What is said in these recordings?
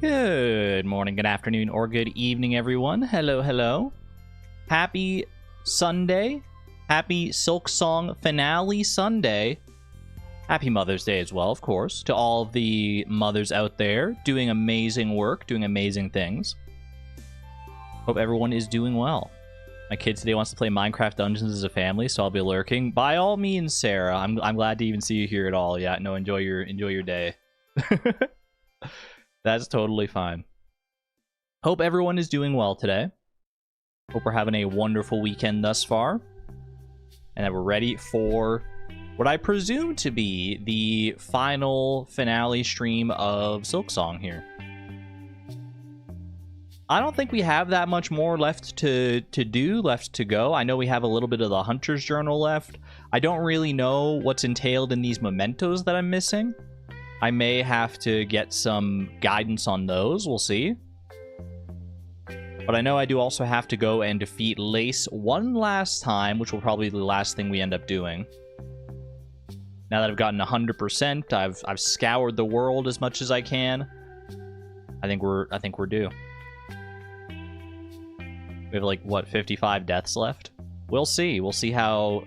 Good morning, good afternoon, or good evening, everyone. Hello, hello. Happy Sunday. Happy Silksong finale Sunday. Happy Mother's Day as well, of course, to all of the mothers out there doing amazing work, doing amazing things. Hope everyone is doing well. My kid today wants to play Minecraft Dungeons as a family, so I'll be lurking. By all means, Sarah. I'm glad to even see you here at all. Yeah, no, enjoy your day. That's totally fine. Hope everyone is doing well today. Hope we're having a wonderful weekend thus far. And that we're ready for what I presume to be the final finale stream of Silksong here. I don't think we have that much more left to go. I know we have a little bit of the Hunter's Journal left. I don't really know what's entailed in these mementos that I'm missing. I may have to get some guidance on those. We'll see. But I know I do also have to go and defeat Lace one last time, which will probably be the last thing we end up doing. Now that I've gotten 100%, I've scoured the world as much as I can. I think we're due. We have like what, 55 deaths left? We'll see. We'll see how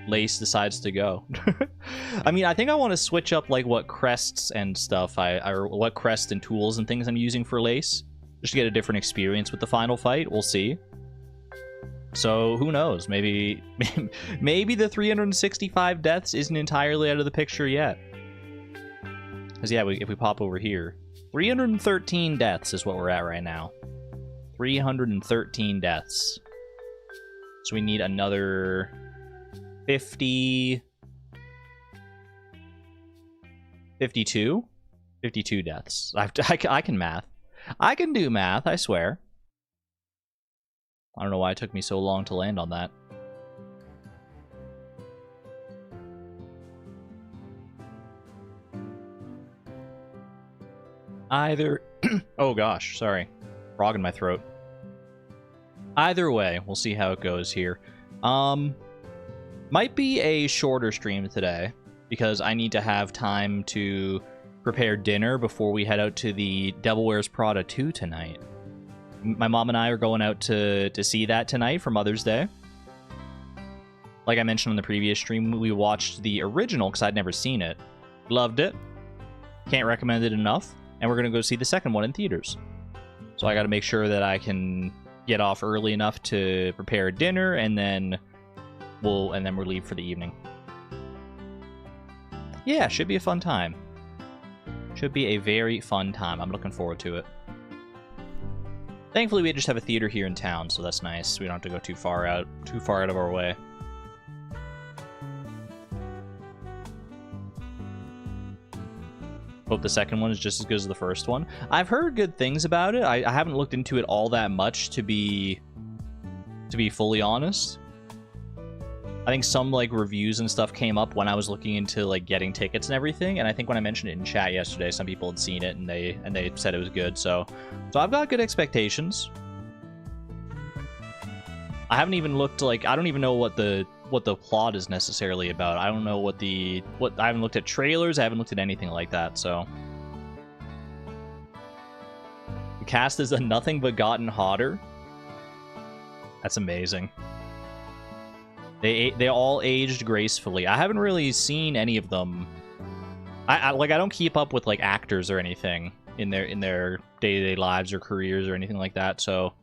Lace decides to go. I mean, I think I want to switch up like what crests and stuff or what crests and tools and things I'm using for Lace, just to get a different experience with the final fight. We'll see. So who knows? Maybe the 365 deaths isn't entirely out of the picture yet. Because yeah, if we pop over here, 313 deaths is what we're at right now. 313 deaths. So we need another 52 deaths. I can math. I can do math, I swear. I don't know why it took me so long to land on that. Oh gosh, sorry. Frog in my throat. Either way, we'll see how it goes here. Might be a shorter stream today, because I need to have time to prepare dinner before we head out to the Devil Wears Prada 2 tonight. My mom and I are going out to see that tonight for Mother's Day. Like I mentioned on the previous stream, we watched the original because I'd never seen it. Loved it. Can't recommend it enough. And we're going to go see the second one in theaters. So I got to make sure that I can get off early enough to prepare dinner, and then we'll leave for the evening. Yeah, should be a fun time. Should be a very fun time. I'm looking forward to it. Thankfully, we just have a theater here in town, so that's nice. We don't have to go too far out of our way. Hope the second one is just as good as the first one. I've heard good things about it. I haven't looked into it all that much, to be fully honest. I think some like reviews and stuff came up when I was looking into like getting tickets and everything, and I think when I mentioned it in chat yesterday, some people had seen it and they said it was good. So I've got good expectations. I haven't even looked, like, I don't even know what the plot is necessarily about. I don't know what I haven't looked at trailers, I haven't looked at anything like that, so. The cast is a nothing but gotten hotter. That's amazing. They all aged gracefully. I haven't really seen any of them. I don't keep up with like actors or anything in their day-to-day lives or careers or anything like that, so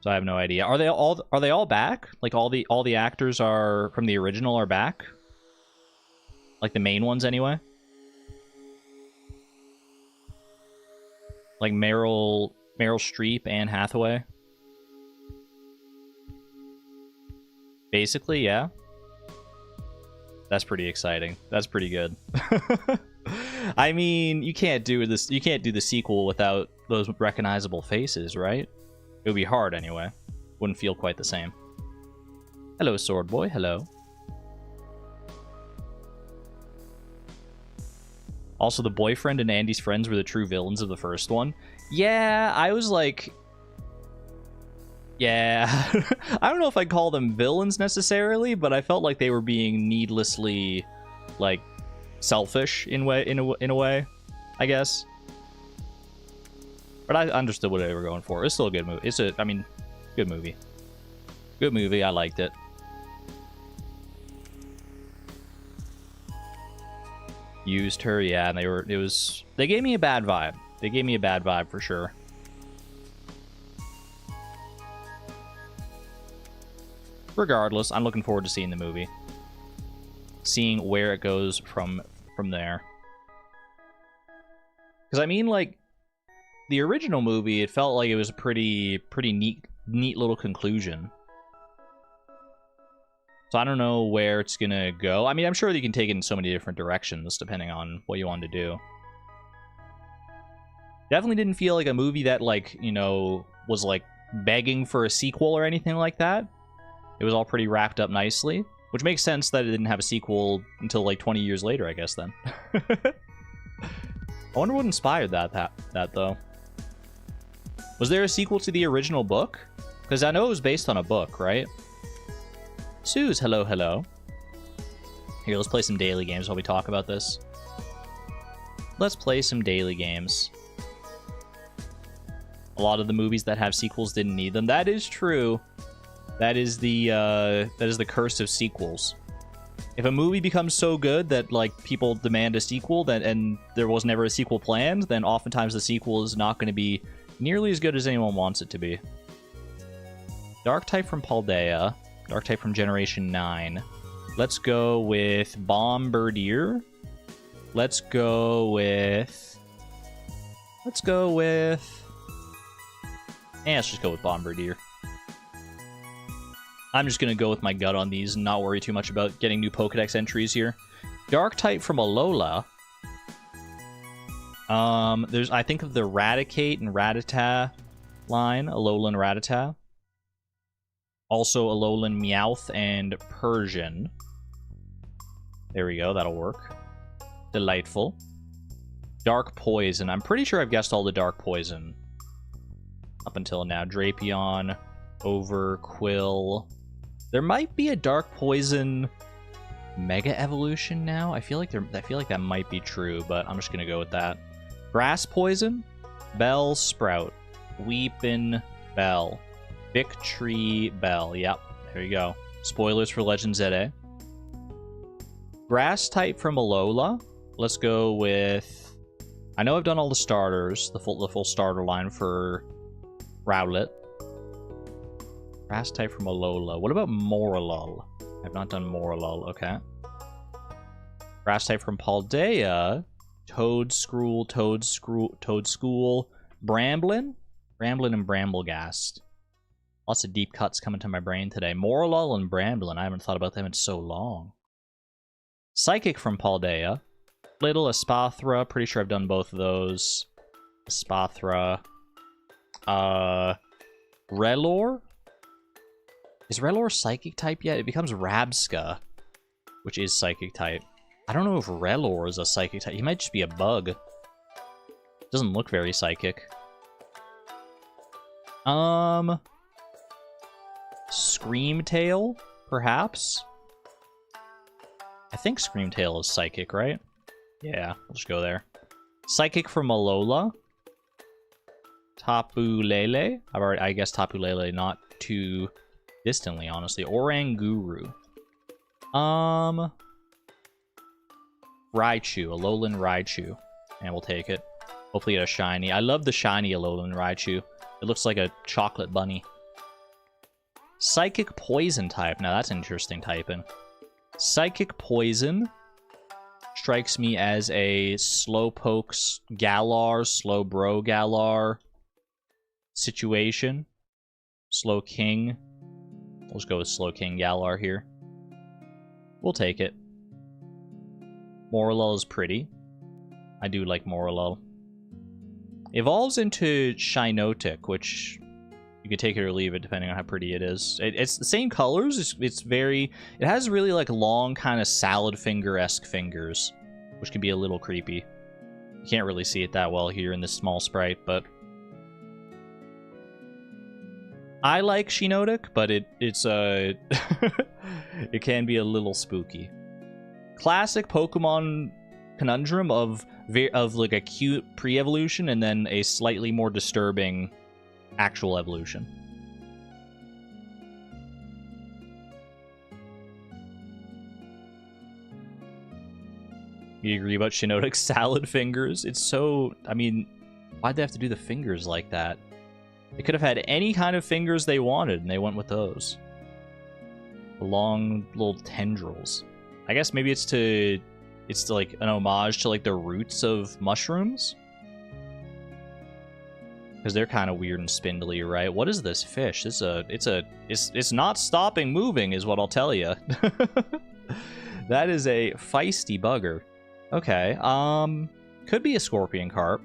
I have no idea. Are they all back? Like all the actors are from the original are back? Like the main ones anyway? Like Meryl Streep, Anne Hathaway? Basically, yeah. That's pretty exciting. That's pretty good. I mean, you can't do the sequel without those recognizable faces, right? It would be hard anyway. Wouldn't feel quite the same. Hello, Sword Boy. Hello. Also, the boyfriend and Andy's friends were the true villains of the first one. Yeah, I was like... Yeah, I don't know if I'd call them villains necessarily, but I felt like they were being needlessly, like, selfish in a way, I guess. But I understood what they were going for. It's still a good movie. I mean, good movie. Good movie. I liked it. Used her, yeah, and they gave me a bad vibe. They gave me a bad vibe for sure. Regardless, I'm looking forward to seeing the movie. Seeing where it goes from there. Because I mean, like, the original movie, it felt like it was a pretty neat little conclusion. So I don't know where it's gonna go. I mean, I'm sure you can take it in so many different directions depending on what you want to do. Definitely didn't feel like a movie that, like, you know, was like begging for a sequel or anything like that. It was all pretty wrapped up nicely, which makes sense that it didn't have a sequel until like 20 years later, I guess then. I wonder what inspired that though. Was there a sequel to the original book? Because I know it was based on a book, right? Suze, hello, hello. Here, let's play some daily games while we talk about this. Let's play some daily games. A lot of the movies that have sequels didn't need them. That is true. That is the curse of sequels. If a movie becomes so good that, like, people demand a sequel, and there was never a sequel planned, then oftentimes the sequel is not going to be nearly as good as anyone wants it to be. Dark type from Paldea. Dark type from Generation 9. Let's go with Bombardier. Let's go with... let's just go with Bombardier. I'm just going to go with my gut on these and not worry too much about getting new Pokedex entries here. Dark type from Alola. I think of the Raticate and Rattata line. Alola and Rattata. Also Alolan Meowth and Persian. There we go, that'll work. Delightful. Dark Poison. I'm pretty sure I've guessed all the Dark Poison up until now. Drapion, Overquill. There might be a Dark Poison Mega Evolution now. I feel like that might be true, but I'm just gonna go with that. Grass Poison, Bellsprout, Weepin' Bell. Victory Bell. Yep, there you go. Spoilers for Legend ZA. Grass type from Alola. Let's go with... I know I've done all the starters, the full starter line for Rowlet. Grass type from Alola. What about Morlul? I've not done Morlul. Okay. Grass type from Paldea. Toedscruel, Bramblin and Bramblegast. Lots of deep cuts coming to my brain today. Morlul and Bramblin. I haven't thought about them in so long. Psychic from Paldea. Little Espathra. Pretty sure I've done both of those. Espathra. Relor? Is Relor Psychic type yet? It becomes Rabsca, which is Psychic type. I don't know if Relor is a Psychic type. He might just be a bug. Doesn't look very Psychic. Screamtail, perhaps? I think Screamtail is Psychic, right? Yeah, we'll just go there. Psychic from Alola. Tapu Lele. I guess Tapu Lele not too distantly, honestly. Oranguru. Raichu. Alolan Raichu. And we'll take it. Hopefully get a shiny. I love the shiny Alolan Raichu. It looks like a chocolate bunny. Psychic Poison type. Now that's interesting typing. Psychic Poison strikes me as a Slowpoke Galar, Slowbro Galar situation. Slowking. We'll just go with Slowking Galar here. We'll take it. Morlul is pretty. I do like Morlul. Evolves into Shinotic, which you can take it or leave it depending on how pretty it is. It's the same colors. It has really like long kind of salad finger-esque fingers, which can be a little creepy. You can't really see it that well here in this small sprite, but I like Shinotic, but it's it can be a little spooky. Classic Pokemon conundrum of like a cute pre-evolution and then a slightly more disturbing actual evolution. You agree about Shinodic's salad fingers? It's so... I mean, why'd they have to do the fingers like that? They could have had any kind of fingers they wanted, and they went with those. The long little tendrils. I guess maybe it's to like an homage to like the roots of mushrooms? Because they're kind of weird and spindly, right? What is this fish? It's not stopping moving, is what I'll tell you. That is a feisty bugger. Okay, could be a scorpion carp.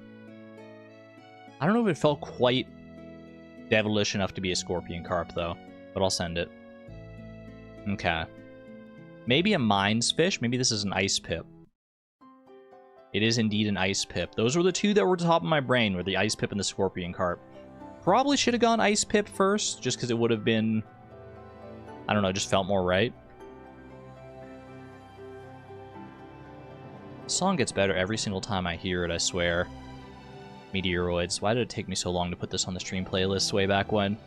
I don't know if it felt quite devilish enough to be a scorpion carp, though, but I'll send it. Okay. Maybe a mines fish. Maybe this is an ice pip. It is indeed an ice pip. Those were the two that were top of my brain, were the ice pip and the scorpion carp. Probably should have gone ice pip first, just because it would have been, I don't know, just felt more right. The song gets better every single time I hear it, I swear. Meteoroids. Why did it take me so long to put this on the stream playlist way back when?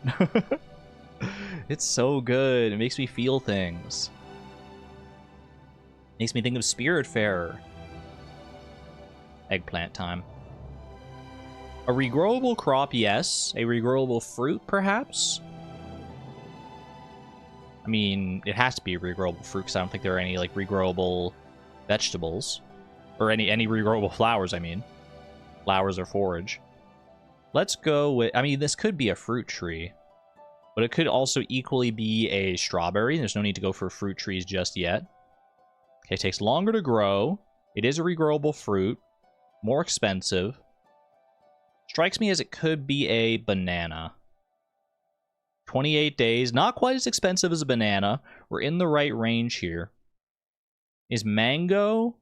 It's so good. It makes me feel things. Makes me think of Spiritfarer. Eggplant time. A regrowable crop, yes. A regrowable fruit, perhaps? I mean, it has to be a regrowable fruit, because I don't think there are any, like, regrowable vegetables. Or any regrowable flowers, I mean. Flowers or forage. Let's go with... I mean, this could be a fruit tree. But it could also equally be a strawberry. There's no need to go for fruit trees just yet. Okay, it takes longer to grow. It is a regrowable fruit. More expensive. Strikes me as it could be a banana. 28 days. Not quite as expensive as a banana. We're in the right range here. Is mango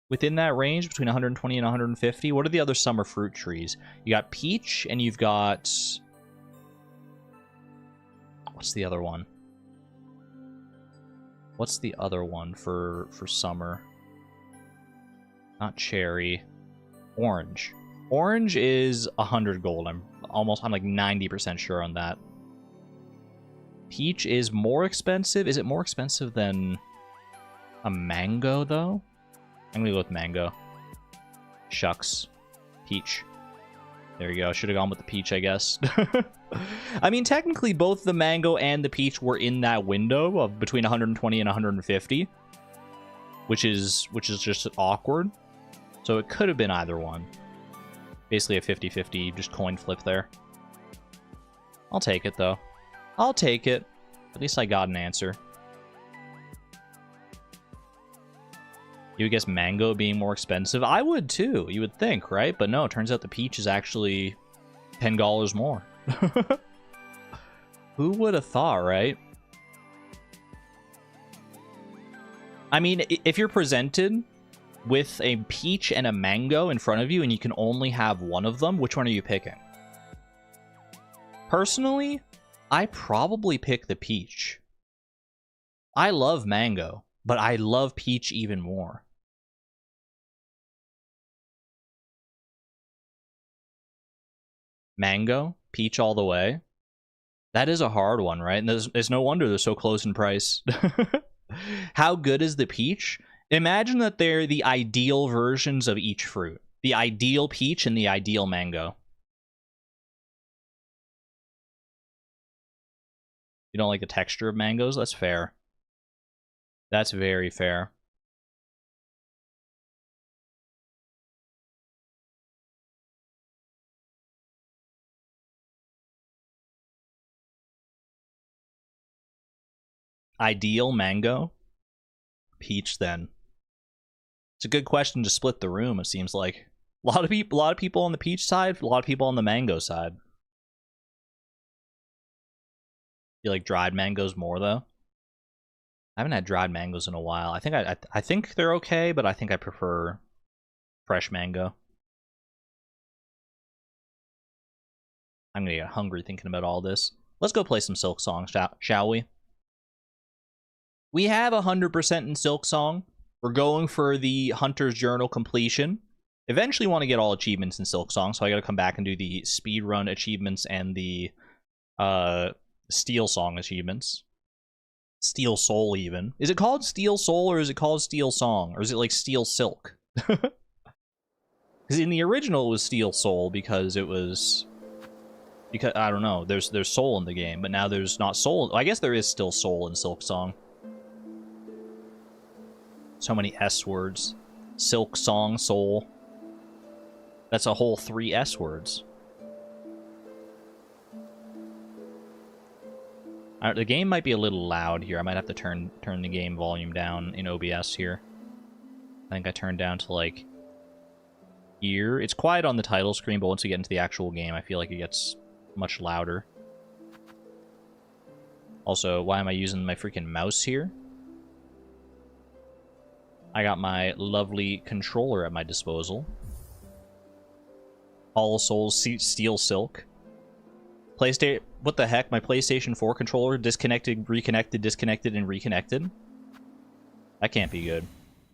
within that range, between 120 and 150? What are the other summer fruit trees? You got peach, and you've got... What's the other one? What's the other one for summer? Not cherry. Orange. Orange is 100 gold. I'm like 90% sure on that. Peach is more expensive. Is it more expensive than a mango, though? I'm gonna go with mango. Shucks. Peach. There you go. Should have gone with the peach, I guess. I mean, technically, both the mango and the peach were in that window of between 120 and 150, which is just awkward. So it could have been either one. Basically a 50-50, just coin flip there. I'll take it, though. I'll take it. At least I got an answer. You would guess mango being more expensive? I would too, you would think, right? But no, it turns out the peach is actually $10 more. Who would have thought, right? I mean, if you're presented with a peach and a mango in front of you and you can only have one of them, which one are you picking? Personally, I probably pick the peach. I love mango, but I love peach even more. Mango, peach all the way. That is a hard one, right? And there's no wonder they're so close in price. How good is the peach? Imagine that they're the ideal versions of each fruit. The ideal peach and the ideal mango. You don't like the texture of mangoes? That's fair. That's very fair. Ideal mango? Peach, then. It's a good question to split the room, it seems like. A lot of people on the peach side, a lot of people on the mango side. You like dried mangoes more, though? I haven't had dried mangoes in a while. I think they're okay, but I think I prefer fresh mango. I'm gonna get hungry thinking about all this. Let's go play some Silksong, shall we? We have 100% in Silksong. We're going for the Hunter's Journal completion. Eventually want to get all achievements in Silksong, so I gotta come back and do the speedrun achievements and the Steel Song achievements. Steel Soul, even. Is it called Steel Soul, or is it called Steel Song? Or is it like Steel Silk? Because in the original it was Steel Soul, because it was... Because, I don't know, there's soul in the game, but now there's not soul. I guess there is still soul in Silksong. So many S words. Silksong, soul. That's a whole 3 S words. The game might be a little loud here. I might have to turn the game volume down in OBS here. I think I turned down to, like, here. It's quiet on the title screen, but once we get into the actual game, I feel like it gets much louder. Also, why am I using my freaking mouse here? I got my lovely controller at my disposal. All Souls Steel Silk. PlayStation... What the heck? My PlayStation 4 controller disconnected, reconnected, disconnected, and reconnected? That can't be good.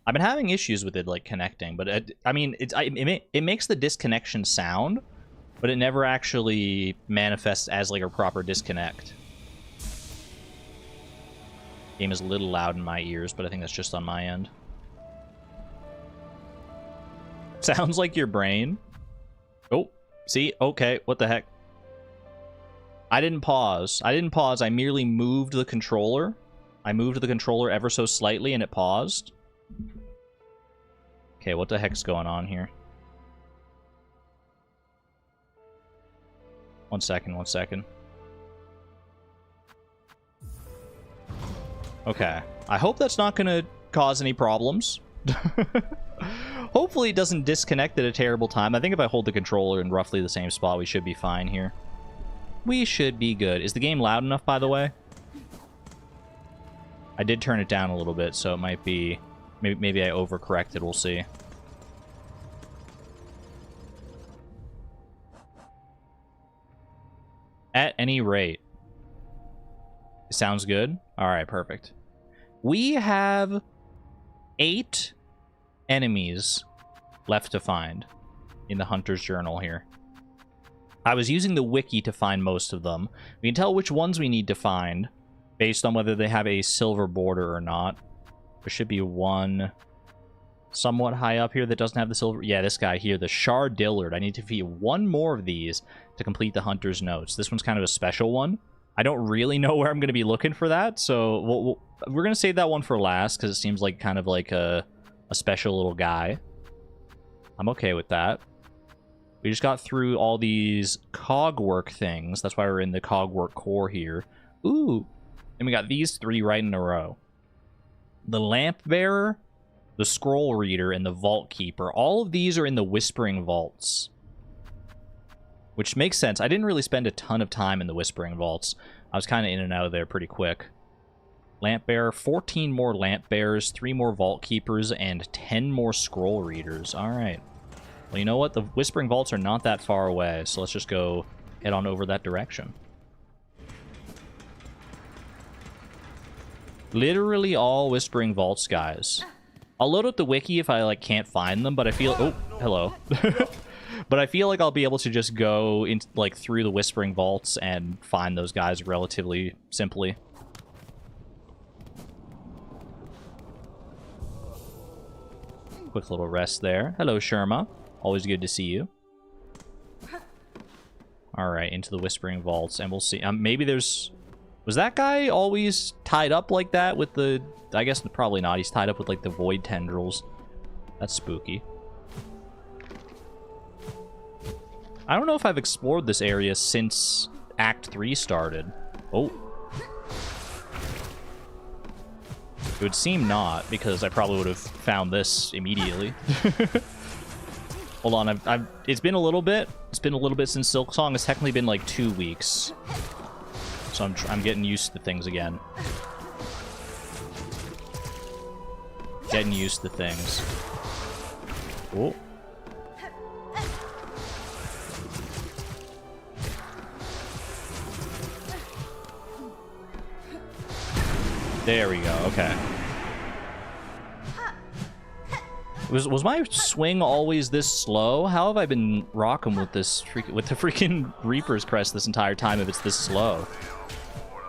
I've been having issues with it, like, connecting, but I mean, it makes the disconnection sound, but it never actually manifests as, like, a proper disconnect. Game is a little loud in my ears, but I think that's just on my end. Sounds like your brain. Oh, see? Okay, what the heck? I didn't pause. I merely moved the controller. I moved the controller ever so slightly and it paused. Okay, what the heck's going on here? One second. Okay. I hope that's not gonna cause any problems. Hopefully it doesn't disconnect at a terrible time. I think if I hold the controller in roughly the same spot, we should be fine here. We should be good. Is the game loud enough, by the way? I did turn it down a little bit, so it might be... Maybe I overcorrected. We'll see. At any rate. Sounds good? Alright, perfect. We have 8 enemies left to find in the Hunter's Journal here. I was using the wiki to find most of them. We can tell which ones we need to find based on whether they have a silver border or not. There should be one somewhat high up here that doesn't have the silver. Yeah, this guy here, the Stardewdle. I need to feed one more of these to complete the Hunter's Notes. This one's kind of a special one. I don't really know where I'm going to be looking for that, so we're going to save that one for last because it seems like kind of like a special little guy. I'm okay with that. We just got through all these cogwork things. That's why we're in the cogwork core here. Ooh. And we got these 3 right in a row. The lamp bearer, the scroll reader, and the vault keeper. All of these are in the whispering vaults. Which makes sense. I didn't really spend a ton of time in the whispering vaults. I was kind of in and out of there pretty quick. Lamp bearer, 14 more lamp bearers, 3 more vault keepers, and 10 more scroll readers. Alright. Well, you know what? The Whispering Vaults are not that far away, so let's just go head on over that direction. Literally all Whispering Vaults, guys. I'll load up the wiki if I, like, can't find them, but I feel... Oh, hello. But I feel like I'll be able to just go in, like, through the Whispering Vaults and find those guys relatively simply. Quick little rest there. Hello, Sherma. Always good to see you. Alright, into the Whispering Vaults, and we'll see. Maybe there's... Was that guy always tied up like that with the... I guess probably not. He's tied up with, like, the void tendrils. That's spooky. I don't know if I've explored this area since Act 3 started. Oh. It would seem not, because I probably would have found this immediately. Hold on, it's been a little bit. It's been a little bit since Silksong. It's technically been like 2 weeks. So I'm getting used to things again. Getting used to things. Oh. There we go, okay. Was my swing always this slow? How have I been rocking with this with the freaking Reaper's Crest this entire time if it's this slow?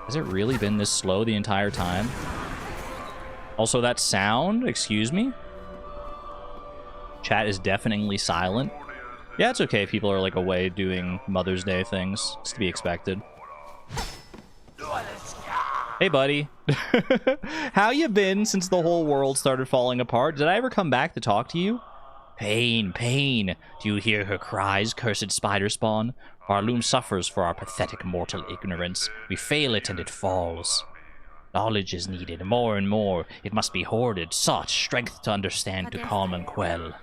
Has it really been this slow the entire time? Also, that sound, excuse me? Chat is deafeningly silent. Yeah, it's okay if people are like away doing Mother's Day things. It's to be expected. Hey, buddy. How you been since the whole world started falling apart? Did I ever come back to talk to you? Pain, pain. Do you hear her cries, cursed spider spawn? Pharloom suffers for our pathetic mortal ignorance. We fail it and it falls. Knowledge is needed, more and more. It must be hoarded, sought, strength to understand, to calm and quell.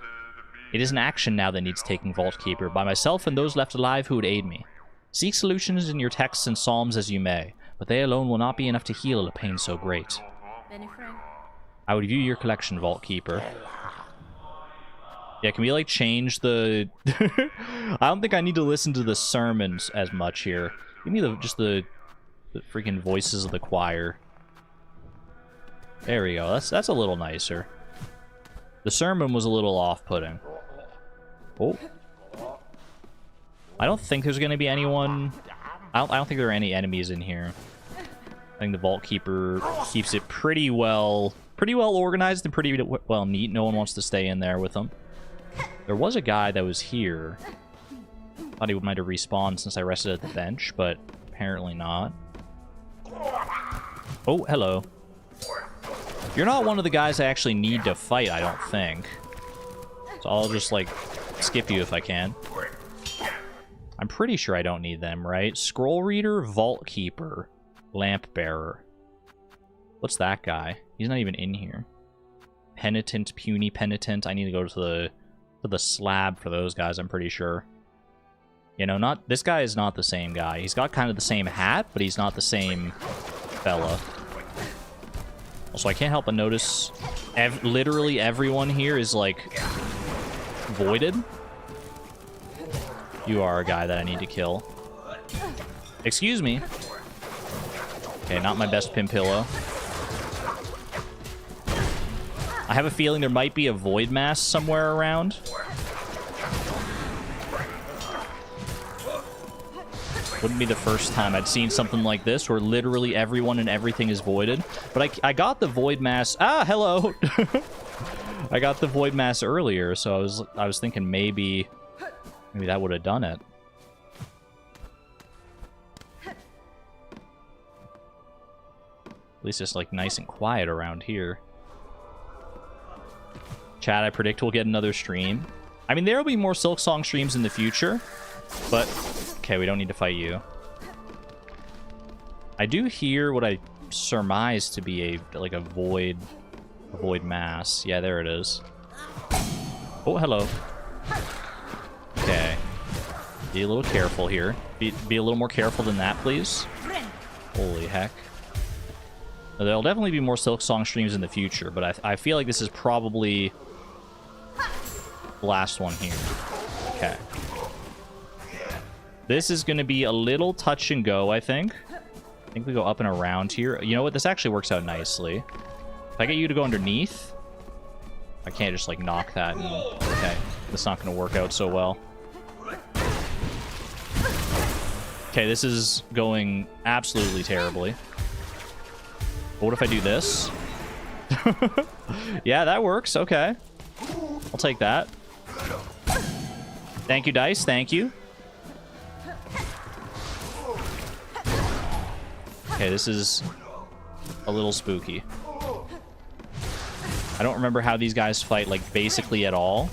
It is an action now that needs taking, Vault Keeper, by myself and those left alive who would aid me. Seek solutions in your texts and psalms as you may, but they alone will not be enough to heal a pain so great. I would view your collection, Vault Keeper. Yeah, can we, like, change the... I don't think I need to listen to the sermons as much here. Give me just the freaking voices of the choir. There we go. That's a little nicer. The sermon was a little off-putting. Oh. I don't think there's going to be anyone... I don't think there are any enemies in here. I think the Vault Keeper keeps it pretty well organized and pretty well neat. No one wants to stay in there with them. There was a guy that was here. Thought he might have respawned since I rested at the bench, but apparently not. Oh, hello. You're not one of the guys I actually need to fight, I don't think. So I'll just, like, skip you if I can. I'm pretty sure I don't need them, right? Scroll Reader, Vault Keeper, Lamp Bearer. What's that guy? He's not even in here. Penitent, Puny Penitent. I need to go to the Slab for those guys, I'm pretty sure. You know, this guy is not the same guy. He's got kind of the same hat, but he's not the same fella. Also, I can't help but notice literally everyone here is, like, voided. You are a guy that I need to kill. Excuse me. Okay, not my best pin pillow. I have a feeling there might be a void mass somewhere around. Wouldn't be the first time I'd seen something like this where literally everyone and everything is voided. But I got the void mass. Ah, hello. I got the void mass earlier, so I was thinking maybe that would have done it. At least it's like nice and quiet around here. Chat, I predict we'll get another stream. I mean, there will be more Silksong streams in the future, but okay, we don't need to fight you. I do hear what I surmise to be a void mass. Yeah, there it is. Oh, hello. Okay. Be a little careful here. Be a little more careful than that, please. Holy heck. There'll definitely be more Silksong streams in the future, but I feel like this is probably the last one here. Okay. This is going to be a little touch and go, I think. I think we go up and around here. You know what? This actually works out nicely. If I get you to go underneath, I can't just, like, knock that. And, okay. That's not going to work out so well. Okay, this is going absolutely terribly. But what if I do this? Yeah, that works. Okay. I'll take that. Thank you, Dice. Thank you. Okay, this is a little spooky. I don't remember how these guys fight, like, basically at all.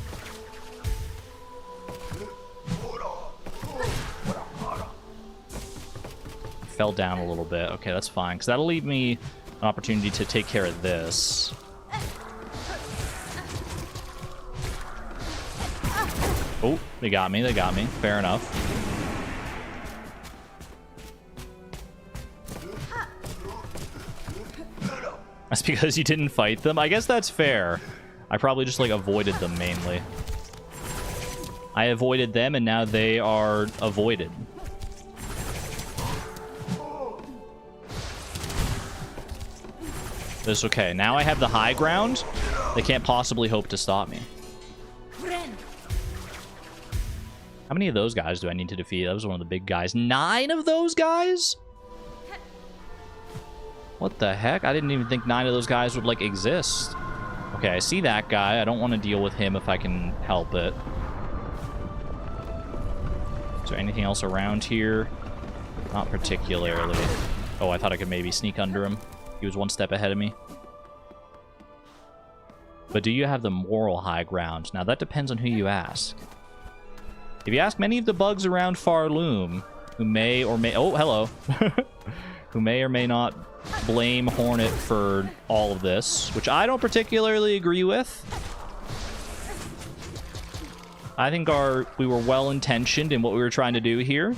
Fell down a little bit. Okay, that's fine, because that'll leave me an opportunity to take care of this. Oh, they got me. They got me. Fair enough. That's because you didn't fight them? I guess that's fair. I probably just, like, avoided them mainly. I avoided them, and now they are avoided. That's okay. Now I have the high ground. They can't possibly hope to stop me. How many of those guys do I need to defeat? That was one of the big guys. 9 of those guys? What the heck? I didn't even think 9 of those guys would, like, exist. Okay, I see that guy. I don't want to deal with him if I can help it. Is there anything else around here? Not particularly. Oh, I thought I could maybe sneak under him. He was one step ahead of me. But do you have the moral high ground? Now, that depends on who you ask. If you ask many of the bugs around Pharloom, who may or may... Oh, hello. Who may or may not blame Hornet for all of this, which I don't particularly agree with. I think we were well-intentioned in what we were trying to do here.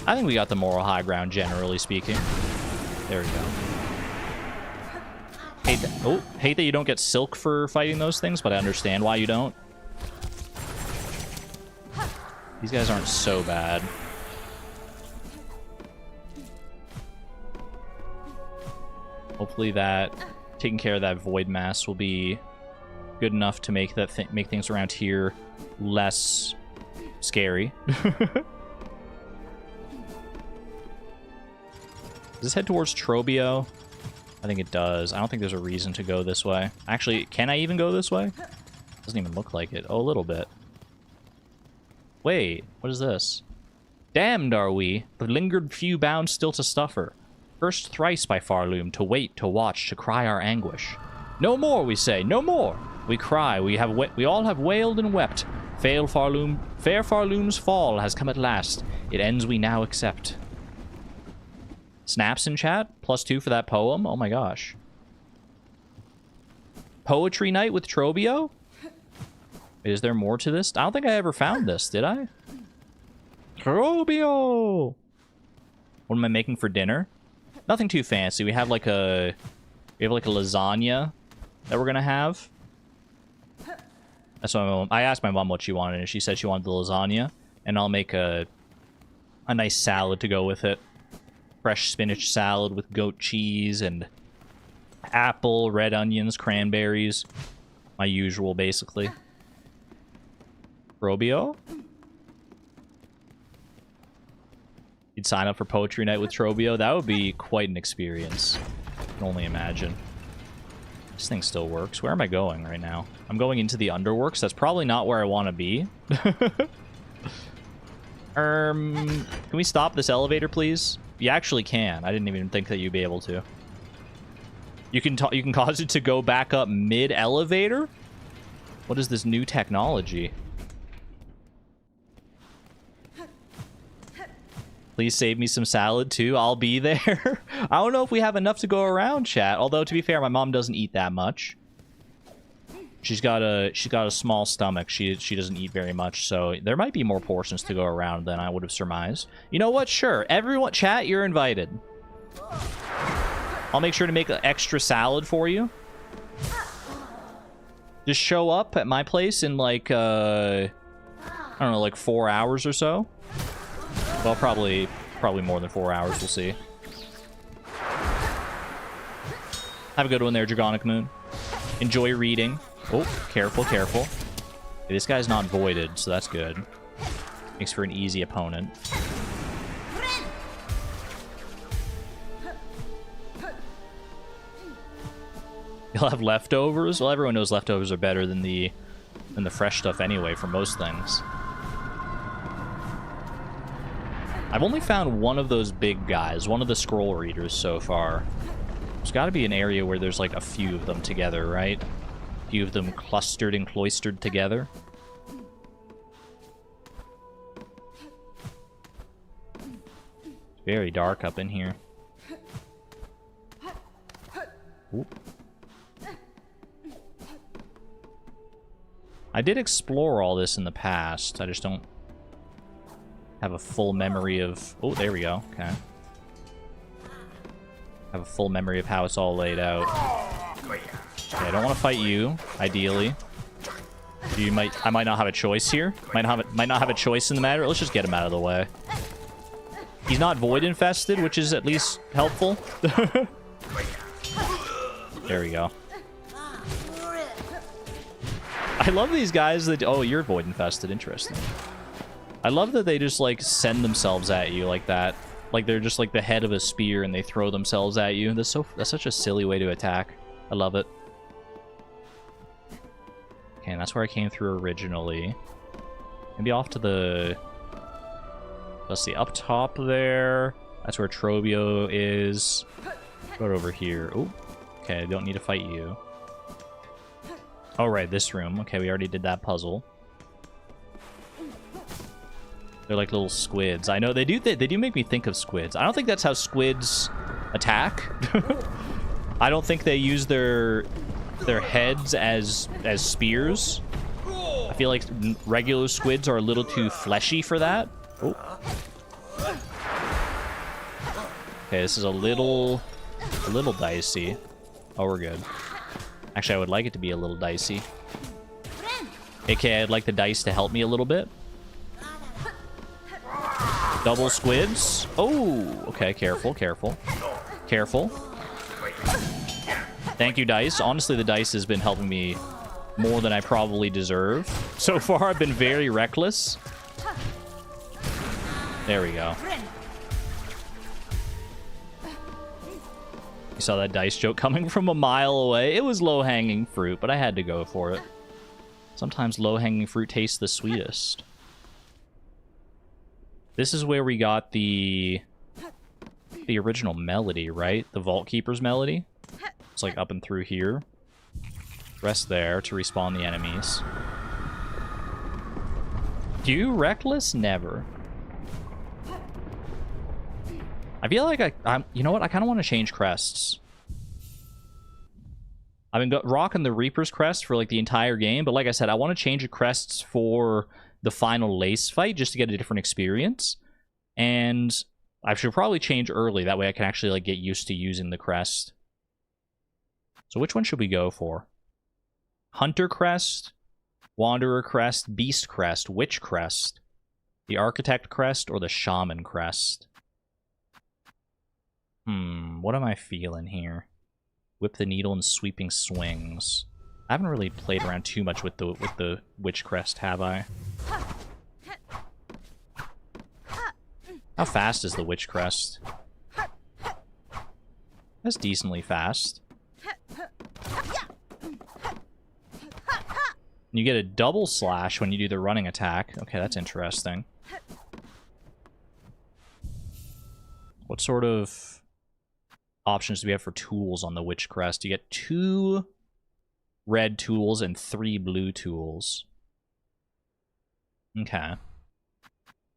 I think we got the moral high ground, generally speaking. There we go. Hate that you don't get silk for fighting those things, but I understand why you don't. These guys aren't so bad. Hopefully that taking care of that void mass will be good enough to make that make things around here less scary. Does this head towards Trobio? I think it does. I don't think there's a reason to go this way. Actually, can I even go this way? Doesn't even look like it. Oh, a little bit. Wait, what is this? Damned are we, the lingered few bound still to suffer. Cursed thrice by Pharloom, to wait, to watch, to cry our anguish. No more, we say, no more. We cry, we all have wailed and wept. Fair Pharloom's fall has come at last. It ends we now accept. Snaps in chat, +2 for that poem. Oh my gosh. Poetry night with Trobio? Is there more to this? I don't think I ever found this, did I? Trobio! What am I making for dinner? Nothing too fancy. We have like a lasagna that we're gonna have. That's what I asked my mom what she wanted, and she said she wanted the lasagna, and I'll make a nice salad to go with it. Fresh spinach salad with goat cheese and apple, red onions, cranberries. My usual, basically. Trobio? You'd sign up for poetry night with Trobio? That would be quite an experience. I can only imagine. This thing still works. Where am I going right now? I'm going into the underworks. That's probably not where I want to be. Can we stop this elevator, please? You actually can. I didn't even think that you'd be able to. You can cause it to go back up mid-elevator? What is this new technology? Please save me some salad, too. I'll be there. I don't know if we have enough to go around, chat. Although, to be fair, my mom doesn't eat that much. She's got a small stomach. She doesn't eat very much, so there might be more portions to go around than I would have surmised. You know what? Sure. Everyone, chat, you're invited. I'll make sure to make an extra salad for you. Just show up at my place in, like, I don't know, like 4 hours or so. Well, probably more than 4 hours. We'll see. Have a good one there, Dragonic Moon. Enjoy reading. Oh, careful, careful. Okay, this guy's not voided, so that's good. Makes for an easy opponent. You'll have leftovers? Well, everyone knows leftovers are better than the fresh stuff anyway for most things. I've only found one of those big guys, one of the scroll readers so far. There's got to be an area where there's like a few of them together, right? A few of them clustered and cloistered together. It's very dark up in here. Oop. I did explore all this in the past. I just don't have a full memory of... Oh, there we go. Okay. Have a full memory of how it's all laid out. Okay, I don't want to fight you, ideally. I might not have a choice here. Might not have a choice in the matter. Let's just get him out of the way. He's not void infested, which is at least helpful. There we go. I love these guys that... Oh, you're void infested. Interesting. I love that they just, like, send themselves at you like that. Like, they're just, like, the head of a spear and they throw themselves at you. That's such a silly way to attack. I love it. Okay, and that's where I came through originally. Maybe off to the... Let's see, up top there. That's where Trobio is. Right over here. Oh, okay, I don't need to fight you. Oh, right, this room. Okay, we already did that puzzle. They're like little squids. I know they do make me think of squids. I don't think that's how squids attack. I don't think they use their heads as spears. I feel like regular squids are a little too fleshy for that. Oh. Okay, this is a little dicey. Oh, we're good. Actually, I would like it to be a little dicey. AKA, I'd like the dice to help me a little bit. Double squids. Oh, okay, careful, careful. Careful. Thank you, dice. Honestly, the dice has been helping me more than I probably deserve. So far, I've been very reckless. There we go. You saw that dice joke coming from a mile away. It was low-hanging fruit, but I had to go for it. Sometimes low-hanging fruit tastes the sweetest. This is where we got the original melody, right? The Vault Keeper's melody. It's like up and through here. Rest there to respawn the enemies. You reckless? Never. I feel like I'm you know what? I kind of want to change crests. I've been rocking the Reaper's crest for like the entire game, but like I said, I want to change the crests for the final lace fight just to get a different experience. And I should probably change early. That way I can actually like get used to using the crest. So which one should we go for? Hunter crest, Wanderer crest, Beast crest, Witch crest, the Architect crest, or the Shaman crest? What am I feeling here? Whip the needle and sweeping swings. I haven't really played around too much with the Witch crest, have I? How fast is the Witch crest? That's decently fast. You get a double slash when you do the running attack. Okay, that's interesting. What sort of options do we have for tools on the Witch crest? You get 2 red tools and 3 blue tools. Okay.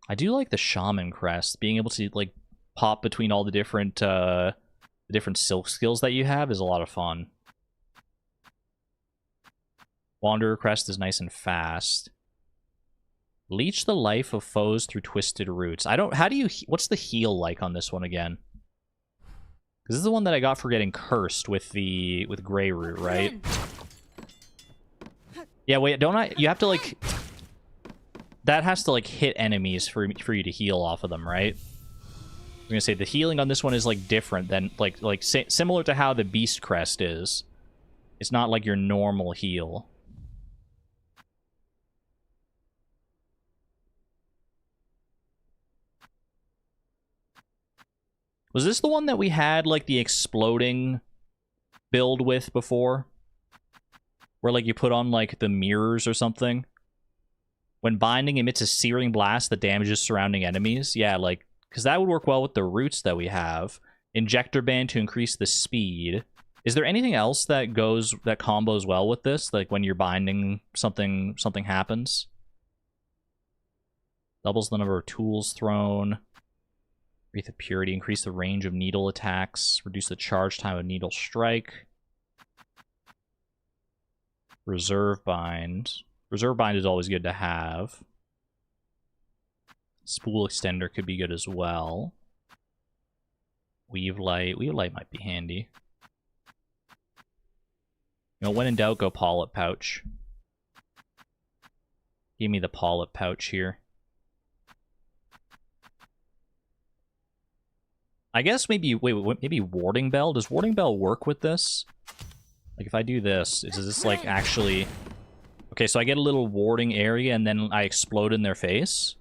I do like the Shaman crest. Being able to like pop between all the different silk skills that you have is a lot of fun. Wanderer crest is nice and fast. Leech the life of foes through twisted roots. What's the heal like on this one again? This is the one that I got for getting cursed with Grey Root, right? Yeah, wait, don't I? You have to, like... That has to, like, hit enemies for you to heal off of them, right? I'm gonna say the healing on this one is, like, different than... Similar to how the Beast Crest is. It's not, like, your normal heal. Was this the one that we had, like, the exploding build with before? Where, like, you put on, like, the mirrors or something? When binding emits a searing blast that damages surrounding enemies? Yeah, like, because that would work well with the roots that we have. Injector Band to increase the speed. Is there anything else that combos well with this? Like, when you're binding, something happens? Doubles the number of tools thrown. Wreath of Purity, increase the range of needle attacks, reduce the charge time of needle strike. Reserve Bind. Reserve Bind is always good to have. Spool Extender could be good as well. Weave Light. Weave Light might be handy. You know, when in doubt, go Polyp Pouch. Give me the Polyp Pouch here. I guess maybe, maybe Warding Bell? Does Warding Bell work with this? Like, if I do this, does this, like, actually... Okay, so I get a little warding area and then I explode in their face.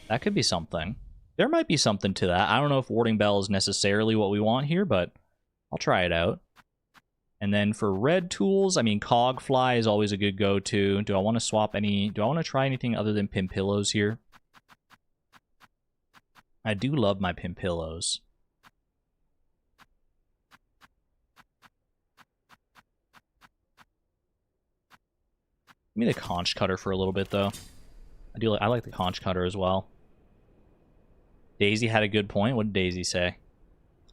That could be something. There might be something to that. I don't know if warding bell is necessarily what we want here, but I'll try it out. And then for red tools, I mean, cog fly is always a good go-to. Do I want to swap any... Do I want to try anything other than pimpillos here? I do love my pimpillos. Give me the conch cutter for a little bit, though. I like the conch cutter as well. Daisy had a good point. What did Daisy say?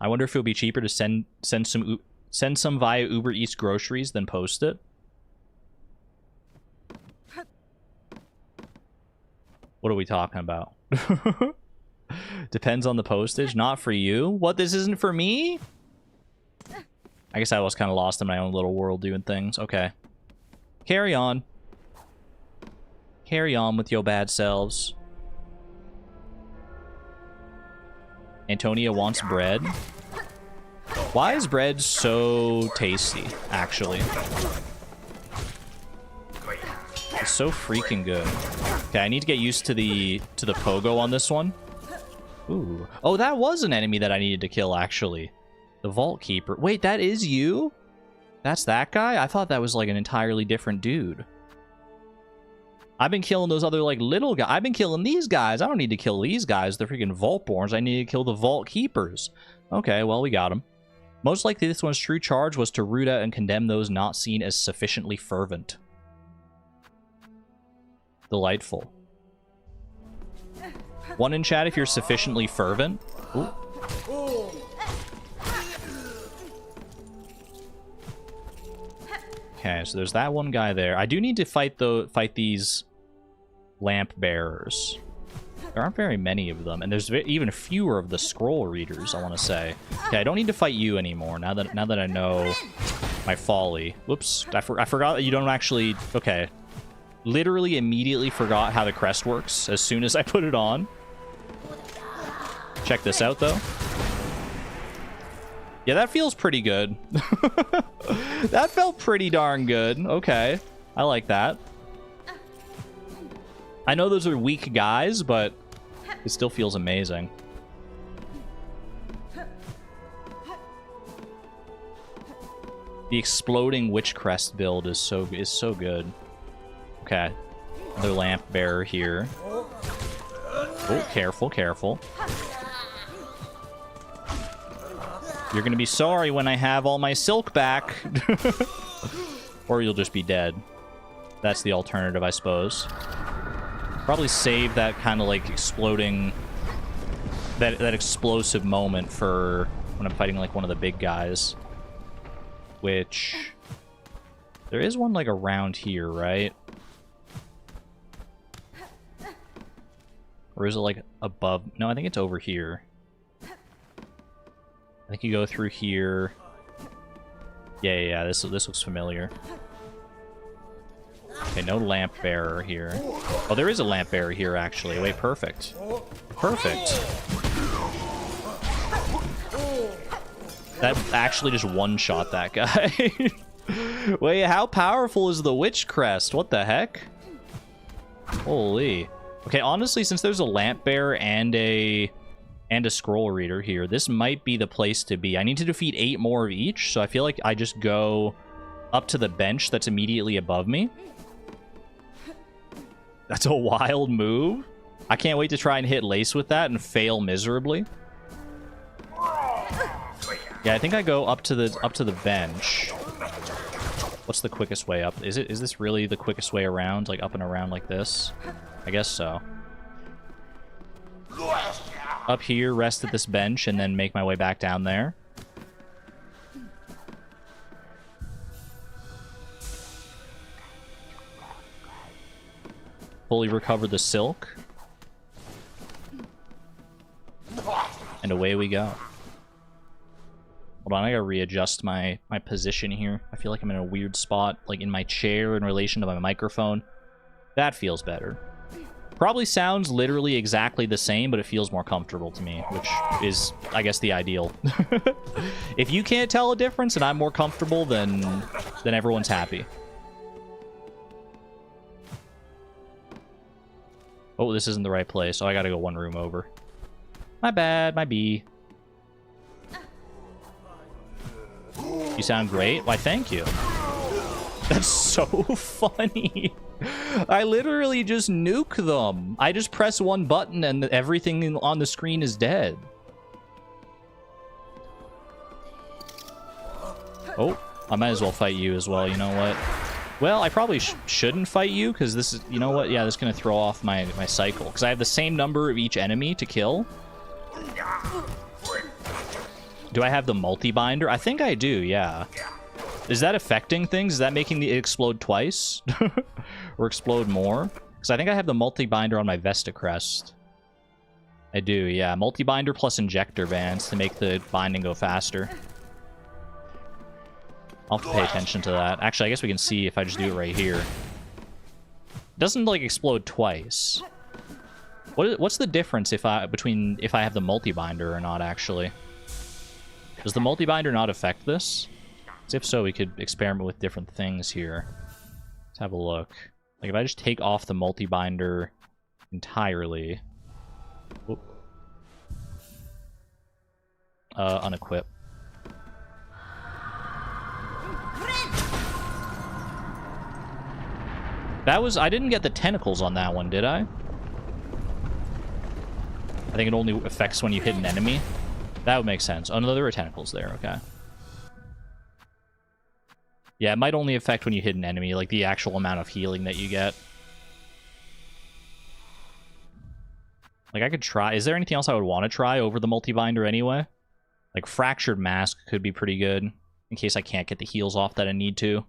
I wonder if it would be cheaper to send some via Uber Eats groceries than post it. What are we talking about? Depends on the postage. Not for you. What? This isn't for me? I guess I was kind of lost in my own little world doing things. Okay. Carry on. Carry on with your bad selves. Antonia wants bread. Why is bread so tasty, actually? It's so freaking good. Okay, I need to get used to the pogo on this one. Ooh. Oh, that was an enemy that I needed to kill, actually. The Vault Keeper. Wait, that is you? That's that guy? I thought that was like an entirely different dude. I've been killing those other, like, little guys. I've been killing these guys. I don't need to kill these guys. They're freaking Vaultborns. I need to kill the Vault Keepers. Okay, well, we got them. Most likely this one's true charge was to root out and condemn those not seen as sufficiently fervent. Delightful. One in chat if you're sufficiently fervent. Ooh. Okay, so there's that one guy there. I do need to fight these lamp bearers. There aren't very many of them, and there's even fewer of the scroll readers, I want to say. Okay, I don't need to fight you anymore now that I know my folly. Whoops, I forgot that you don't actually... Okay. Literally immediately forgot how the crest works as soon as I put it on. Check this out, though. Yeah, that feels pretty good. That felt pretty darn good. Okay. I like that. I know those are weak guys, but it still feels amazing. The exploding witch crest build is so good. Okay. Another lamp bearer here. Oh, careful, careful. You're gonna be sorry when I have all my silk back. Or you'll just be dead. That's the alternative, I suppose. Probably save that kind of like exploding... That explosive moment for when I'm fighting like one of the big guys. Which... There is one like around here, right? Or is it like above? No, I think it's over here. I think you go through here. Yeah, this looks familiar. Okay, no lamp bearer here. Oh, there is a lamp bearer here, actually. Wait, perfect. Perfect. That actually just one-shot that guy. Wait, how powerful is the witch crest? What the heck? Holy. Okay, honestly, since there's a lamp bearer and a scroll reader here, this might be the place to be. I need to defeat 8 more of each, so I feel like I just go up to the bench that's immediately above me. That's a wild move. I can't wait to try and hit Lace with that and fail miserably. Yeah, I think I go up to the bench. What's the quickest way up? Is this really the quickest way around? Like up and around like this? I guess so. Up here, rest at this bench, and then make my way back down there. Fully recover the silk. And away we go. Hold on, I gotta readjust my position here. I feel like I'm in a weird spot, like in my chair in relation to my microphone. That feels better. Probably sounds literally exactly the same, but it feels more comfortable to me, which is, I guess, the ideal. If you can't tell a difference and I'm more comfortable, then everyone's happy. Oh, this isn't the right place. Oh, I gotta go one room over. My bad, my B. You sound great. Why, thank you. That's so funny. I literally just nuke them. I just press one button and everything on the screen is dead. Oh, I might as well fight you as well. You know what? Well, I probably shouldn't fight you because this is, you know what? Yeah, this is going to throw off my cycle because I have the same number of each enemy to kill. Do I have the multi-binder? I think I do, yeah. Is that affecting things? Is that making it explode twice? Or explode more? Because I think I have the multi-binder on my Vesta crest. I do, yeah. Multi-binder plus injector bands to make the binding go faster. I'll have to pay attention to that. Actually, I guess we can see if I just do it right here. It doesn't, like, explode twice. What's the difference between if I have the multi-binder or not, actually? Does the multi-binder not affect this? If so, we could experiment with different things here. Let's have a look. Like, if I just take off the multi-binder entirely... Whoop. Unequip. That was... I didn't get the tentacles on that one, did I? I think it only affects when you hit an enemy. That would make sense. Oh, no, there were tentacles there. Okay. Yeah, it might only affect when you hit an enemy, like the actual amount of healing that you get. Like, I could try... Is there anything else I would want to try over the multi-binder anyway? Like, Fractured Mask could be pretty good, in case I can't get the heals off that I need to.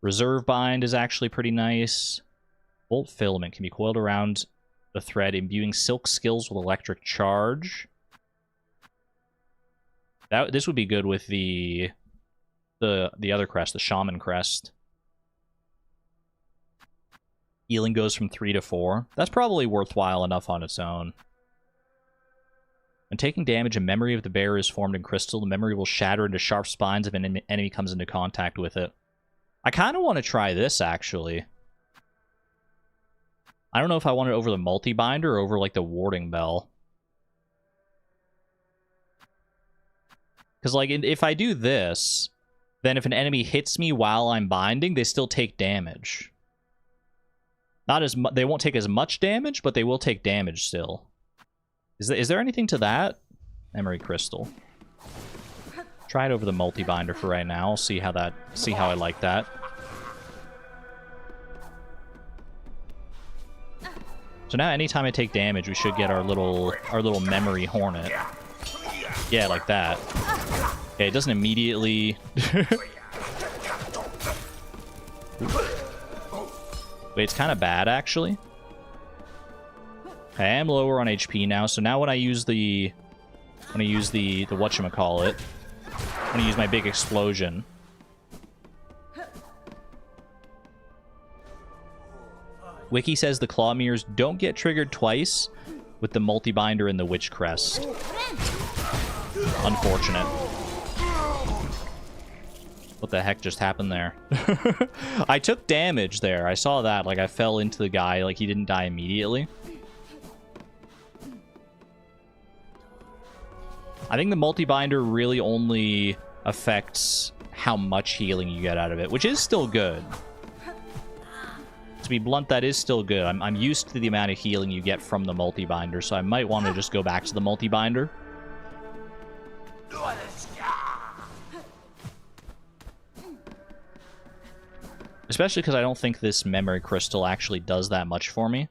Reserve Bind is actually pretty nice. Bolt Filament can be coiled around the thread, imbuing silk skills with electric charge. This would be good with the other crest, the Shaman crest. Healing goes from 3 to 4. That's probably worthwhile enough on its own. When taking damage, a memory of the bearer is formed in crystal. The memory will shatter into sharp spines if an enemy comes into contact with it. I kind of want to try this, actually. I don't know if I want it over the multi-binder or over, like, the warding bell. Because, like, if I do this... Then if an enemy hits me while I'm binding, they still take damage. Not as they won't take as much damage, but they will take damage still. Is there anything to that? Memory crystal. Try it over the multi-binder for right now. I'll see how I like that. So now anytime I take damage, we should get our little memory hornet. Yeah, like that. Okay, it doesn't immediately... Wait, it's kind of bad, actually. Okay, I am lower on HP now, so now when I use the whatchamacallit, I'm gonna use my big explosion. Wiki says the claw mirrors don't get triggered twice with the multi-binder and the witch crest. Unfortunate. What the heck just happened there? I took damage there. I saw that. Like, I fell into the guy. Like, he didn't die immediately. I think the multi-binder really only affects how much healing you get out of it, which is still good. To be blunt, that is still good. I'm used to the amount of healing you get from the multi-binder, so I might want to just go back to the multi-binder. Especially because I don't think this memory crystal actually does that much for me.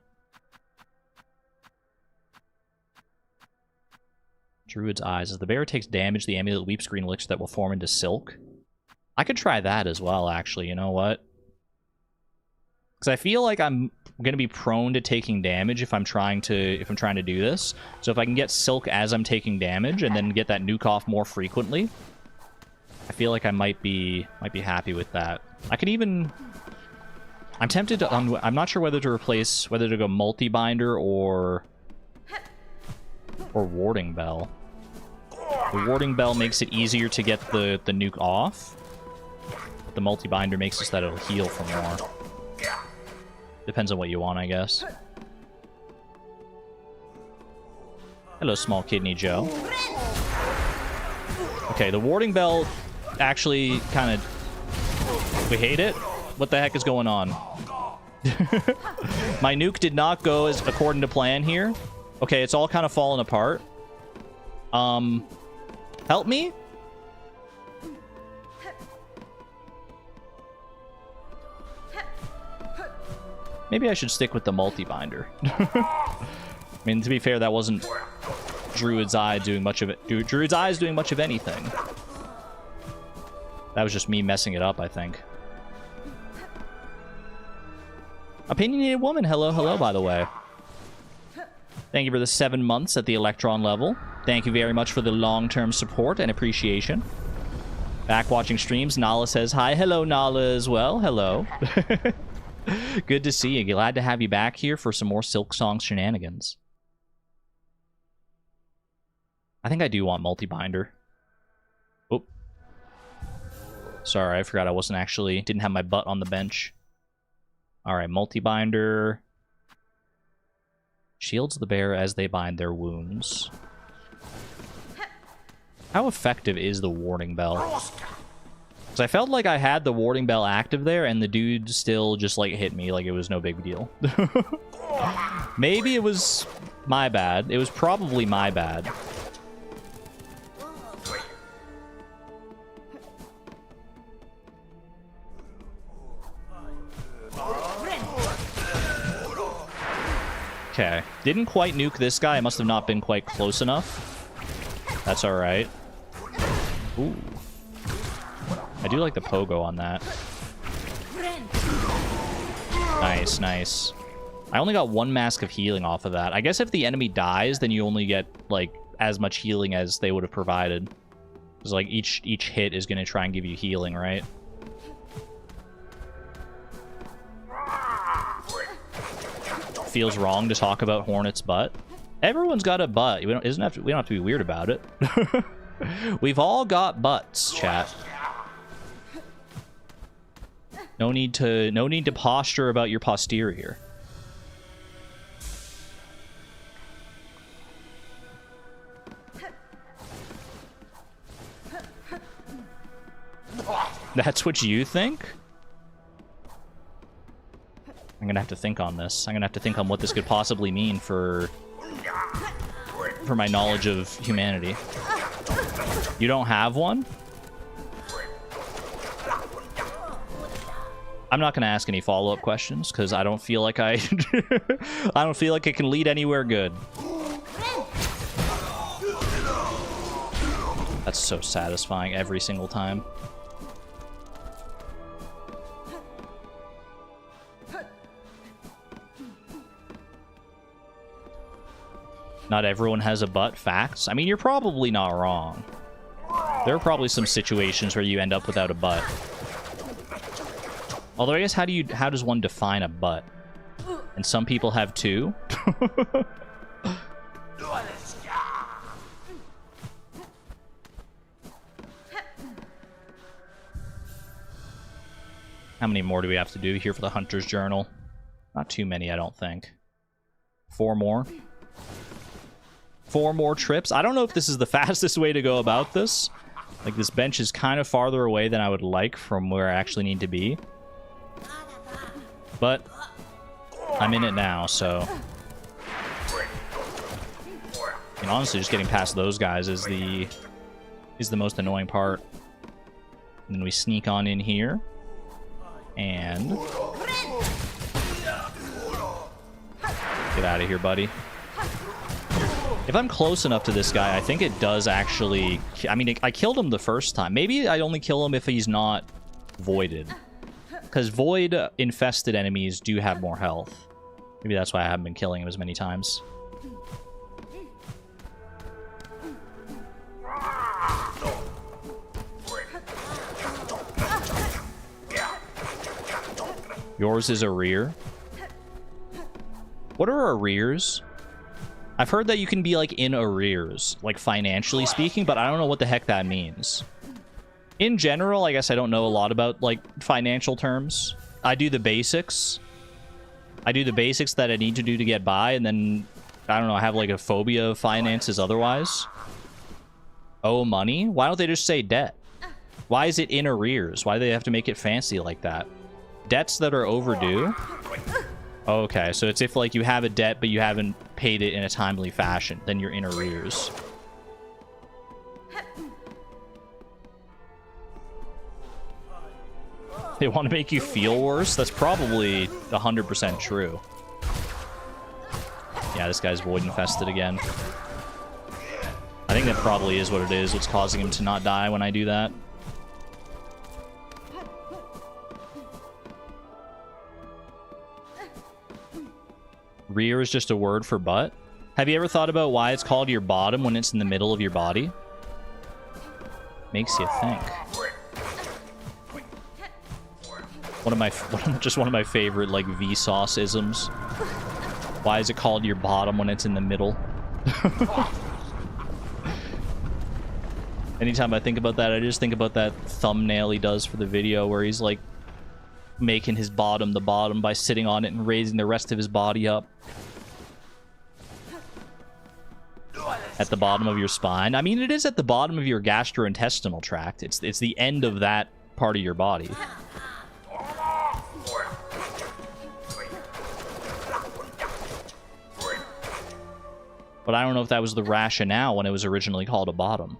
Druid's Eyes. As the bearer takes damage, the amulet weeps green elixir that will form into silk. I could try that as well, actually. You know what? Because I feel like I'm going to be prone to taking damage if I'm trying to do this. So if I can get silk as I'm taking damage and then get that nuke off more frequently, I feel like I might be happy with that. I could even I'm tempted to... I'm not sure whether to replace... Whether to go multi-binder or warding bell. The warding bell makes it easier to get the nuke off. The multi-binder makes it so that it'll heal for more. Depends on what you want, I guess. Hello, small kidney Joe. Okay, the warding bell actually kind of... We hate it? What the heck is going on? My nuke did not go as according to plan here. Okay, it's all kind of falling apart. Help me? Maybe I should stick with the multi-binder. I mean, to be fair, that wasn't Druid's Eye doing much of it. Druid's Eye is doing much of anything. That was just me messing it up, I think. Opinionated Woman, hello, hello, by the way. Thank you for the 7 months at the Electron level. Thank you very much for the long-term support and appreciation. Back watching streams, Nala says hi. Hello, Nala, as well. Hello. Good to see you. Glad to have you back here for some more Silksong shenanigans. I think I do want multi-binder. Oh. Sorry, I forgot I wasn't actually... Didn't have my butt on the bench. Alright, multi-binder. Shields the bear as they bind their wounds. How effective is the warding bell? Because I felt like I had the warding bell active there, and the dude still just, like, hit me like it was no big deal. Maybe it was my bad. It was probably my bad. Okay. Didn't quite nuke this guy. I must have not been quite close enough. That's alright. Ooh. I do like the pogo on that. Nice, nice. I only got 1 mask of healing off of that. I guess if the enemy dies, then you only get, like, as much healing as they would have provided. Because, like, each hit is going to try and give you healing, right? Feels wrong to talk about Hornet's butt. Everyone's got a butt. We don't have to be weird about it. We've all got butts, chat. No need to posture about your posterior. That's what you think? I'm gonna have to think on this. I'm gonna have to think on what this could possibly mean for my knowledge of humanity. You don't have one? I'm not gonna ask any follow-up questions because I don't feel like I don't feel like it can lead anywhere good. That's so satisfying every single time. Not everyone has a butt. Facts. I mean, you're probably not wrong. There are probably some situations where you end up without a butt. Although I guess how does one define a butt? And some people have 2. How many more do we have to do here for the Hunter's Journal? Not too many, I don't think. 4 more. 4 more trips. I don't know if this is the fastest way to go about this. Like, this bench is kind of farther away than I would like from where I actually need to be. But I'm in it now, so... And honestly, just getting past those guys is the most annoying part. And then we sneak on in here. And... Get out of here, buddy. If I'm close enough to this guy, I think it does actually... I mean, I killed him the first time. Maybe I only kill him if he's not voided. Because void-infested enemies do have more health. Maybe that's why I haven't been killing him as many times. Yours is arrear. What are arrears? I've heard that you can be like in arrears, like financially speaking, but I don't know what the heck that means. In general, I guess I don't know a lot about like financial terms. I do the basics. I do the basics that I need to do to get by, and then I don't know, I have like a phobia of finances otherwise. Owe money? Why don't they just say debt? Why is it in arrears? Why do they have to make it fancy like that? Debts that are overdue? Okay, so it's if like you have a debt but you haven't paid it in a timely fashion, then you're in arrears. They want to make you feel worse? That's probably 100% true. Yeah, this guy's void infested again. I think that probably is what it is. What's causing him to not die when I do that. Rear is just a word for butt. Have you ever thought about why it's called your bottom when it's in the middle of your body? Makes you think. One of my favorite like Vsauce isms. Why is it called your bottom when it's in the middle? Anytime I think about that, I just think about that thumbnail he does for the video where he's like making his bottom the bottom by sitting on it and raising the rest of his body up. At the bottom of your spine. I mean, it is at the bottom of your gastrointestinal tract. It's the end of that part of your body. But I don't know if that was the rationale when it was originally called a bottom.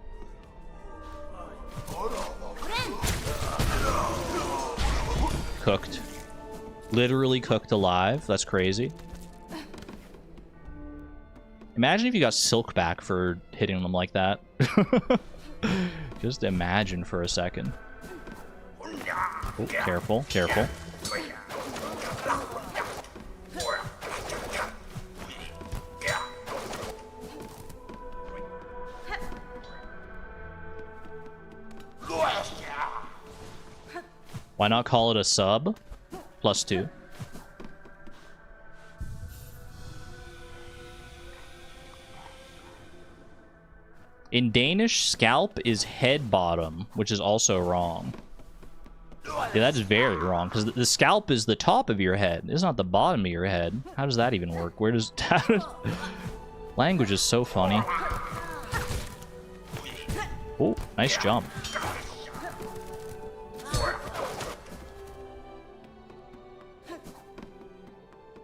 Cooked. Literally cooked alive. That's crazy. Imagine if you got silk back for hitting them like that. Just imagine for a second. Oh, careful, careful. Why not call it a sub? +2. In Danish, scalp is head bottom, which is also wrong. Yeah, that's very wrong, because the scalp is the top of your head. It's not the bottom of your head. How does that even work? Where does... Language is so funny. Oh, nice jump.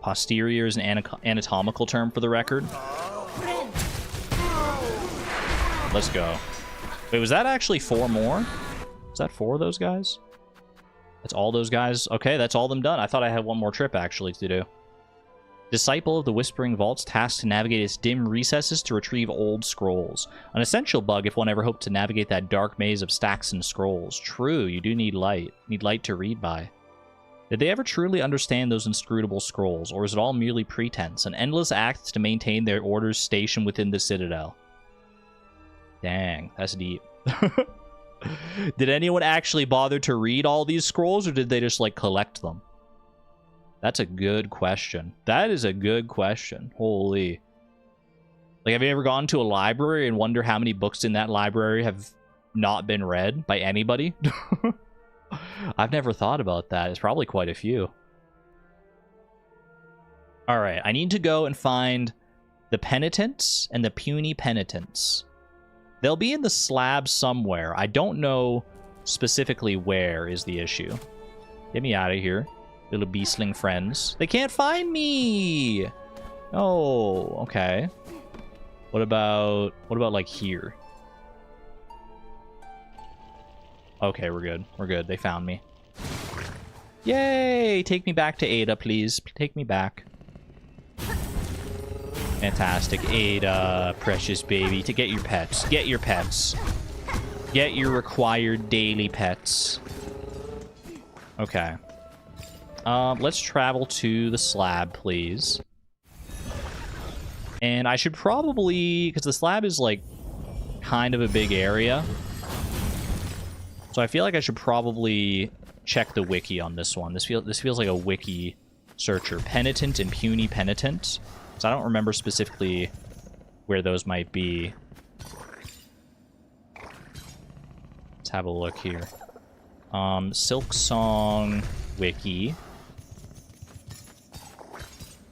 Posterior is an anatomical term for the record. Let's go. Wait, was that actually 4 more? Was that 4 of those guys? That's all those guys? Okay, that's all them done. I thought I had one more trip, actually, to do. Disciple of the Whispering Vaults, tasked to navigate its dim recesses to retrieve old scrolls. An essential bug if one ever hoped to navigate that dark maze of stacks and scrolls. True, you do need light. Need light to read by. Did they ever truly understand those inscrutable scrolls, or is it all merely pretense, an endless act to maintain their order's station within the Citadel? Dang, that's deep. Did anyone actually bother to read all these scrolls, or did they just, like, collect them? That's a good question. That is a good question. Holy. Like, have you ever gone to a library and wonder how many books in that library have not been read by anybody? I've never thought about that. It's probably quite a few. Alright, I need to go and find the Penitents and the Puny Penitents. They'll be in the slab somewhere. I don't know specifically where is the issue. Get me out of here, little beastling friends. They can't find me! Oh, okay. What about like here? Okay, we're good. We're good. They found me. Yay! Take me back to Ada, please. Take me back. Fantastic. Ada, precious baby. To get your pets. Get your pets. Get your required daily pets. Okay. Let's travel to the slab, please. And I should probably... because the slab is, like, kind of a big area. So I feel like I should probably check the wiki on this one. This feels like a wiki searcher. Penitent and puny penitent. So I don't remember specifically where those might be. Let's have a look here. Silksong wiki.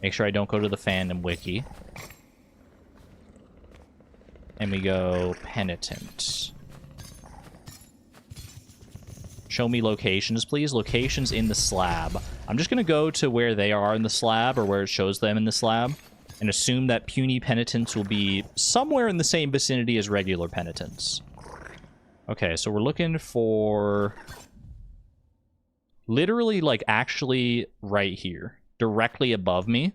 Make sure I don't go to the fandom wiki. And we go penitent. Show me locations, please. Locations in the slab. I'm just going to go to where they are in the slab, or where it shows them in the slab, and assume that puny penitents will be somewhere in the same vicinity as regular penitents. Okay, so we're looking for... literally, like, actually right here. Directly above me.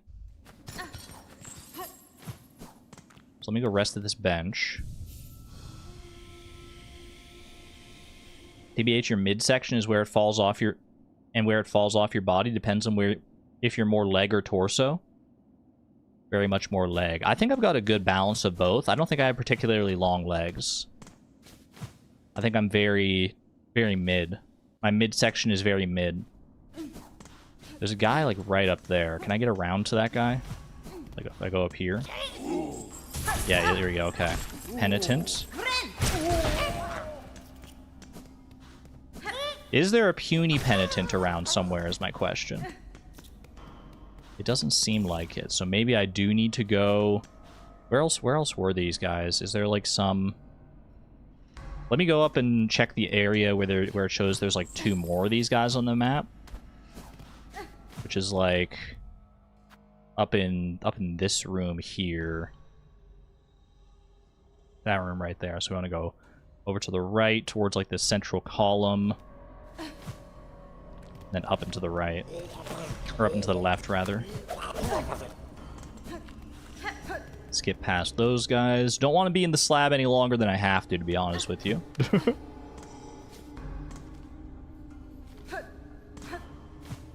So let me go rest at this bench. TBH, your midsection is where it falls off your... and where it falls off your body depends on where... if you're more leg or torso. Very much more leg. I think I've got a good balance of both. I don't think I have particularly long legs. I think I'm very, very mid. My midsection is very mid. There's a guy, like, right up there. Can I get around to that guy? Like, if I go up here? Yeah, there we go, okay. Penitent. Is there a puny penitent around somewhere is my question. It doesn't seem like it, so maybe I do need to go... Where else were these guys? Is there, like, some... Let me go up and check the area where it shows there's, like, 2 more of these guys on the map. Which is, like, up in this room here. That room right there. So we want to go over to the right towards, like, the central column. Then up and to the right. Or up and to the left, rather. Skip past those guys. Don't want to be in the slab any longer than I have to be honest with you.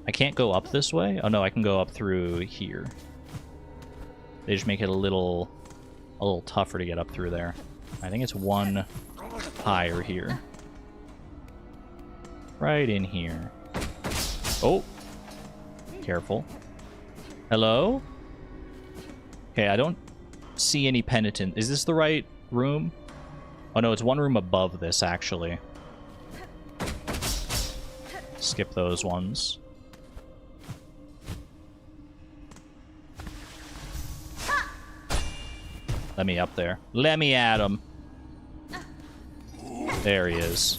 I can't go up this way? Oh no, I can go up through here. They just make it a little tougher to get up through there. I think it's one higher here. Right in here. Oh! Careful. Hello? Okay, I don't see any penitent. Is this the right room? Oh no, it's one room above this, actually. Skip those ones. Let me up there. Let me at him. There he is.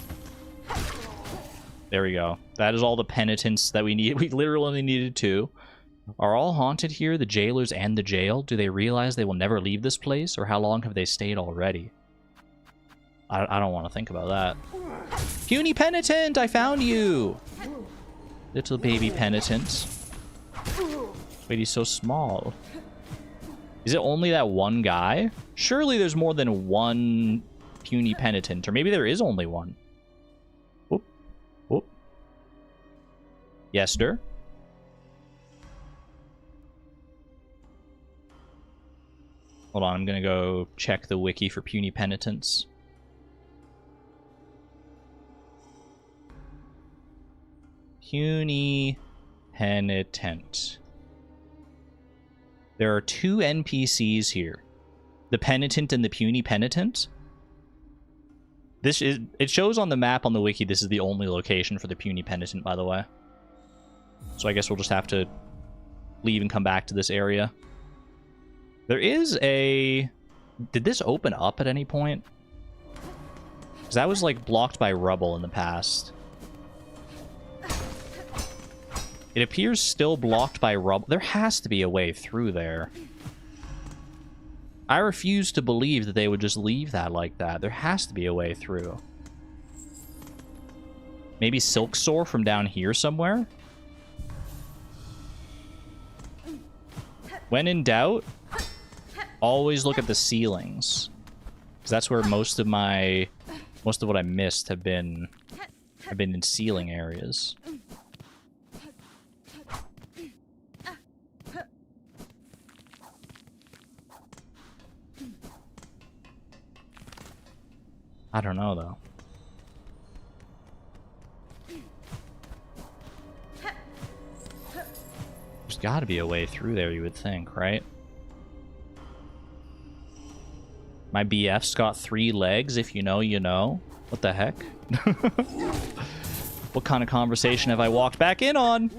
There we go. That is all the penitents that we need. We literally only needed 2. Are all haunted here, the jailers and the jail? Do they realize they will never leave this place? Or how long have they stayed already? I don't want to think about that. Puny penitent! I found you! Little baby penitent. Wait, he's so small. Is it only that one guy? Surely there's more than one puny penitent. Or maybe there is only one. Whoop. Whoop. Yes, sir. Hold on, I'm gonna go check the wiki for puny penitents. Puny penitent. There are 2 NPCs here. The penitent and the puny penitent. It shows on the map on the wiki this is the only location for the puny penitent, by the way. So I guess we'll just have to leave and come back to this area. There is a... Did this open up at any point? Because that was, like, blocked by rubble in the past. It appears still blocked by rubble. There has to be a way through there. I refuse to believe that they would just leave that like that. There has to be a way through. Maybe Silksong from down here somewhere? When in doubt, always look at the ceilings. Because that's where most of what I missed have been in ceiling areas. I don't know, though. Gotta be a way through there, you would think, right? My BF's got 3 legs. If you know, you know. What the heck? What kind of conversation have I walked back in on?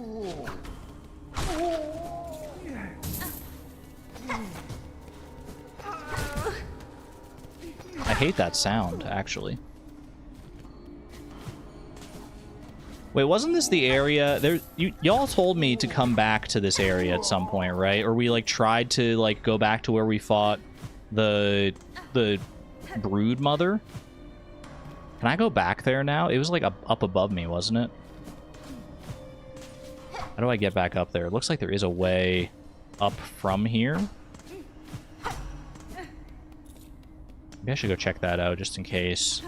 I hate that sound, actually. Wait, wasn't this the area there? Y'all told me to come back to this area at some point, right? Or we like tried to like go back to where we fought the brood mother. Can I go back there now? It was like up above me, wasn't it? How do I get back up there? It looks like there is a way up from here. Maybe I should go check that out just in case.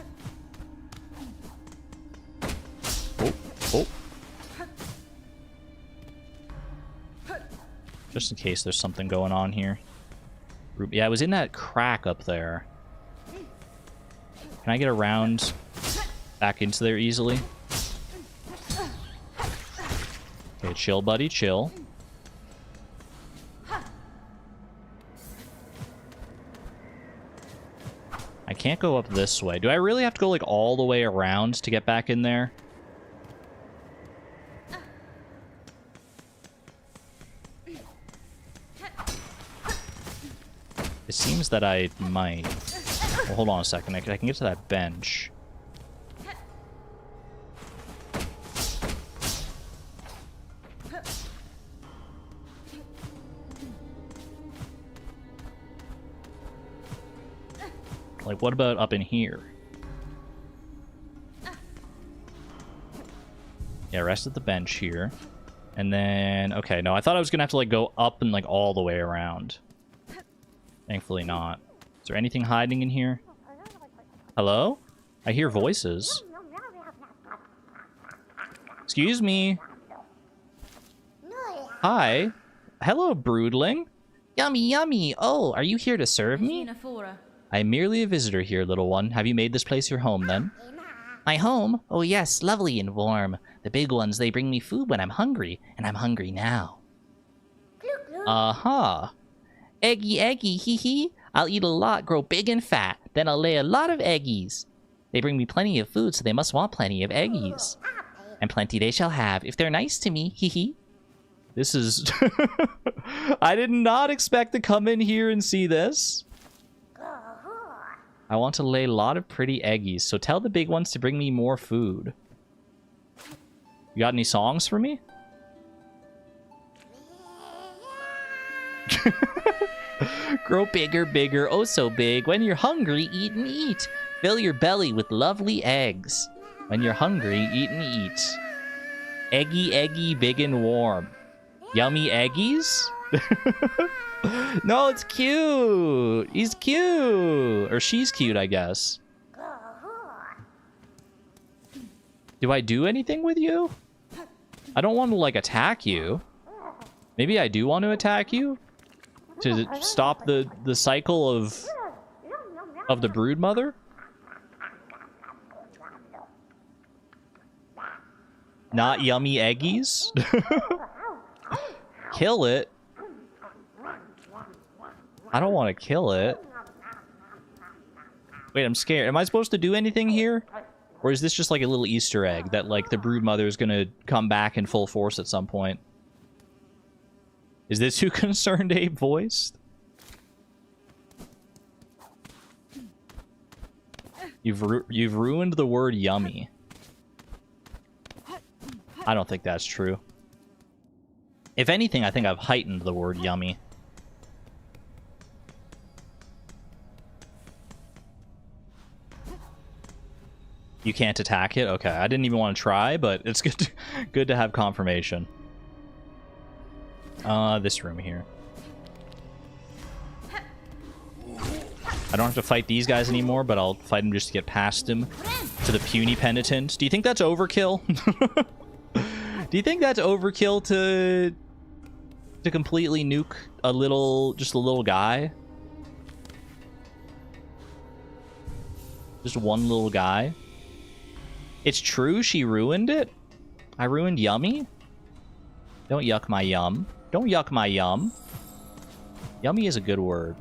Oh. Just in case there's something going on here. Yeah, I was in that crack up there. Can I get around back into there easily? Okay, chill, buddy, chill. I can't go up this way. Do I really have to go, like, all the way around to get back in there? It seems that I might. Well, hold on a second. I can get to that bench. Like, what about up in here? Yeah, rest at the bench here. And then, okay, no, I thought I was gonna have to, like, go up and, like, all the way around. Thankfully not. Is there anything hiding in here? Hello? I hear voices. Excuse me. Hi. Hello, Broodling. Yummy, yummy. Oh, are you here to serve me? I'm merely a visitor here, little one. Have you made this place your home, then? My home? Oh, yes, lovely and warm. The big ones, they bring me food when I'm hungry, and I'm hungry now. Uh-huh. Eggy, eggy, hee-hee. I'll eat a lot, grow big and fat. Then I'll lay a lot of eggies. They bring me plenty of food, so they must want plenty of eggies. And plenty they shall have, if they're nice to me, hee-hee. This is... I did not expect to come in here and see this. I want to lay a lot of pretty eggies, so tell the big ones to bring me more food. You got any songs for me? Grow bigger, bigger, oh so big. When you're hungry, eat and eat. Fill your belly with lovely eggs. When you're hungry, eat and eat. Eggy, eggy, big and warm. Yummy eggies? No, it's cute. He's cute. Or she's cute, I guess. Do I do anything with you? I don't want to, like, attack you. Maybe I do want to attack you? To stop the cycle of the brood mother? Not yummy eggies? Kill it? I don't want to kill it. Wait, I'm scared. Am I supposed to do anything here? Or is this just like a little Easter egg that, like, the brood mother is gonna come back in full force at some point? Is this who Concerned Ape voiced? You've ruined the word yummy. I don't think that's true. If anything, I think I've heightened the word yummy. You can't attack it? Okay, I didn't even want to try, but it's good to have confirmation. This room here. I don't have to fight these guys anymore, but I'll fight him just to get past him to the puny penitent. Do you think that's overkill? Do you think that's overkill to completely nuke just a little guy? Just one little guy? It's true she ruined it? I ruined Yummy? Don't yuck my yum. Don't yuck my yum. Yummy is a good word.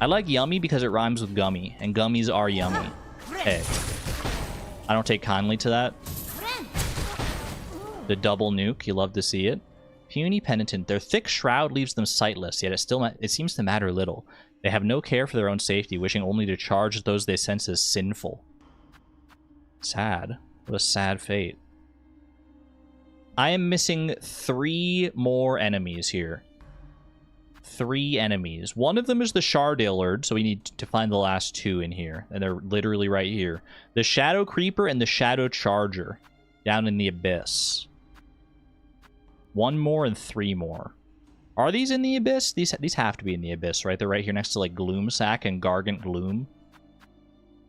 I like yummy because it rhymes with gummy, and gummies are yummy. Hey. I don't take kindly to that. The double nuke, you love to see it. Puny Penitent. Their thick shroud leaves them sightless, yet it seems to matter little. They have no care for their own safety, wishing only to charge those they sense as sinful. Sad. What a sad fate. I am missing 3 more enemies here. 3 enemies. One of them is the Stardewdle, so we need to find the last 2 in here. And they're literally right here. The Shadow Creeper and the Shadow Charger. Down in the Abyss. 1 more and 3 more. Are these in the Abyss? These have to be in the Abyss, right? They're right here next to, like, Gloomsack and Gargant Gloom.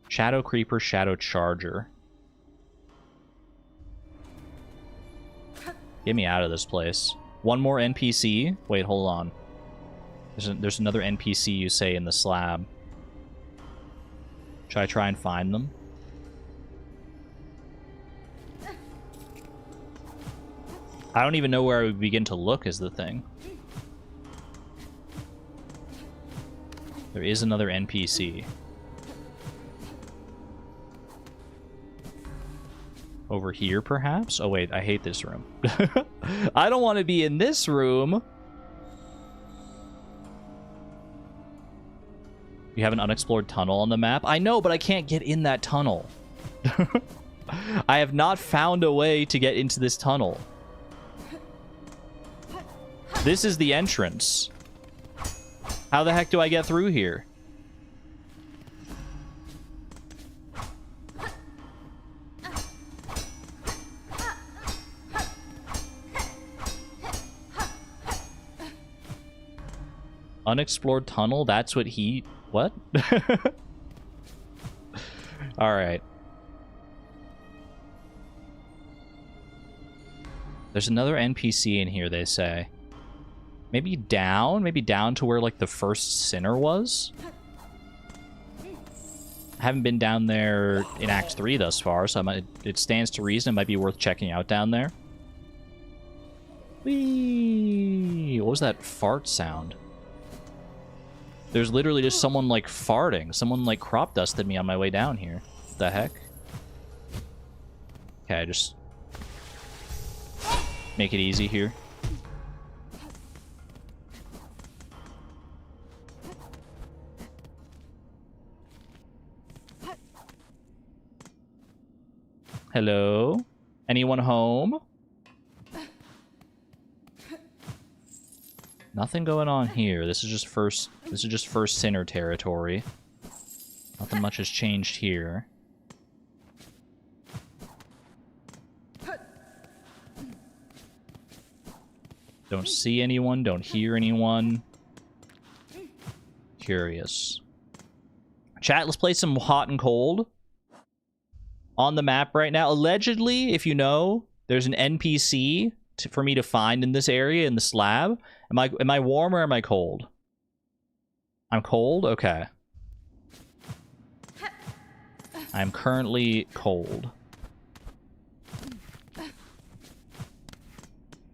Shadow Creeper, Shadow Charger. Get me out of this place. 1 more NPC? Wait, hold on. There's another NPC you say in the slab. Should I try and find them? I don't even know where I would begin to look is the thing. There is another NPC. Over here, perhaps? Oh, wait, I hate this room. I don't want to be in this room. You have an unexplored tunnel on the map? I know, but I can't get in that tunnel. I have not found a way to get into this tunnel. This is the entrance. How the heck do I get through here? Unexplored tunnel? That's what he... What? Alright. There's another NPC in here, they say. Maybe down? Maybe down to where, like, the first sinner was? I haven't been down there in Act 3 thus far, so it stands to reason it might be worth checking out down there. Whee! What was that fart sound? There's literally just someone, like, farting. Someone, like, crop dusted me on my way down here. What the heck? Okay, just... make it easy here. Hello? Anyone home? Nothing going on here. This is just first sinner territory. Nothing much has changed here. Don't see anyone, don't hear anyone. Curious. Chat, let's play some hot and cold. On the map right now. Allegedly, if you know, there's an NPC for me to find in this area, in the slab. Am I warm or am I cold? I'm cold? Okay. I'm currently cold.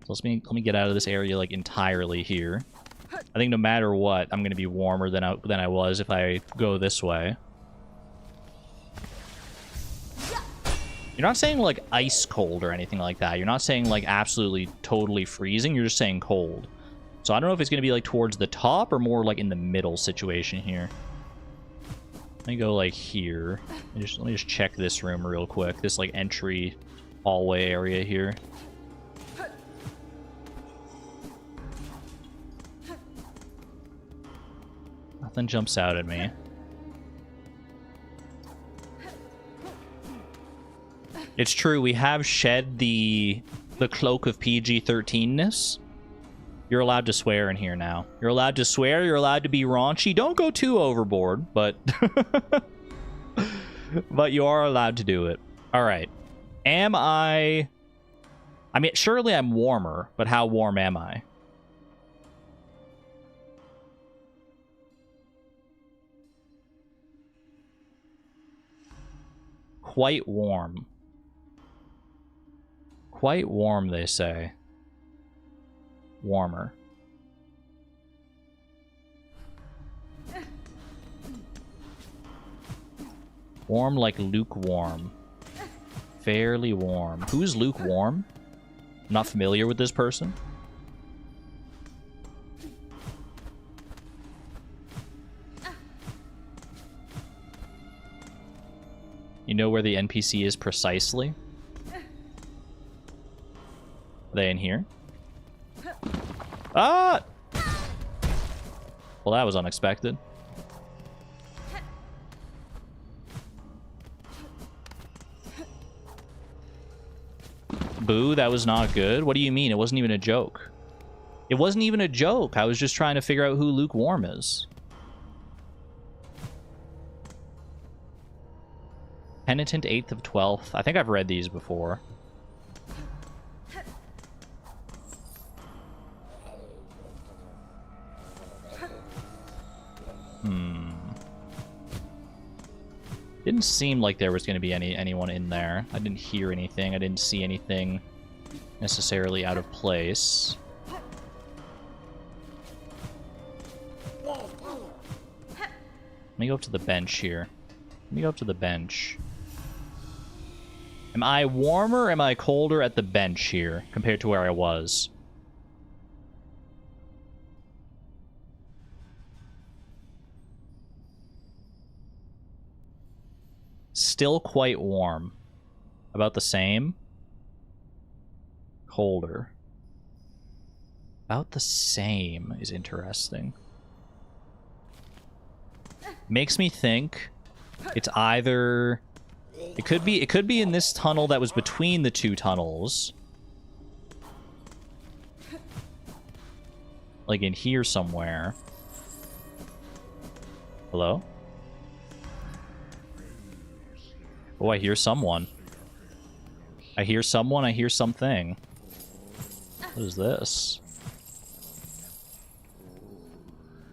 So let me get out of this area, like, entirely here. I think no matter what, I'm gonna be warmer than I was if I go this way. You're not saying, like, ice cold or anything like that. You're not saying, like, absolutely totally freezing. You're just saying cold. So I don't know if it's going to be, like, towards the top or more, like, in the middle situation here. Let me go, like, here. Let me just check this room real quick. This, like, entry hallway area here. Nothing jumps out at me. It's true, we have shed the cloak of PG-13-ness. You're allowed to swear in here now. You're allowed to swear, you're allowed to be raunchy. Don't go too overboard, but... but you are allowed to do it. Alright. Am I... I mean, surely I'm warmer, but how warm am I? Quite warm. Quite warm, they say. Warmer. Warm like lukewarm. Fairly warm. Who's lukewarm? I'm not familiar with this person. You know where the NPC is precisely? Are they in here? Ah! Well, that was unexpected. Boo, that was not good. What do you mean? It wasn't even a joke. It wasn't even a joke. I was just trying to figure out who lukewarm is. Penitent 8th of 12th. I think I've read these before. Didn't seem like there was going to be anyone in there. I didn't hear anything. I didn't see anything necessarily out of place. Let me go up to the bench here. Let me go up to the bench. Am I warmer or am I colder at the bench here compared to where I was? Still quite warm. About the same. Colder. About the same is interesting. Makes me think it's either... It could be in this tunnel that was between the two tunnels. Like in here somewhere. Hello? Oh, I hear someone. I hear someone, I hear something. What is this?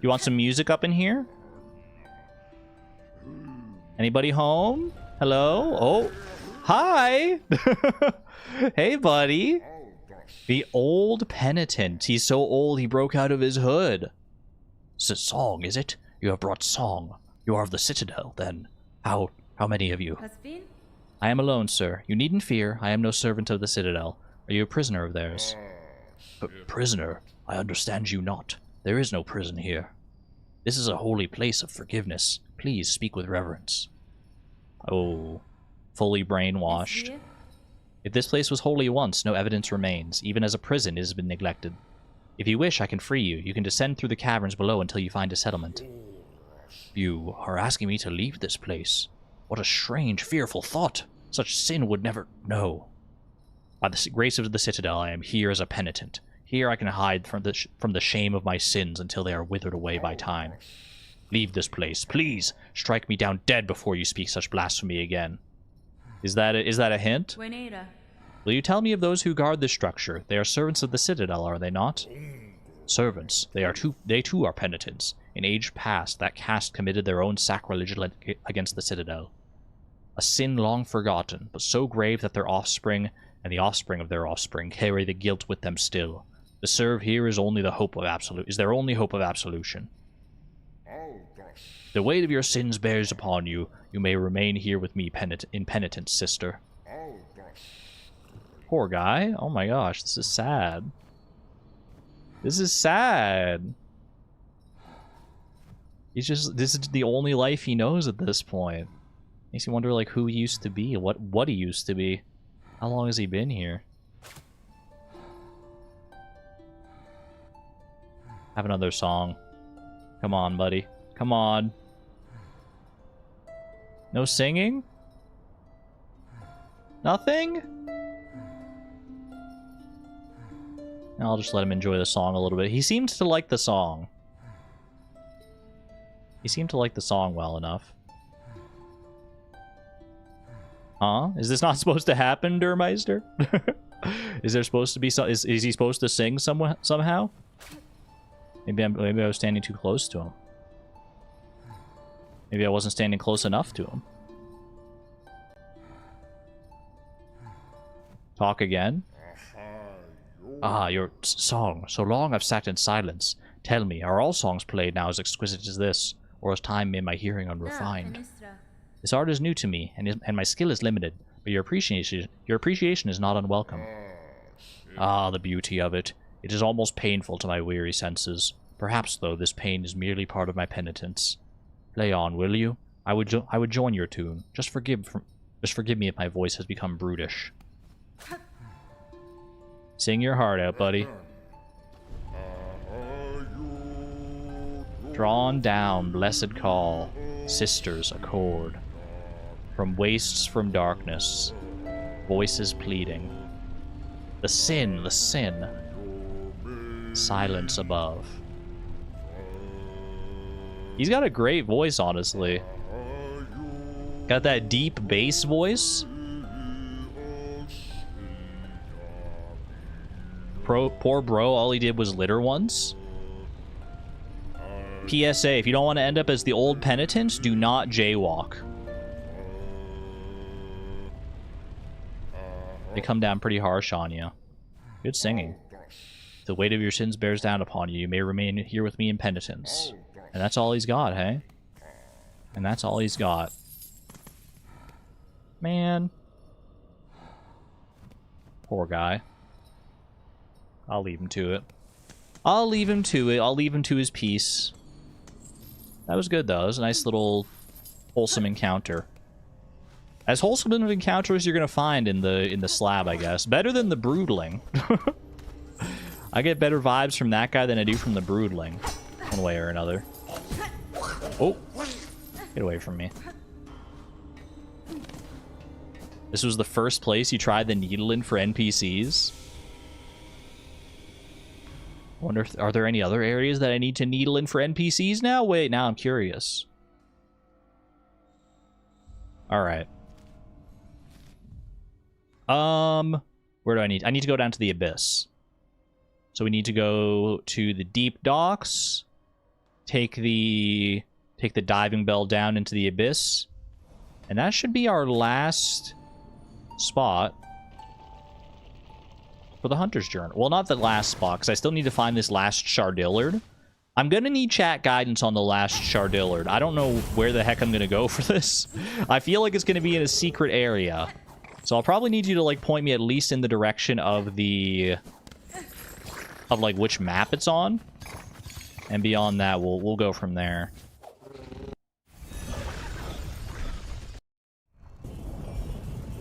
You want some music up in here? Anybody home? Hello? Oh. Hi! Hey, buddy. The old penitent. He's so old he broke out of his hood. Song, is it? You have brought song. You are of the Citadel, then. How many of you? I am alone, sir. You needn't fear. I am no servant of the Citadel. Are you a prisoner of theirs? Prisoner? I understand you not. There is no prison here. This is a holy place of forgiveness. Please speak with reverence. Oh, fully brainwashed. If this place was holy once, no evidence remains. Even as a prison, it has been neglected. If you wish, I can free you. You can descend through the caverns below until you find a settlement. You are asking me to leave this place. What a strange, fearful thought. Such sin would never... No. By the grace of the Citadel, I am here as a penitent. Here I can hide from the shame of my sins until they are withered away by time. Leave this place. Please, strike me down dead before you speak such blasphemy again. Is that a hint? Will you tell me of those who guard this structure? They are servants of the Citadel, are they not? Servants. They too are penitents. In age past, that caste committed their own sacrilege against the Citadel. A sin long forgotten, but so grave that their offspring and the offspring of their offspring carry the guilt with them still. To serve here is their only hope of absolution. The weight of your sins bears upon you. You may remain here with me in penitence, sister. Poor guy. Oh my gosh, this is sad. This is sad. This is the only life he knows at this point. Makes you wonder, like, who he used to be, what he used to be. How long has he been here? Have another song. Come on, buddy. Come on. No singing? Nothing? I'll just let him enjoy the song a little bit. He seems to like the song. He seemed to like the song well enough. Huh? Is this not supposed to happen, Durmeister? Is there supposed to be some... Is he supposed to sing somehow? Maybe I was standing too close to him. Maybe I wasn't standing close enough to him. Talk again? Ah, your song. So long I've sat in silence. Tell me, are all songs played now as exquisite as this, or has time made my hearing unrefined? This art is new to me, and my skill is limited, but your appreciation is not unwelcome. Ah, the beauty of it. It is almost painful to my weary senses. Perhaps, though, this pain is merely part of my penitence. Play on, will you? I would join your tune. Just forgive me if my voice has become brutish. Sing your heart out, buddy. Drawn down, blessed call, sisters accord. From wastes from darkness, voices pleading. The sin, the sin. Silence above. He's got a great voice, honestly. Got that deep bass voice. Poor bro, all he did was litter once. PSA, if you don't want to end up as the old penitent, do not jaywalk. They come down pretty harsh on you. Good singing. If the weight of your sins bears down upon you, you may remain here with me in penitence. And that's all he's got, hey? And that's all he's got. Man. Poor guy. I'll leave him to it. I'll leave him to it. I'll leave him to his peace. That was good, though. It was a nice little wholesome encounter. As wholesome of an encounter as you're gonna find in the slab, I guess. Better than the Broodling. I get better vibes from that guy than I do from the Broodling, one way or another. Oh, get away from me. This was the first place you tried the needle in for NPCs. I wonder if, are there any other areas that I need to needle in for NPCs now? Wait, now I'm curious. Alright. Where do I need? I need to go down to the Abyss. So we need to go to the deep docks. Take the diving bell down into the Abyss. And that should be our last spot for the Hunter's Journal. Well, not the last spot, because I still need to find this last Stardewdle. I'm going to need chat guidance on the last Stardewdle. I don't know where the heck I'm going to go for this. I feel like it's going to be in a secret area. So I'll probably need you to, like, point me at least in the direction of the... of, like, which map it's on. And beyond that, we'll go from there.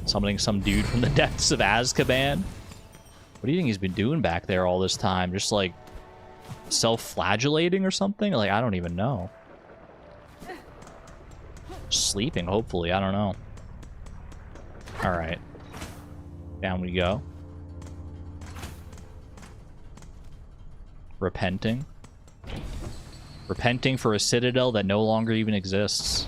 Summoning some dude from the depths of Azkaban. What do you think he's been doing back there all this time? Just, like, self-flagellating or something? Like, I don't even know. Sleeping, hopefully. I don't know. Alright. Down we go. Repenting. Repenting for a citadel that no longer even exists.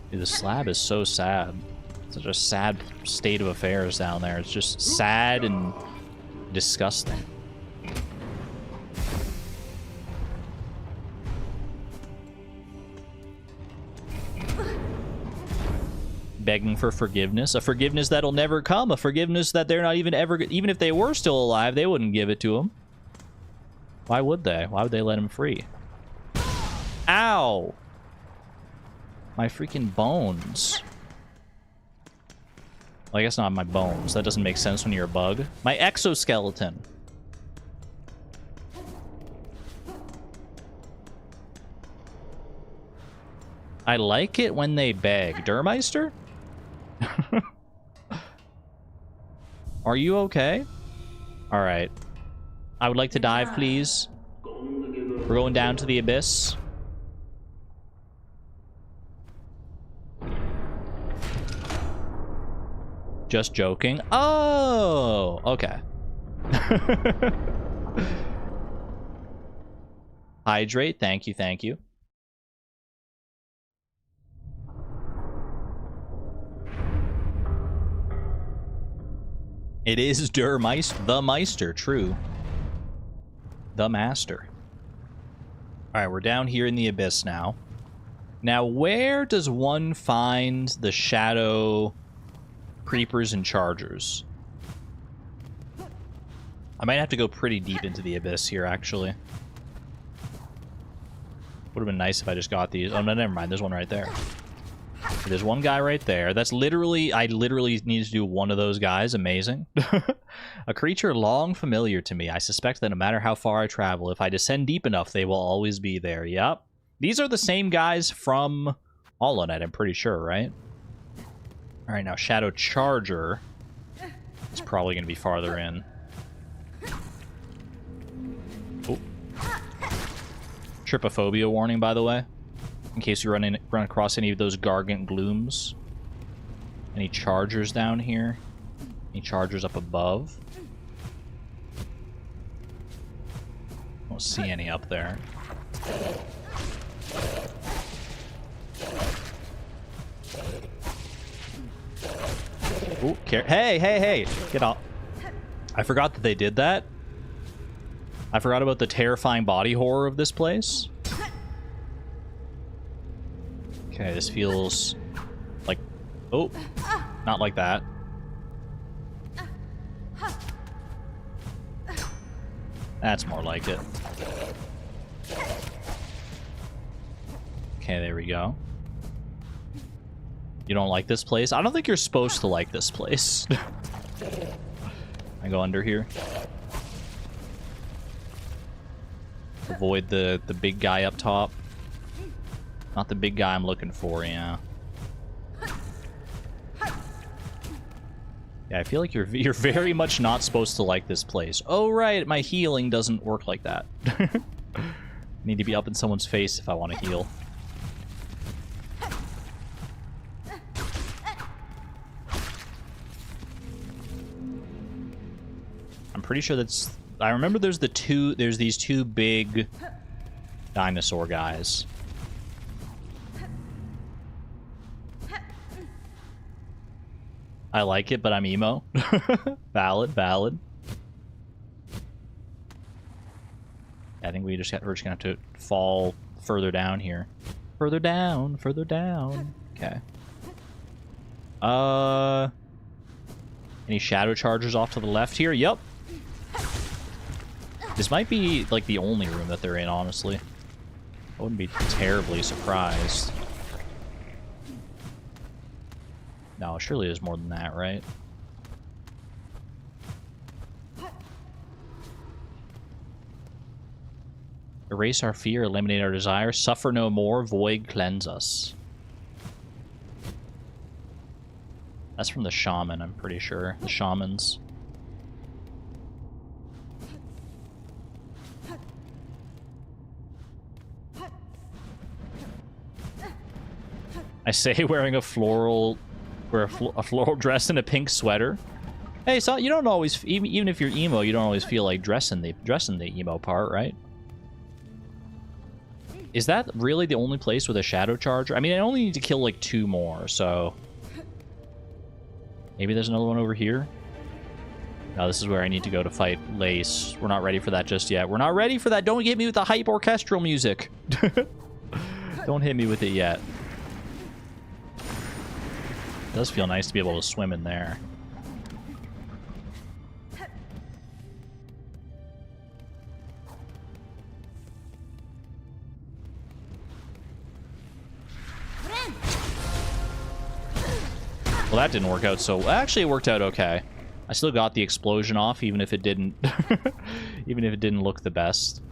Dude, the slab is so sad. Such a sad state of affairs down there. It's just sad and disgusting. Begging for forgiveness. A forgiveness that'll never come. A forgiveness that they're not even ever... Even if they were still alive, they wouldn't give it to him. Why would they? Why would they let him free? Ow! My freaking bones. Well, I guess not my bones. That doesn't make sense when you're a bug. My exoskeleton. I like it when they beg. Durmeister? Are you okay? Alright. I would like to dive, please. We're going down to the Abyss. Just joking. Oh! Okay. Hydrate. Thank you, thank you. It is Der Meister. The Meister, true. The Master. Alright, we're down here in the Abyss now. Now, where does one find the Shadow Creepers and Chargers? I might have to go pretty deep into the abyss here, actually. Would have been nice if I just got these. Oh, no, never mind. There's one right there. There's one guy right there. That's literally... I literally need to do one of those guys. Amazing. A creature long familiar to me. I suspect that no matter how far I travel, if I descend deep enough, they will always be there. Yep. These are the same guys from HoloNet, I'm pretty sure, right? Alright, now Shadow Charger is probably going to be farther in. Oh. Trypophobia warning, by the way. In case you run across any of those Gargant Glooms. Any Chargers down here? Any Chargers up above? Don't see any up there. Ooh, hey! Get off. I forgot that they did that. I forgot about the terrifying body horror of this place. Okay, this feels like... Oh, not like that. That's more like it. Okay, there we go. You don't like this place? I don't think you're supposed to like this place. I go under here. Avoid the big guy up top. Not the big guy I'm looking for, yeah. Yeah, I feel like you're very much not supposed to like this place. Oh, right, my healing doesn't work like that. Need to be up in someone's face if I want to heal. I'm pretty sure that's... I remember there's these two big dinosaur guys. I like it, but I'm emo. Valid. I think we're just gonna have to fall further down here. Further down. Okay. Any shadow chargers off to the left here? Yep. This might be like the only room that they're in, honestly. I wouldn't be terribly surprised. No, surely there's more than that, right? Erase our fear, eliminate our desire, suffer no more, void cleanse us. That's from the shaman, I'm pretty sure. The shamans. I say wearing a floral dress and a pink sweater. Hey, so you don't always, even if you're emo, you don't always feel like dressing the emo part, right? Is that really the only place with a shadow charger? I mean, I only need to kill like 2 more, so maybe there's another one over here. No, this is where I need to go to fight Lace. We're not ready for that just yet. We're not ready for that. Don't hit me with the hype orchestral music. Don't hit me with it yet. It does feel nice to be able to swim in there. Well, that didn't work out so... Actually, it worked out okay. I still got the explosion off, even if it didn't... even if it didn't look the best.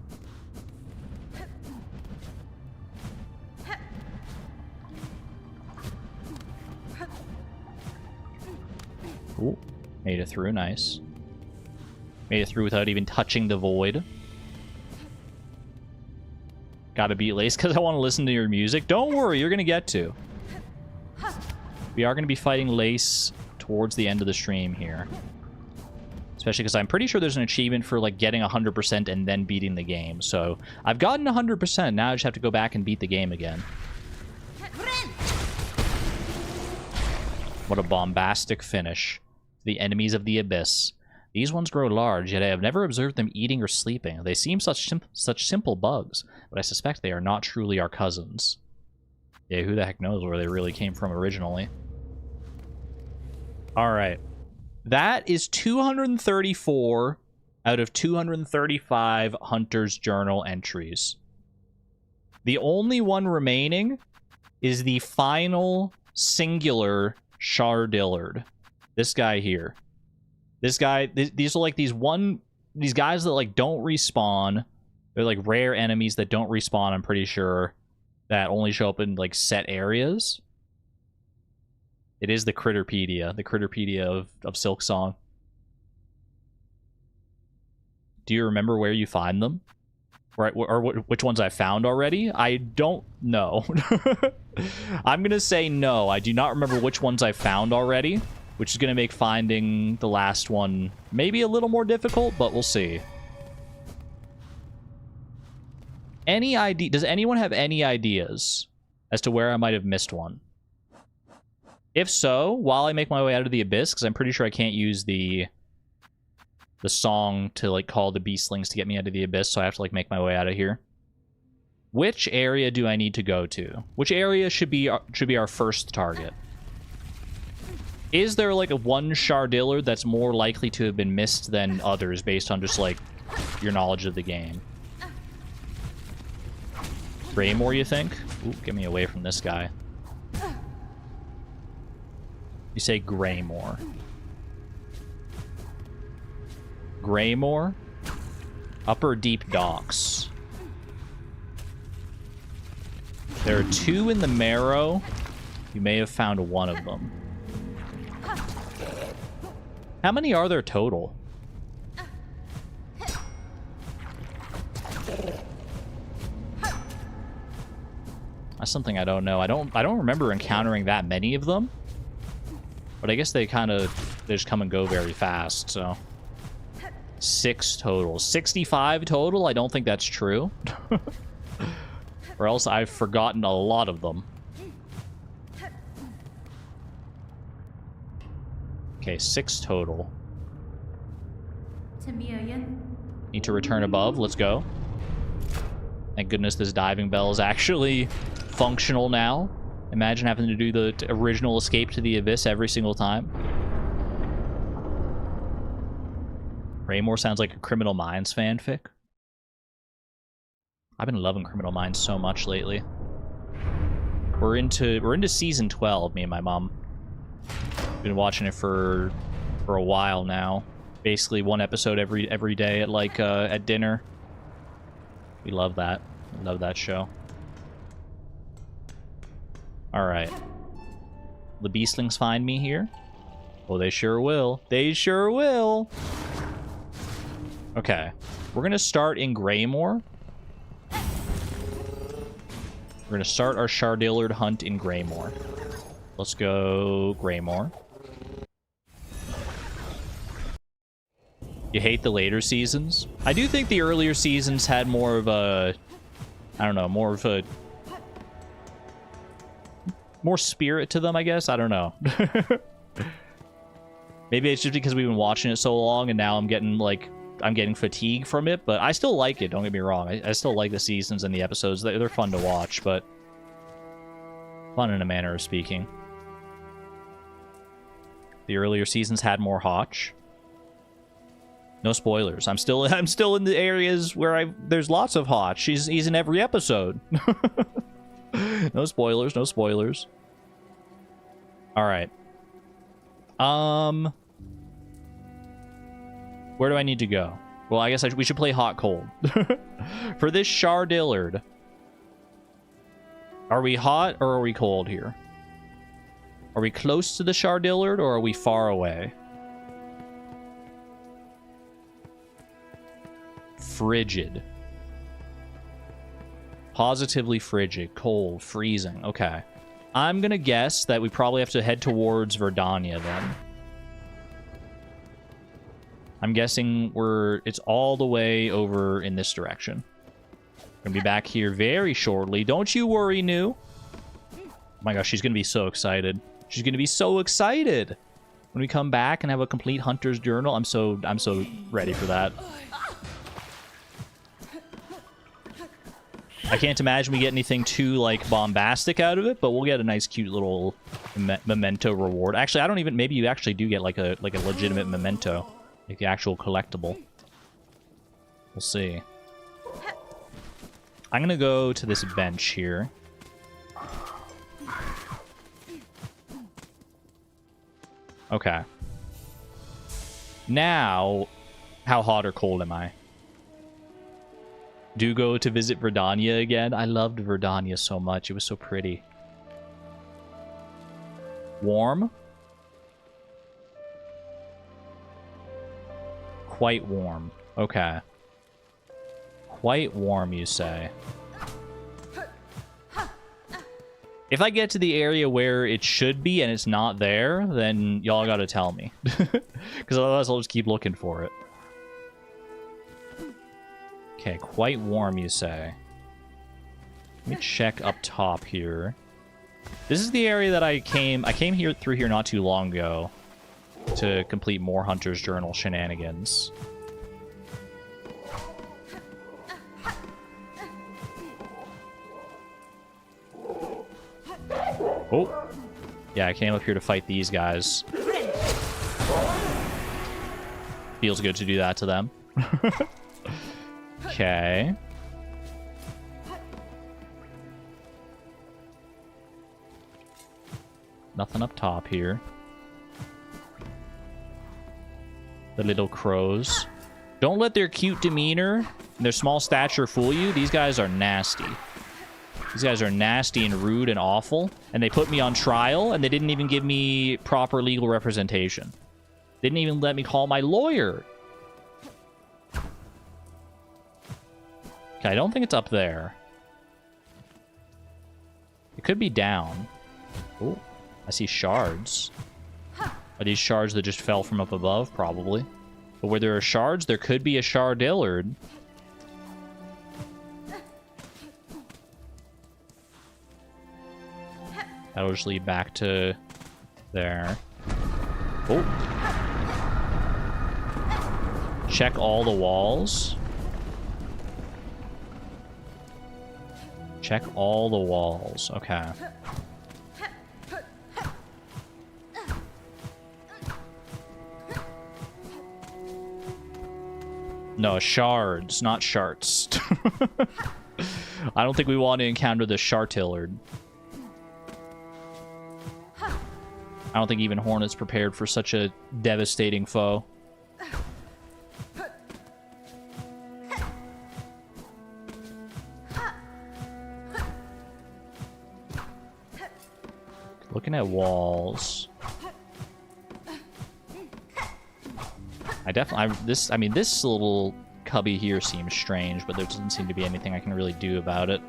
Ooh, made it through, nice. Made it through without even touching the void. Gotta beat Lace because I want to listen to your music. Don't worry, you're gonna get to. We are gonna be fighting Lace towards the end of the stream here. Especially because I'm pretty sure there's an achievement for like getting 100% and then beating the game. So I've gotten 100%, now I just have to go back and beat the game again. What a bombastic finish. The enemies of the abyss. These ones grow large, yet I have never observed them eating or sleeping. They seem such simple bugs, but I suspect they are not truly our cousins. Yeah, who the heck knows where they really came from originally. Alright. That is 234 out of 235 Hunter's Journal entries. The only one remaining is the final singular Stardewdle. This guy here. This guy, these are like these guys that like don't respawn. They're like rare enemies that don't respawn, I'm pretty sure, that only show up in like set areas. It is the Critterpedia of Silksong. Do you remember where you find them? Or which ones I found already? I don't know. I'm gonna say no. I do not remember which ones I found already, which is gonna make finding the last one maybe a little more difficult, but we'll see. Any idea? Does anyone have any ideas as to where I might have missed one? If so, while I make my way out of the abyss, because I'm pretty sure I can't use the song to like call the beastlings to get me out of the abyss, so I have to like make my way out of here. Which area do I need to go to? Which area should be our first target? Is there like a one Stardewdle that's more likely to have been missed than others based on just like your knowledge of the game? Greymore, you think? Ooh, get me away from this guy. You say Greymore. Greymore? Upper Deep Docks. There are 2 in the Marrow. You may have found one of them. How many are there total? That's something I don't know. I don't remember encountering that many of them. But I guess they just come and go very fast, so. 6 total. 65 total? I don't think that's true. Or else I've forgotten a lot of them. Okay, 6 total. Need to return above. Let's go. Thank goodness this diving bell is actually functional now. Imagine having to do the original escape to the abyss every single time. Greymore sounds like a Criminal Minds fanfic. I've been loving Criminal Minds so much lately. We're into season 12, me and my mom. Been watching it for a while now. Basically one episode every day at like at dinner. We love that. We love that show. Alright. The beastlings find me here? Oh, they sure will. They sure will! Okay. We're gonna start in Greymore. We're gonna start our Stardewdle hunt in Greymore. Let's go Greymore. You hate the later seasons? I do think the earlier seasons had more of a... I don't know, more of a... more spirit to them, I guess? I don't know. Maybe it's just because we've been watching it so long and now I'm getting, like... I'm getting fatigue from it, but I still like it, don't get me wrong. I still like the seasons and the episodes. They're fun to watch, but... fun in a manner of speaking. The earlier seasons had more Hotch. No spoilers. I'm still in the areas where there's lots of Hotch. He's in every episode. No spoilers, no spoilers. Alright. Where do I need to go? Well, I guess we should play hot cold. For this Stardewdle. Are we hot or are we cold here? Are we close to the Stardewdle or are we far away? Frigid. Positively frigid. Cold. Freezing. Okay. I'm gonna guess that we probably have to head towards Verdania then. I'm guessing it's all the way over in this direction. Gonna be back here very shortly. Don't you worry, New. Oh my gosh, she's gonna be so excited. She's gonna be so excited when we come back and have a complete Hunter's Journal. I'm so ready for that. I can't imagine we get anything too, like, bombastic out of it, but we'll get a nice, cute little memento reward. Actually, I don't even... Maybe you actually do get, like a legitimate memento. Like, the actual collectible. We'll see. I'm gonna go to this bench here. Okay. Now, how hot or cold am I? Do go to visit Verdania again. I loved Verdania so much. It was so pretty. Warm? Quite warm. Okay. Quite warm, you say. If I get to the area where it should be and it's not there, then y'all gotta tell me. Because otherwise I'll just keep looking for it. Okay, quite warm, you say. Let me check up top here. This is the area that I came here through here not too long ago to complete more Hunter's Journal shenanigans. Oh. Yeah, I came up here to fight these guys. Feels good to do that to them. Okay. Nothing up top here. The little crows. Don't let their cute demeanor and their small stature fool you. These guys are nasty. These guys are nasty and rude and awful. And they put me on trial, and they didn't even give me proper legal representation. Didn't even let me call my lawyer. Okay, I don't think it's up there. It could be down. Oh, I see shards. Are these shards that just fell from up above? Probably. But where there are shards, there could be a Stardewdle. That'll just lead back to there. Oh. Check all the walls. Check all the walls. Okay. No, shards, not sharts. I don't think we want to encounter the Stardewdle. I don't think even Hornet's prepared for such a devastating foe. Looking at walls. This little cubby here seems strange, but there doesn't seem to be anything I can really do about it.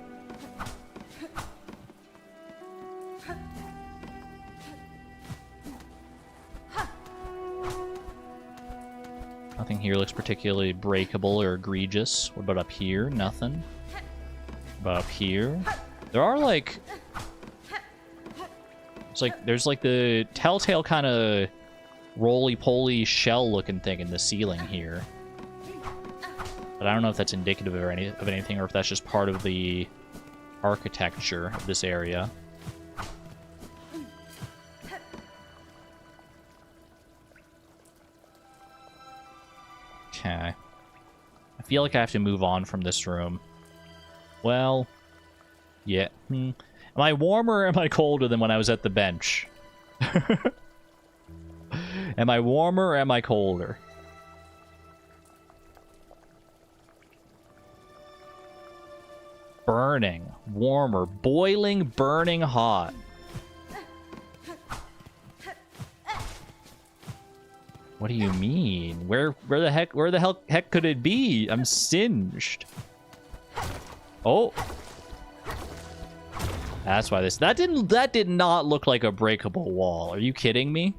Nothing here looks particularly breakable or egregious. What about up here? Nothing. What about up here? There are like... There's like the telltale kind of roly-poly shell-looking thing in the ceiling here. But I don't know if that's indicative of anything, or if that's just part of the architecture of this area. Okay. I feel like I have to move on from this room. Well, yeah. Am I warmer or am I colder than when I was at the bench? Am I warmer or am I colder? Burning, warmer, boiling, burning hot. What do you mean? Where the heck could it be? I'm singed. Oh. That's why that did not look like a breakable wall. Are you kidding me?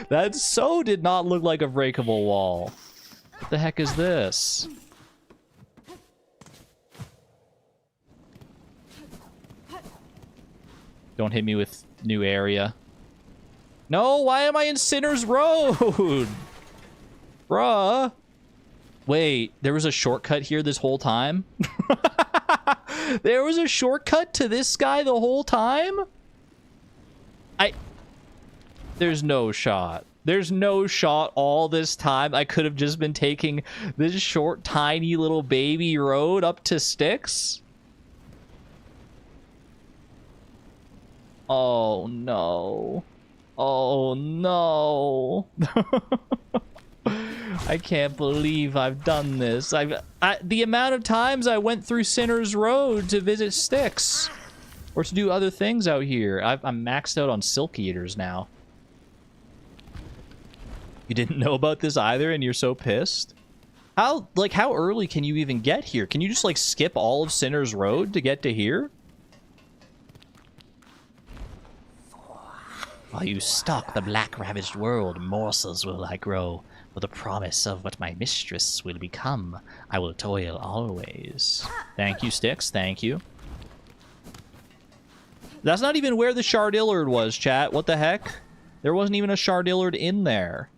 That so did not look like a breakable wall. What the heck is this? Don't hit me with new area. No, why am I in Sinner's Road? Bruh. Wait, there was a shortcut here this whole time? There was a shortcut to this guy the whole time? There's no shot. There's no shot all this time I could have just been taking this short, tiny little baby road up to Styx. Oh, no. Oh, no. I can't believe I've done this. The amount of times I went through Sinner's Road to visit Styx. Or to do other things out here. I'm maxed out on Silk Eaters now. You didn't know about this either and you're so pissed? How early can you even get here? Can you just, like, skip all of Sinner's Road to get to here? While you stalk the black-ravaged world, morsels will I grow. With the promise of what my mistress will become, I will toil always. Thank you, Styx. Thank you. That's not even where the Stardewdle was, chat. What the heck? There wasn't even a Stardewdle in there.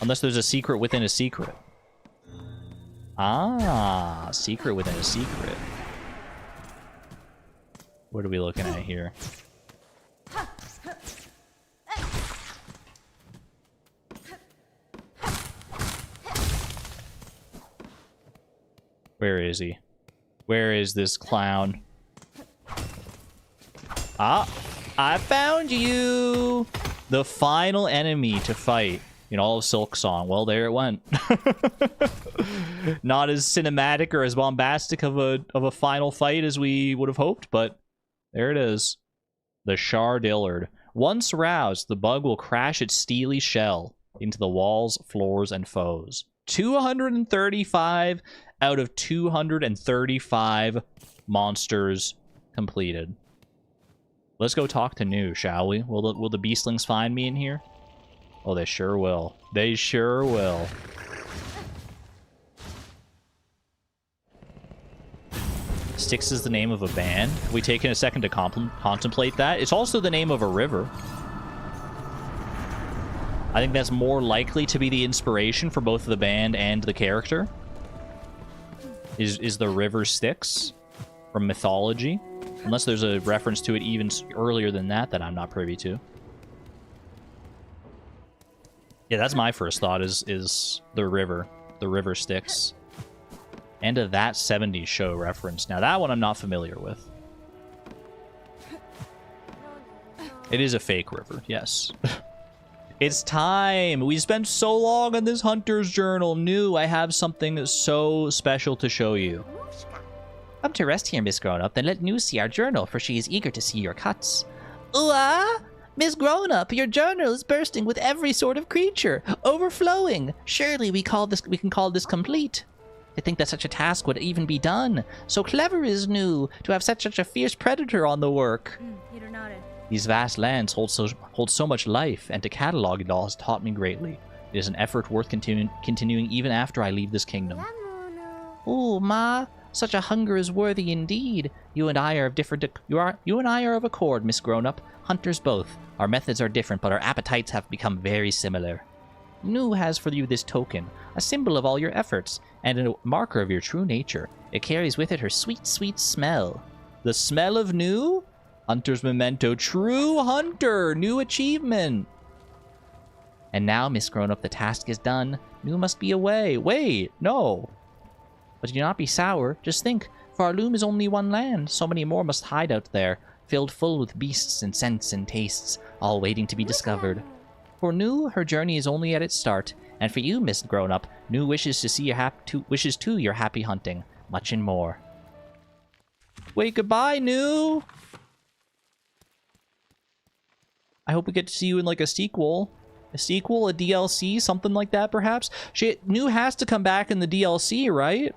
Unless there's a secret within a secret. Ah, secret within a secret. What are we looking at here? Where is he? Where is this clown? Ah, I found you! The final enemy to fight in all of Silksong. Well, there it went. Not as cinematic or as bombastic of a final fight as we would have hoped, but there it is. The Stardewdle. Once roused, the bug will crash its steely shell into the walls, floors, and foes. 235 out of 235 monsters completed. Let's go talk to New, shall we? Will the beastlings find me in here? Oh, they sure will. They sure will. Styx is the name of a band. Have we taken a second to contemplate that? It's also the name of a river. I think that's more likely to be the inspiration for both the band and the character. Is the river Styx from mythology? Unless there's a reference to it even earlier than that I'm not privy to. Yeah, that's my first thought is the river Styx. And a That 70s Show reference. Now that one I'm not familiar with. It is a fake river, yes. It's time! We spent so long on this hunter's journal. New, I have something so special to show you. Come to rest here, Miss Grown-Up, then let New see our journal, for she is eager to see your cuts. Ooh-ah! Miss Grown-Up, your journal is bursting with every sort of creature, overflowing. Surely we can call this complete. To think that such a task would even be done. So clever is New, to have such a fierce predator on the work. These vast lands hold so much life, and to catalog it all has taught me greatly. It is an effort worth continuing even after I leave this kingdom. Ooh, Ma, such a hunger is worthy indeed. You and I are of accord, Miss Grown-Up. Hunters both. Our methods are different, but our appetites have become very similar. New has for you this token, a symbol of all your efforts, and a marker of your true nature. It carries with it her sweet, sweet smell. The smell of New? Hunter's memento. True hunter! New achievement! And now, Miss Grown-Up, the task is done. New must be away. Wait, no. But do not be sour. Just think, Pharloom is only one land. So many more must hide out there, filled full with beasts and scents and tastes, all waiting to be discovered. For New, her journey is only at its start, and for you, Miss Grown-Up, New wishes to see your happy hunting, much and more. Wait, goodbye, New. I hope we get to see you in like a sequel, a DLC, something like that, perhaps. New has to come back in the DLC, right?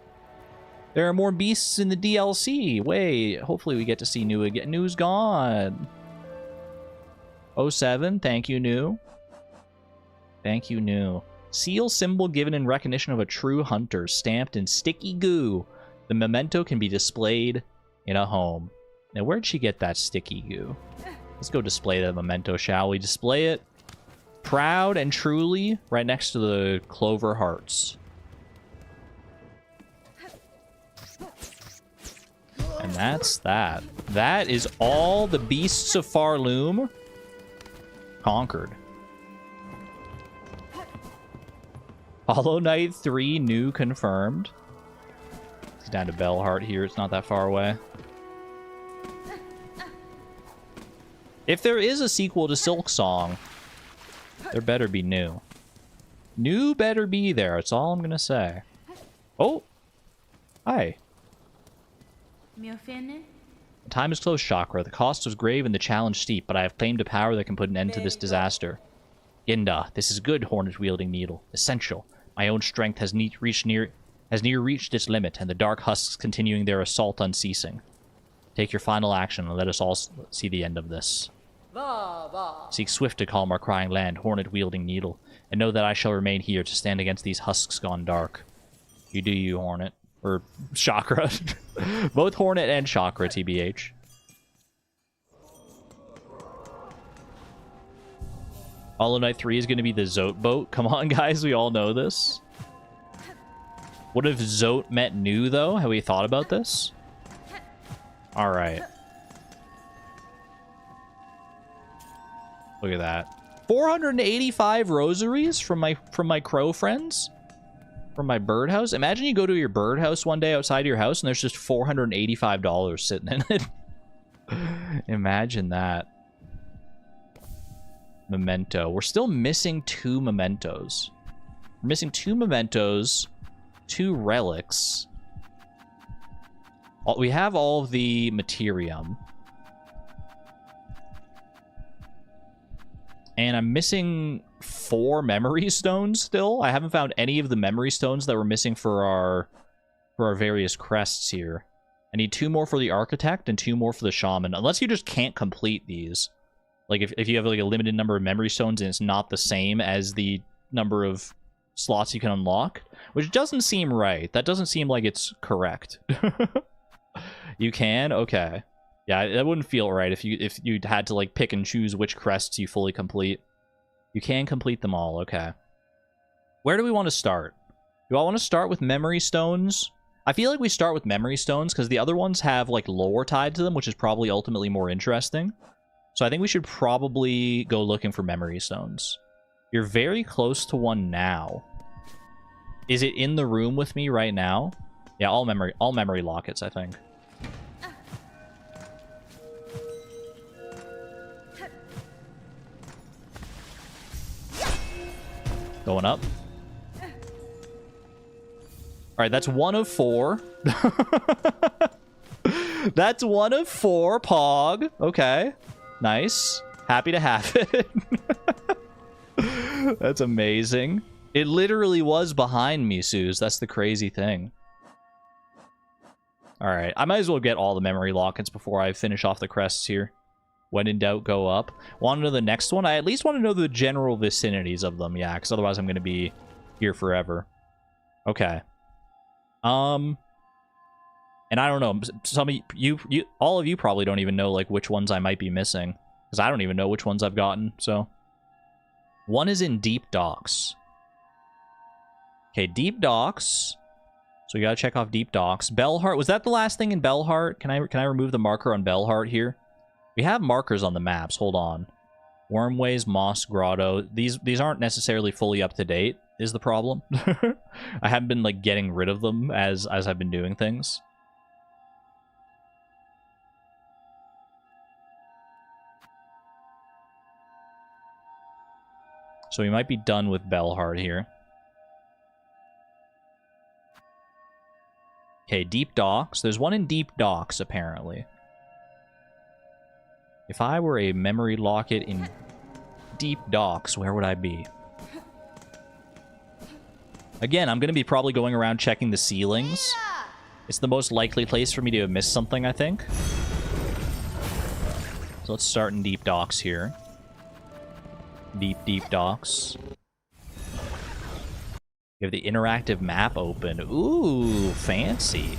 There are more beasts in the DLC. Wait, hopefully we get to see New again. New's gone. 07, thank you, New. Thank you, New. Seal symbol given in recognition of a true hunter, stamped in sticky goo. The memento can be displayed in a home. Now, where'd she get that sticky goo? Let's go display the memento, shall we? Display it proud and truly right next to the clover hearts. And that's that. That is all the beasts of Pharloom. conquered. Hollow Knight 3 new confirmed. It's down to Bellheart here. It's not that far away. If there is a sequel to Silksong, there better be new. New better be there. That's all I'm gonna say. Oh! Hi. Time is close, Chakra. The cost was grave and the challenge steep, but I have claimed a power that can put an end to this disaster. Ginda, this is good, hornet-wielding needle. Essential. My own strength has near reached its limit, and the dark husks continuing their assault unceasing. Take your final action, and let us all see the end of this. Seek swift to calm our crying land, hornet-wielding needle, and know that I shall remain here to stand against these husks gone dark. You do you, Hornet. Or Chakra. Both Hornet and Chakra, TBH. Hollow Knight 3 is going to be the Zote boat. Come on, guys. We all know this. What if Zote met new, though? Have we thought about this? Alright. Look at that. 485 rosaries from my crow friends? From my birdhouse? Imagine you go to your birdhouse one day outside of your house and there's just $485 sitting in it. Imagine that. Memento. We're still missing 2 mementos. We're missing 2 mementos, 2 relics. We have all of the materium. And I'm missing 4 memory stones still. I haven't found any of the memory stones that were missing for our various crests here. I need 2 more for the architect and 2 more for the shaman. Unless you just can't complete these. Like if you have like a limited number of memory stones and it's not the same as the number of slots you can unlock, which doesn't seem right. That doesn't seem like it's correct. You can? Okay. Yeah, that wouldn't feel right if you had to like pick and choose which crests you fully complete. You can complete them all, okay. Where do we want to start? Do I want to start with memory stones? I feel like we start with memory stones because the other ones have like lore tied to them, which is probably ultimately more interesting. So I think we should probably go looking for memory stones. You're very close to one now. Is it in the room with me right now? Yeah, all memory lockets, I think. Going up. Alright, that's 1 of 4. That's 1 of 4, Pog. Okay. Nice. Happy to have it. That's amazing. It literally was behind me, Suze. That's the crazy thing. Alright, I might as well get all the memory lockets before I finish off the crests here. When in doubt, go up. Want to know the next one? I at least want to know the general vicinities of them, yeah, because otherwise I'm going to be here forever. Okay. And I don't know, some of you, all of you probably don't even know, like, which ones I might be missing. Because I don't even know which ones I've gotten, so. One is in Deep Docks. Okay, Deep Docks. So we gotta check off Deep Docks. Bellheart, was that the last thing in Bellheart? Can I remove the marker on Bellheart here? We have markers on the maps. Hold on. Wormways, Moss Grotto. These aren't necessarily fully up to date, is the problem. I haven't been like getting rid of them as I've been doing things. So we might be done with Bellheart here. Okay, Deep Docks. There's one in Deep Docks, apparently. If I were a memory locket in Deep Docks, where would I be? Again, I'm going to be probably going around checking the ceilings. It's the most likely place for me to have missed something, I think. So let's start in Deep Docks here. Deep Docks. You have the interactive map open. Ooh, fancy.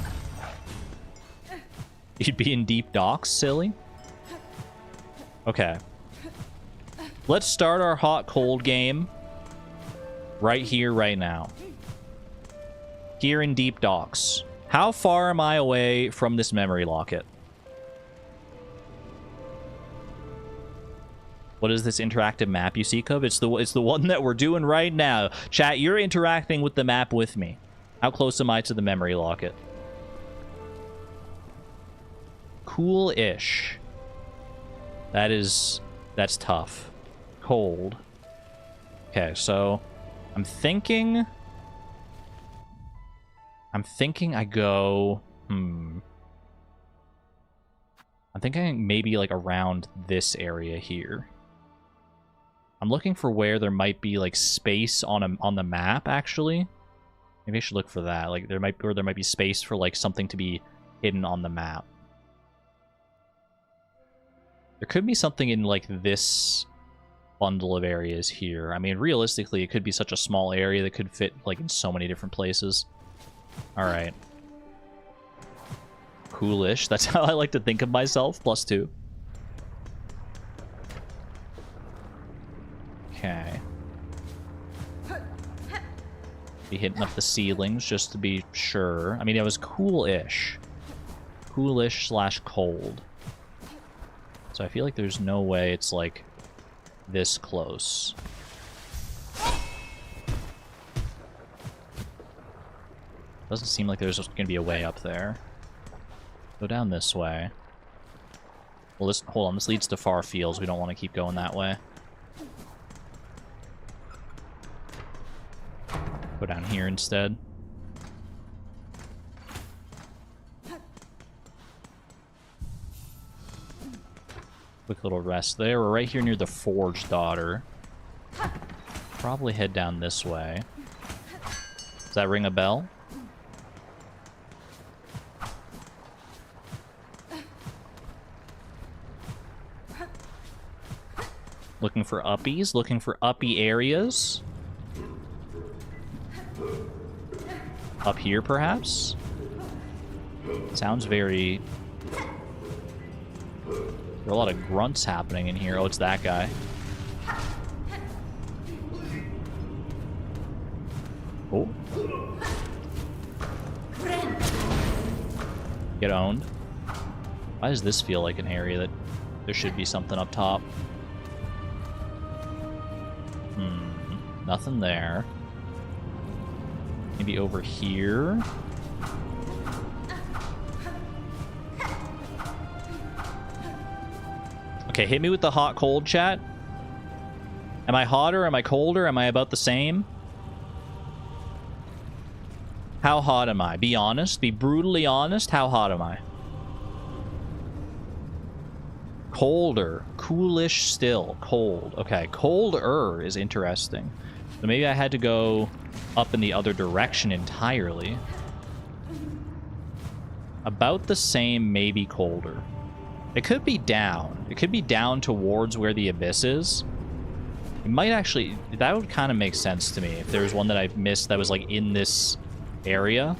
You'd be in Deep Docks, silly? Okay. Let's start our hot-cold game right here, right now. Here in Deep Docks. How far am I away from this memory locket? What is this interactive map you speak of? It's the one that we're doing right now. Chat, you're interacting with the map with me. How close am I to the memory locket? Cool-ish. That's tough. Cold. Okay, so I'm thinking I go, I'm thinking maybe like around this area here. I'm looking for where there might be like space on the map actually. Maybe I should look for that. Like there might be space for like something to be hidden on the map. There could be something in like this bundle of areas here. I mean, realistically, it could be such a small area that could fit like in so many different places. All right. Coolish. That's how I like to think of myself. +2. Okay. Be hitting up the ceilings just to be sure. I mean, it was cool-ish. Coolish / cold. So I feel like there's no way it's like this close. Doesn't seem like there's gonna be a way up there. Go down this way. Well, hold on, this leads to far fields. We don't want to keep going that way. Go down here instead. Quick little rest there. We're right here near the Forge Daughter. Probably head down this way. Does that ring a bell? Looking for uppies, looking for uppy areas. Up here, perhaps? Sounds very... There are a lot of grunts happening in here. Oh, it's that guy. Oh. Get owned. Why does this feel like an area that there should be something up top? Nothing there. Maybe over here. Okay, hit me with the hot cold chat. Am I hotter? Am I colder? Am I about the same? How hot am I? Be honest. Be brutally honest. How hot am I? Colder. Coolish still. Cold. Okay, colder is interesting. So maybe I had to go up in the other direction entirely. About the same, maybe colder. It could be down. It could be down towards where the abyss is. It might actually... That would kind of make sense to me if there was one that I missed that was like in this area.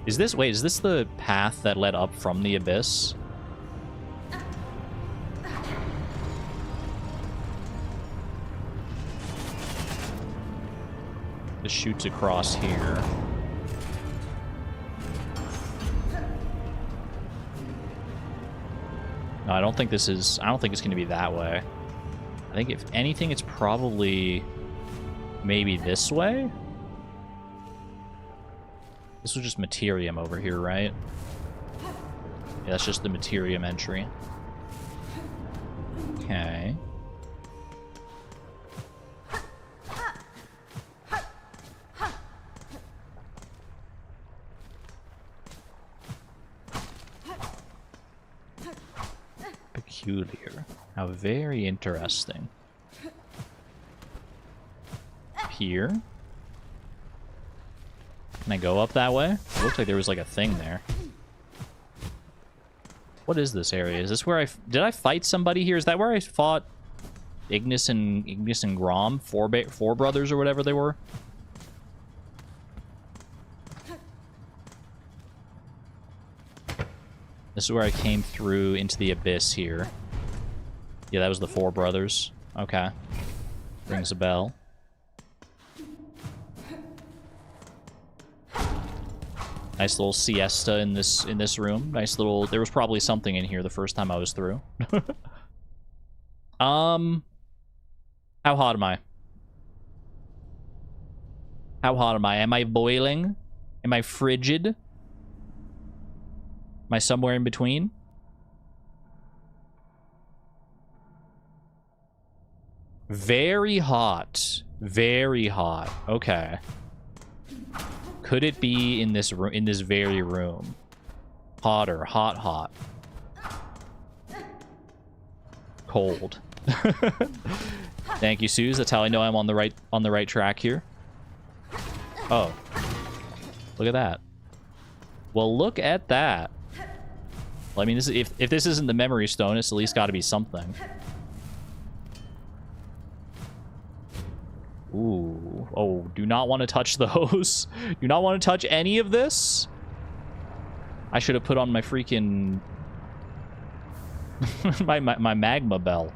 Is this... Wait, is this the path that led up from the abyss? This shoots across here. No, I don't think this is... I don't think it's going to be that way. I think if anything, it's probably maybe this way? This was just Materium over here, right? Yeah, that's just the Materium entry. Okay. Peculiar. How very interesting. Here. Can I go up that way? It looks like there was like a thing there. What is this area? Is this where did I fight somebody here? Is that where I fought Ignis and Grom? Four brothers or whatever they were? This is where I came through into the abyss here. Yeah, that was the four brothers. Okay. Rings a bell. Nice little siesta in this room. Nice little... There was probably something in here the first time I was through. How hot am I? How hot am I? Am I boiling? Am I frigid? Am I somewhere in between? Very hot. Very hot. Okay. Could it be in this room, in this very room? Hotter. Hot, hot. Cold. Thank you, Suze. That's how I know I'm on the right track here. Oh. Look at that. Well, look at that. Well, I mean, this is, if this isn't the memory stone, it's at least got to be something. Ooh. Oh, do not want to touch those. Do not want to touch any of this. I should have put on my freaking... my magma bell.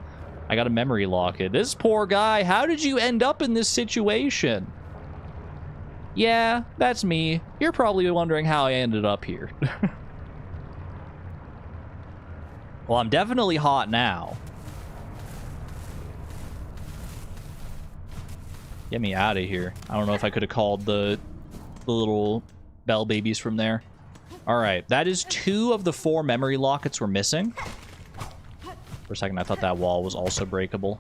I got a memory locket. This poor guy, how did you end up in this situation? Yeah, that's me. You're probably wondering how I ended up here. Well, I'm definitely hot now. Get me out of here. I don't know if I could have called the little bell babies from there. All right, that is 2 of the 4 memory lockets we're missing. For a second, I thought that wall was also breakable.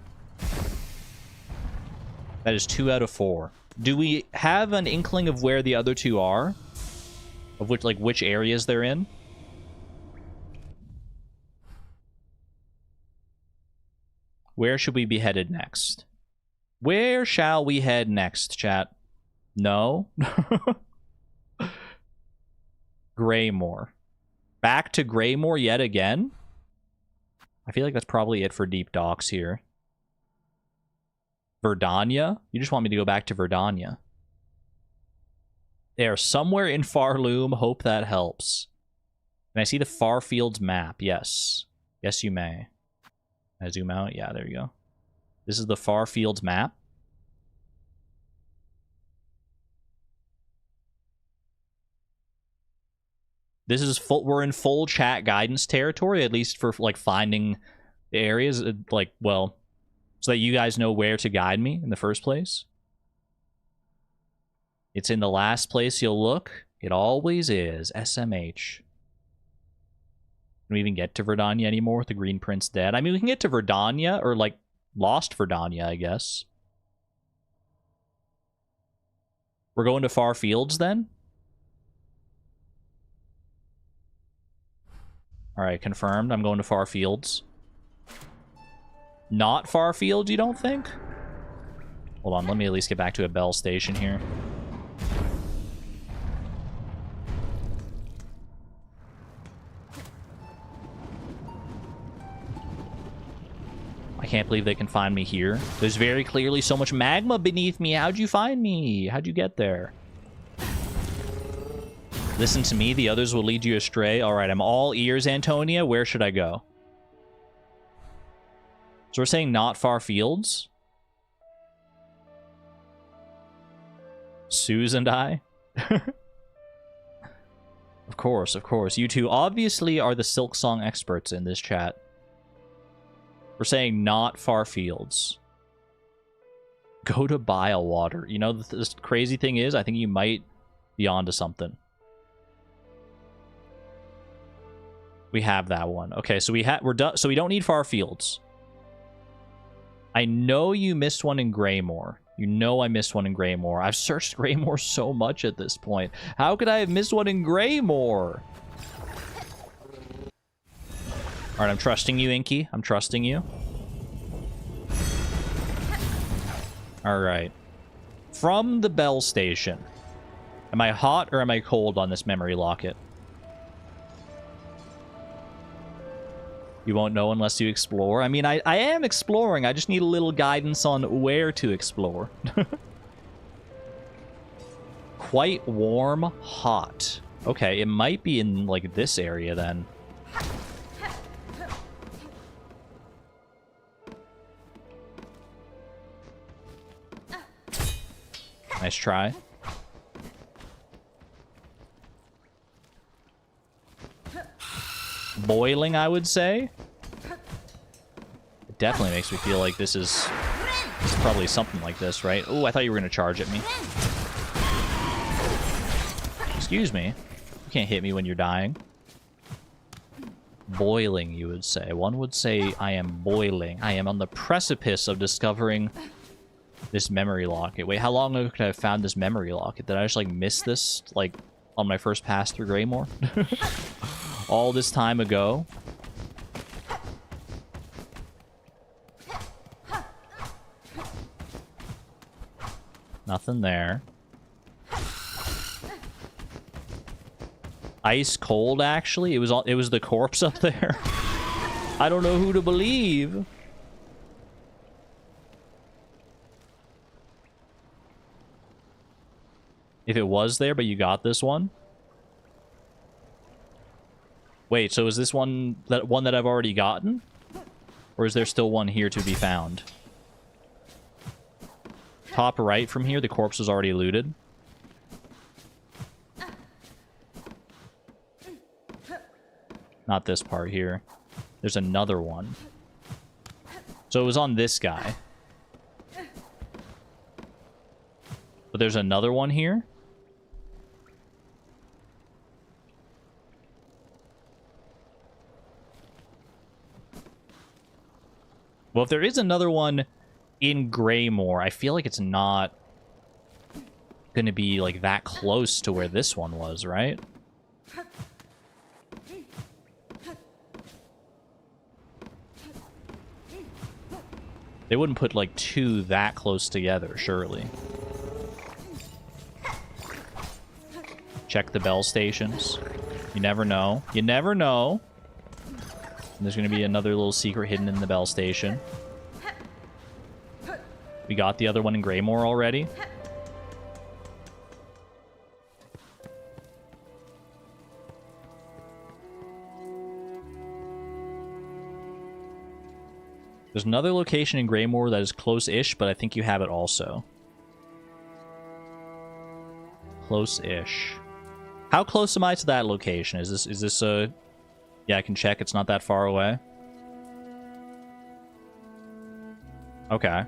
That is 2 out of 4. Do we have an inkling of where the other 2 are? Of which, like, which areas they're in? Where should we be headed next? Where shall we head next, chat? No? Greymore. Back to Greymore yet again? I feel like that's probably it for deep docks here. Verdania? You just want me to go back to Verdania. They are somewhere in Pharloom. Hope that helps. Can I see the Farfields map? Yes. Yes, you may. Can I zoom out? Yeah, there you go. This is the Farfields map. This is full. We're in full chat guidance territory, at least for like finding the areas. Like, well, so that you guys know where to guide me in the first place. It's in the last place you'll look. It always is. SMH. Can we even get to Verdania anymore with the Green Prince dead? I mean, we can get to Verdania, or like Lost Verdania, I guess. We're going to Far Fields then? Alright, confirmed. I'm going to Far Fields. Not Far Fields, you don't think? Hold on, let me at least get back to a bell station here. I can't believe they can find me here. There's very clearly so much magma beneath me. How'd you find me? How'd you get there? Listen to me, the others will lead you astray. All right, I'm all ears, Antonia. Where should I go? So we're saying not Far Fields? Suze and I? Of course, of course. You two obviously are the Silksong experts in this chat. We're saying not Far Fields. Go to Bilewater. You know, this crazy thing is, I think you might be onto something. We have that one. Okay, so we're done. So we don't need Far Fields. I know you missed one in Greymore. You know I missed one in Greymore. I've searched Greymore so much at this point. How could I have missed one in Greymore? Alright, I'm trusting you, Inky. I'm trusting you. Alright. From the bell station. Am I hot or am I cold on this memory locket? You won't know unless you explore. I mean, I am exploring. I just need a little guidance on where to explore. Quite warm, hot. Okay, it might be in, like, this area, then. Nice try. Boiling, I would say. It definitely makes me feel like this is probably something like this, right? Oh, I thought you were going to charge at me. Excuse me. You can't hit me when you're dying. Boiling, you would say. One would say I am boiling. I am on the precipice of discovering this memory locket. Wait, how long ago could I have found this memory locket? Did I just, like, miss this, like, on my first pass through Greymoor? All this time ago? Nothing there. Ice cold, actually? It was the corpse up there. I don't know who to believe. If it was there, but you got this one? Wait, so is this one that I've already gotten? Or is there still one here to be found? Top right from here, the corpse was already looted. Not this part here. There's another one. So it was on this guy. But there's another one here? Well, if there is another one in Greymoor, I feel like it's not going to be, like, that close to where this one was, right? They wouldn't put, like, two that close together, surely. Check the bell stations. You never know. You never know. And there's going to be another little secret hidden in the bell station. We got the other one in Greymoor already. There's another location in Greymoor that is close-ish, but I think you have it also. Close-ish. How close am I to that location? Is this a... Yeah, I can check. It's not that far away. Okay.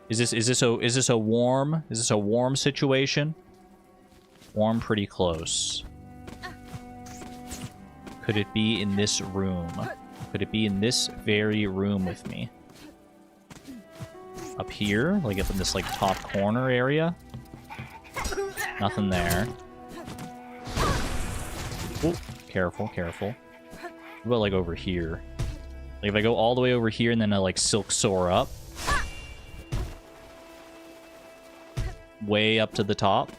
Is this a warm situation? Warm, pretty close. Could it be in this room? Could it be in this very room with me? Up here? Like up in this, like, top corner area? Nothing there. Ooh, careful, careful. What about, like, over here? Like, if I go all the way over here and then I, like, silk soar up? Way up to the top?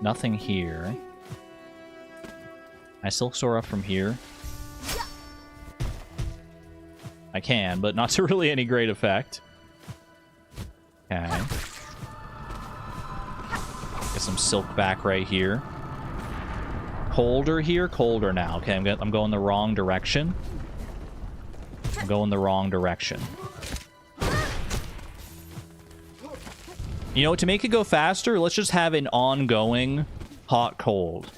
Nothing here. I silk soar up from here. I can, but not to really any great effect. Okay. Get some silk back right here. Colder here? Colder now. Okay, I'm going the wrong direction. I'm going the wrong direction. You know, to make it go faster, let's just have an ongoing hot-cold.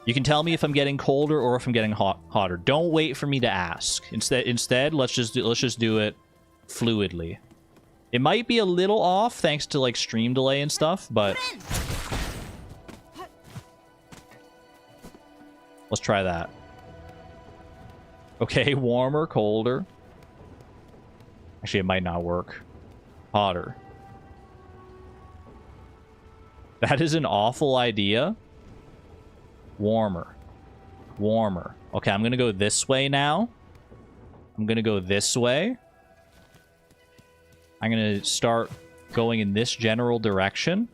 You can tell me if I'm getting colder or if I'm getting hotter. Don't wait for me to ask. Instead, let's just do it fluidly. It might be a little off thanks to, like, stream delay and stuff, but let's try that. Okay, warmer, colder. Actually, it might not work. Hotter. That is an awful idea. Warmer. Warmer. Okay, I'm going to go this way now. I'm going to go this way. I'm going to start going in this general direction.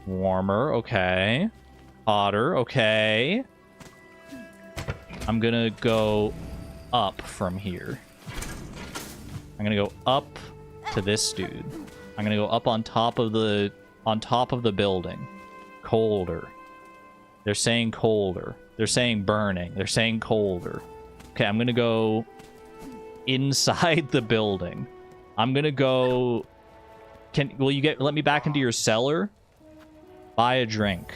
Warmer. Okay. Hotter. Okay. I'm going to go up from here. I'm going to go up to this dude. I'm gonna go up on top of the building. Colder. They're saying colder. They're saying burning. They're saying colder. Okay, I'm gonna go inside the building. I'm gonna go Will you let me back into your cellar? Buy a drink.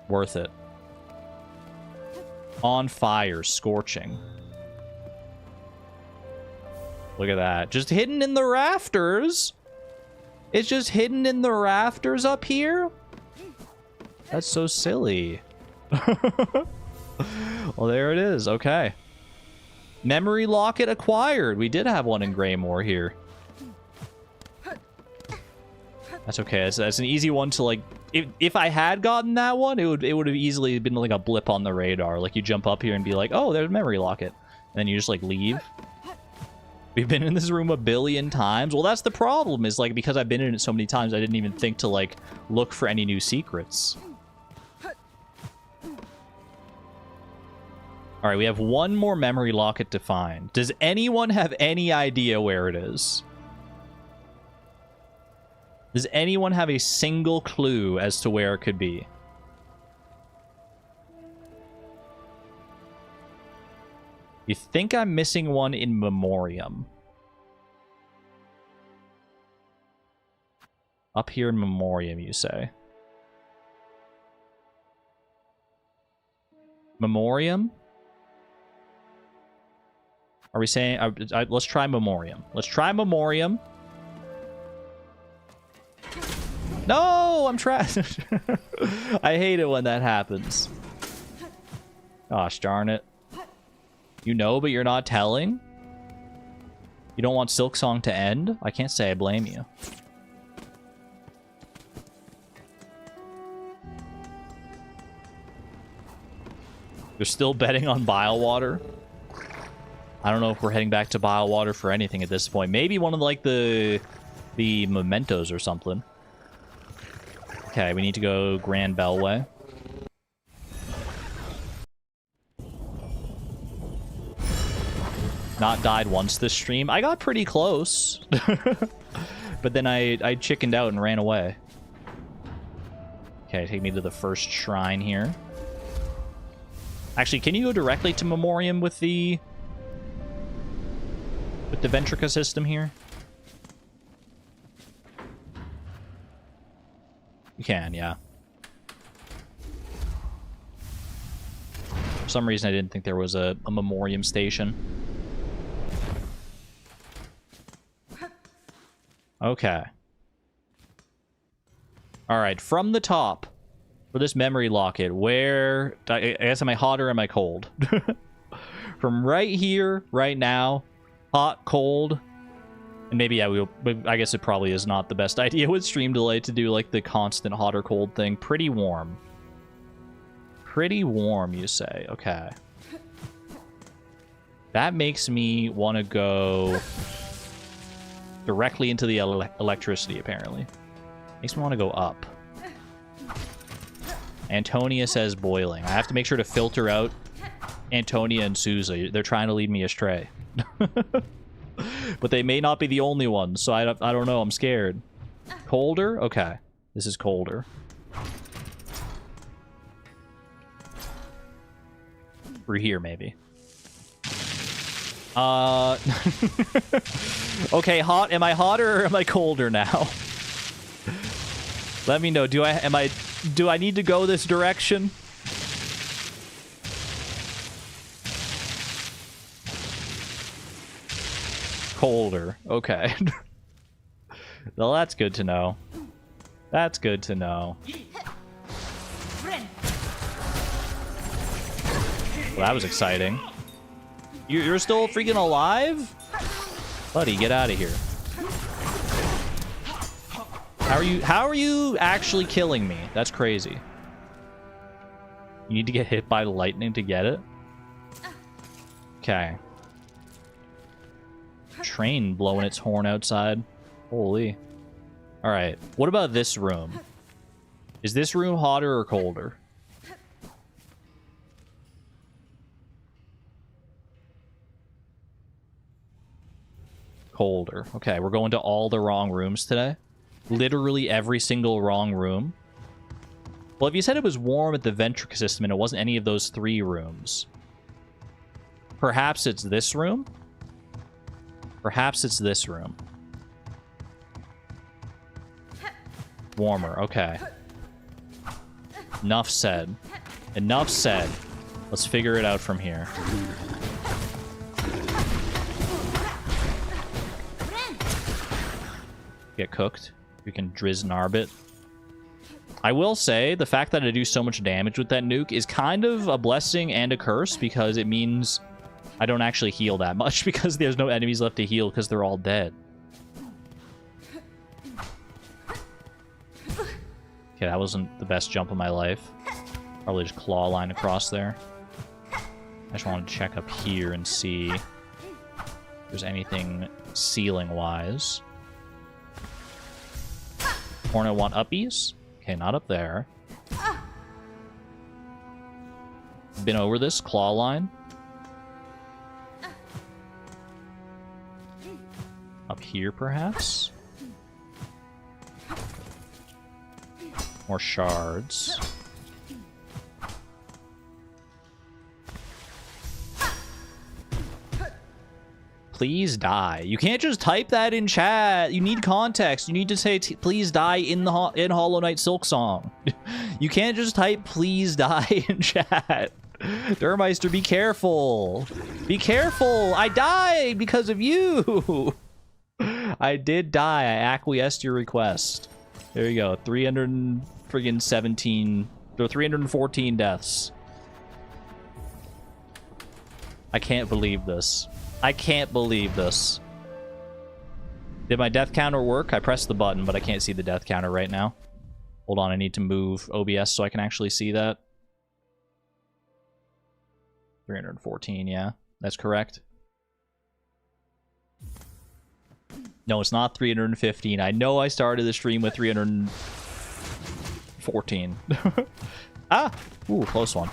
Worth it. On fire, scorching. Look at that. Just hidden in the rafters. It's just hidden in the rafters up here. That's so silly. Well, there it is. Okay. Memory locket acquired. We did have one in Greymore here. That's okay. That's an easy one to, like... If I had gotten that one, it would have easily been like a blip on the radar. Like, you jump up here and be like, oh, there's a memory locket. And then you just, like, leave. We've been in this room a billion times. Well, that's the problem, is, like, because I've been in it so many times, I didn't even think to, like, look for any new secrets. Alright, we have one more memory locket to find. Does anyone have any idea where it is? Does anyone have a single clue as to where it could be? You think I'm missing one in Memoriam? Up here in Memoriam, you say? Memoriam? Are we saying... let's try Memoriam. Let's try Memoriam. No! I'm trash. I hate it when that happens. Gosh darn it. You know, but you're not telling? You don't want Silksong to end? I can't say I blame you. You're still betting on Bilewater? I don't know if we're heading back to Bilewater for anything at this point. Maybe one of, like, the Mementos or something. Okay, we need to go Grand Bellway. Not died once this stream. I got pretty close. But then I chickened out and ran away. Okay, take me to the first shrine here. Actually, can you go directly to Memoriam with the Ventrica system here? You can, yeah. For some reason, I didn't think there was a Memoriam station. Okay. Alright, from the top, for this memory locket, where... I guess, am I hot or am I cold? From right here, right now, hot, cold... And maybe, yeah, I guess it probably is not the best idea with stream delay to do, like, the constant hot or cold thing. Pretty warm. Pretty warm, you say. Okay. That makes me want to go directly into the electricity, apparently. Makes me want to go up. Antonia says boiling. I have to make sure to filter out Antonia and Souza. They're trying to lead me astray. But they may not be the only ones, so I don't know. I'm scared. Colder? Okay. This is colder. We're here, maybe. Okay, hot. Am I hotter or am I colder now? Let me know. Do I need to go this direction? Colder. Okay. Well, that's good to know. That's good to know. Well, that was exciting. You're still freaking alive? Buddy, get out of here. How are you actually killing me? That's crazy. You need to get hit by the lightning to get it? Okay. Train blowing its horn outside. Holy. Alright. What about this room? Is this room hotter or colder? Colder. Okay, we're going to all the wrong rooms today. Literally every single wrong room. Well, if you said it was warm at the Ventrica system and it wasn't any of those 3 rooms, perhaps it's this room? Perhaps it's this room. Warmer, okay. Enough said. Enough said. Let's figure it out from here. Get cooked. We can drizz Narbit. I will say, the fact that I do so much damage with that nuke is kind of a blessing and a curse, because it means I don't actually heal that much, because there's no enemies left to heal because they're all dead. Okay, that wasn't the best jump of my life. Probably just claw line across there. I just wanted to check up here and see if there's anything ceiling-wise. Hornet want uppies? Okay, not up there. Been over this claw line. Up here, perhaps? More shards. Please die. You can't just type that in chat. You need context. You need to say, please die in Hollow Knight Silksong. You can't just type, please die in chat. Durmeister, be careful. Be careful. I died because of you. I did die. I acquiesced your request. There you go. 314 deaths. I can't believe this. I can't believe this. Did my death counter work? I pressed the button, but I can't see the death counter right now. Hold on, I need to move OBS so I can actually see that. 314, yeah. That's correct. No, it's not 315. I know I started the stream with 314. Ah! Ooh, close one.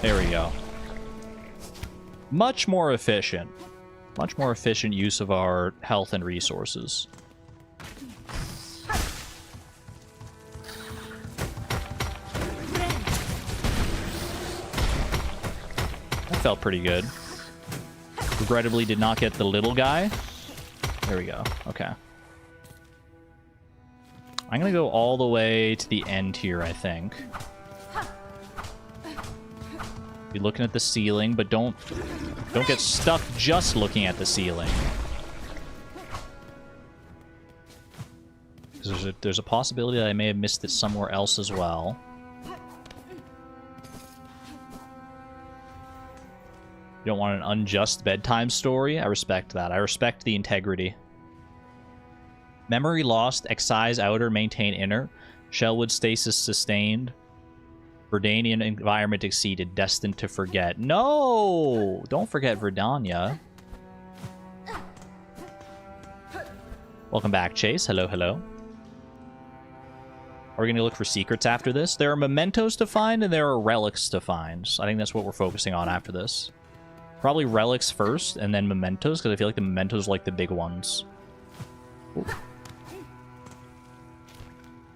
There we go. Much more efficient. Much more efficient use of our health and resources. That felt pretty good. Regrettably did not get the little guy. There we go. Okay. I'm gonna go all the way to the end here, I think. Be looking at the ceiling, but don't get stuck just looking at the ceiling. Because there's a possibility that I may have missed it somewhere else as well. You don't want an unjust bedtime story? I respect that. I respect the integrity. Memory lost, excise outer, maintain inner. Shellwood stasis sustained. Verdanian environment exceeded, destined to forget. No! Don't forget Verdania. Welcome back, Chase. Hello, hello. Are we going to look for secrets after this? There are mementos to find, and there are relics to find. So I think that's what we're focusing on after this. Probably relics first, and then mementos, because I feel like the mementos are like the big ones.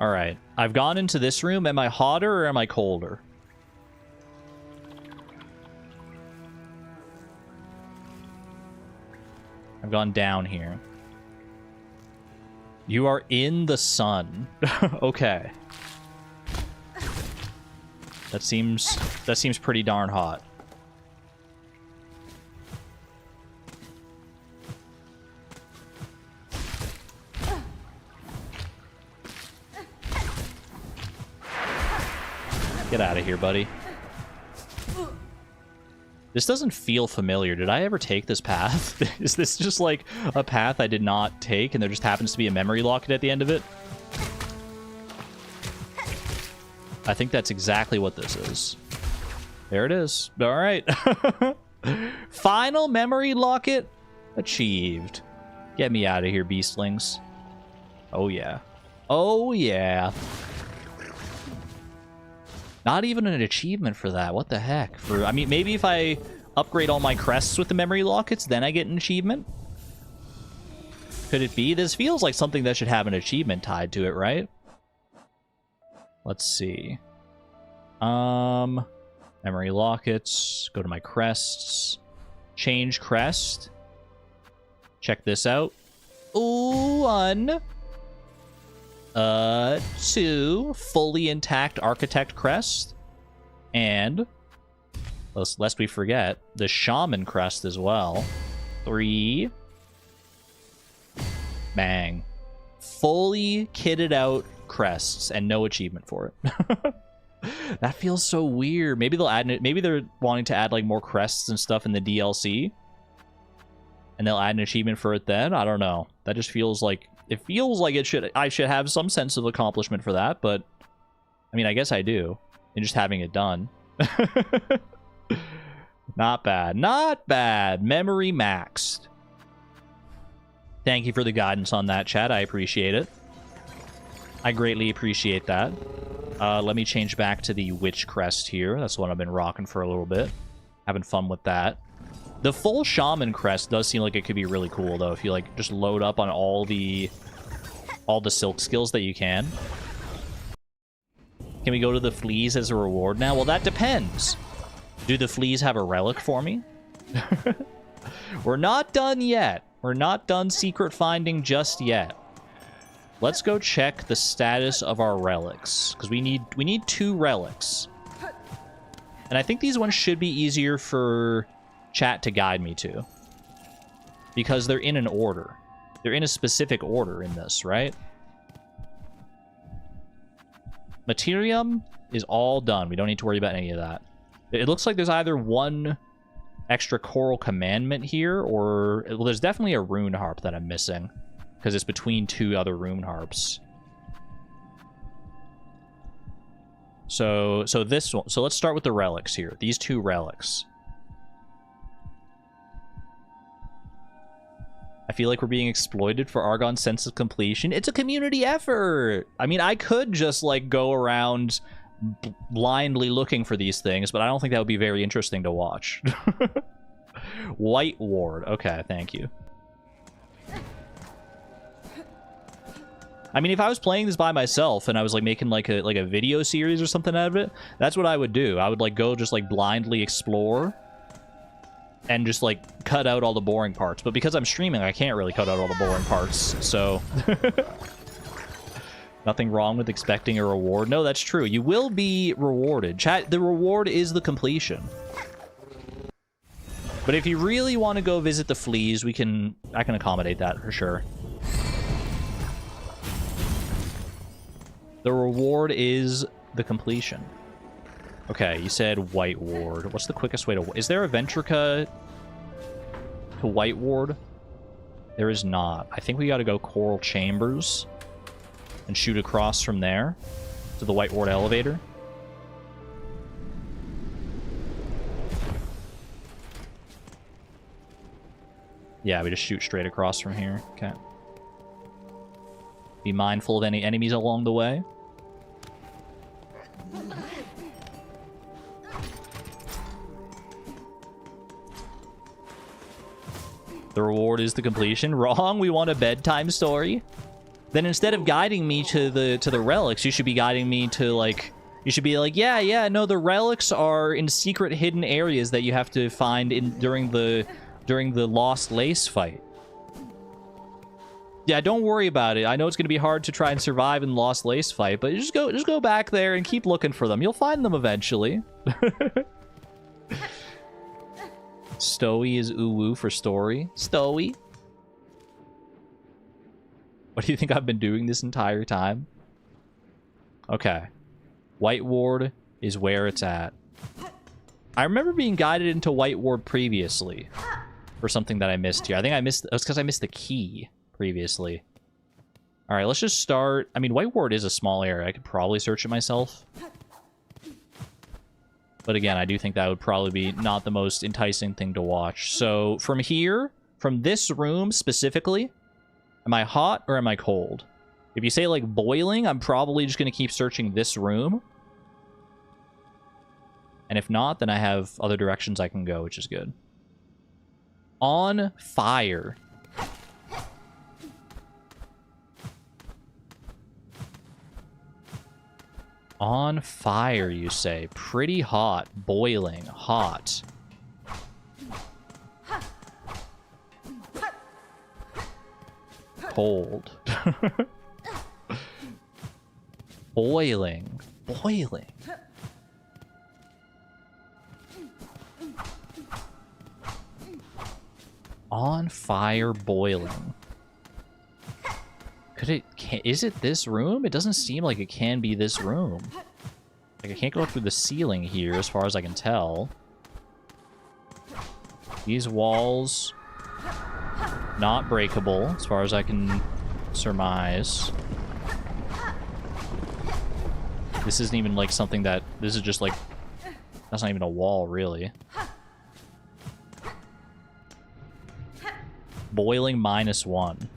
Alright, I've gone into this room. Am I hotter or am I colder? I've gone down here. You are in the sun. Okay. That seems pretty darn hot. Get out of here, buddy. This doesn't feel familiar. Did I ever take this path? Is this just like a path I did not take and there just happens to be a memory locket at the end of it? I think that's exactly what this is. There it is. All right. Final memory locket achieved. Get me out of here, beastlings. Oh, yeah. Oh, yeah. Not even an achievement for that. What the heck? I mean, maybe if I upgrade all my crests with the memory lockets, then I get an achievement? Could it be? This feels like something that should have an achievement tied to it, right? Let's see. Memory lockets. Go to my crests. Change crest. Check this out. Ooh, 1. 2. Fully intact architect crest. And, lest we forget, the shaman crest as well. 3. Bang. Fully kitted out crests and no achievement for it. That feels so weird. Maybe they'll add it. Maybe they're wanting to add like more crests and stuff in the DLC, and they'll add an achievement for it then. I don't know. That just feels like it should. I should have some sense of accomplishment for that, but I mean, I guess I do. And just having it done. Not bad. Not bad. Memory maxed. Thank you for the guidance on that, chat. I appreciate it. I greatly appreciate that. Let me change back to the witch crest here. That's what I've been rocking for a little bit. Having fun with that. The full shaman crest does seem like it could be really cool, though, if you like just load up on all the silk skills that you can. Can we go to the fleas as a reward now? Well, that depends. Do the fleas have a relic for me? We're not done yet. We're not done secret finding just yet. Let's go check the status of our relics, because we need 2 relics. And I think these ones should be easier for chat to guide me to, because they're in an order. They're in a specific order in this, right? Materium is all done. We don't need to worry about any of that. It looks like there's either 1 extra choral commandment here, or... Well, there's definitely a rune harp that I'm missing, because it's between 2 other rune harps. So this one... So let's start with the relics here. These 2 relics. I feel like we're being exploited for Argon's sense of completion. It's a community effort! I mean, I could just, like, go around blindly looking for these things, but I don't think that would be very interesting to watch. White ward. Okay, thank you. I mean, if I was playing this by myself and I was like making like a video series or something out of it, that's what I would do. I would like go just like blindly explore and just like cut out all the boring parts. But because I'm streaming, I can't really cut out all the boring parts. So nothing wrong with expecting a reward. No, that's true. You will be rewarded. Chat, the reward is the completion. But if you really want to go visit the fleas, I can accommodate that for sure. The reward is the completion. Okay, you said White Ward. What's the quickest way to... Is there a Ventrica to White Ward? There is not. I think we gotta go Coral Chambers and shoot across from there to the White Ward elevator. Yeah, we just shoot straight across from here. Okay. Be mindful of any enemies along the way. The reward is the completion. Wrong, we want a bedtime story. Then instead of guiding me to the relics, you should be guiding me to like... You should be like, yeah, no, the relics are in secret hidden areas that you have to find during the Lost Lace fight. Yeah, don't worry about it. I know it's going to be hard to try and survive in the Lost Lace fight, but just go back there and keep looking for them. You'll find them eventually. Stowy is uwu for story. Stowy. What do you think I've been doing this entire time? Okay. White Ward is where it's at. I remember being guided into White Ward previously for something that I missed here. I think it was because I missed the key previously. All right, let's just start. I mean, White Ward is a small area. I could probably search it myself. But again, I do think that would probably be not the most enticing thing to watch. So from here, from this room specifically, am I hot or am I cold? If you say like boiling, I'm probably just going to keep searching this room. And if not, then I have other directions I can go, which is good. On fire. On fire, you say. Pretty hot. Boiling. Hot. Cold. Boiling. Boiling. On fire, boiling. Is it this room? It doesn't seem like it can be this room. Like, I can't go through the ceiling here as far as I can tell. These walls, not breakable as far as I can surmise. This isn't even like something that, this is just like, that's not even a wall really. Boiling -1.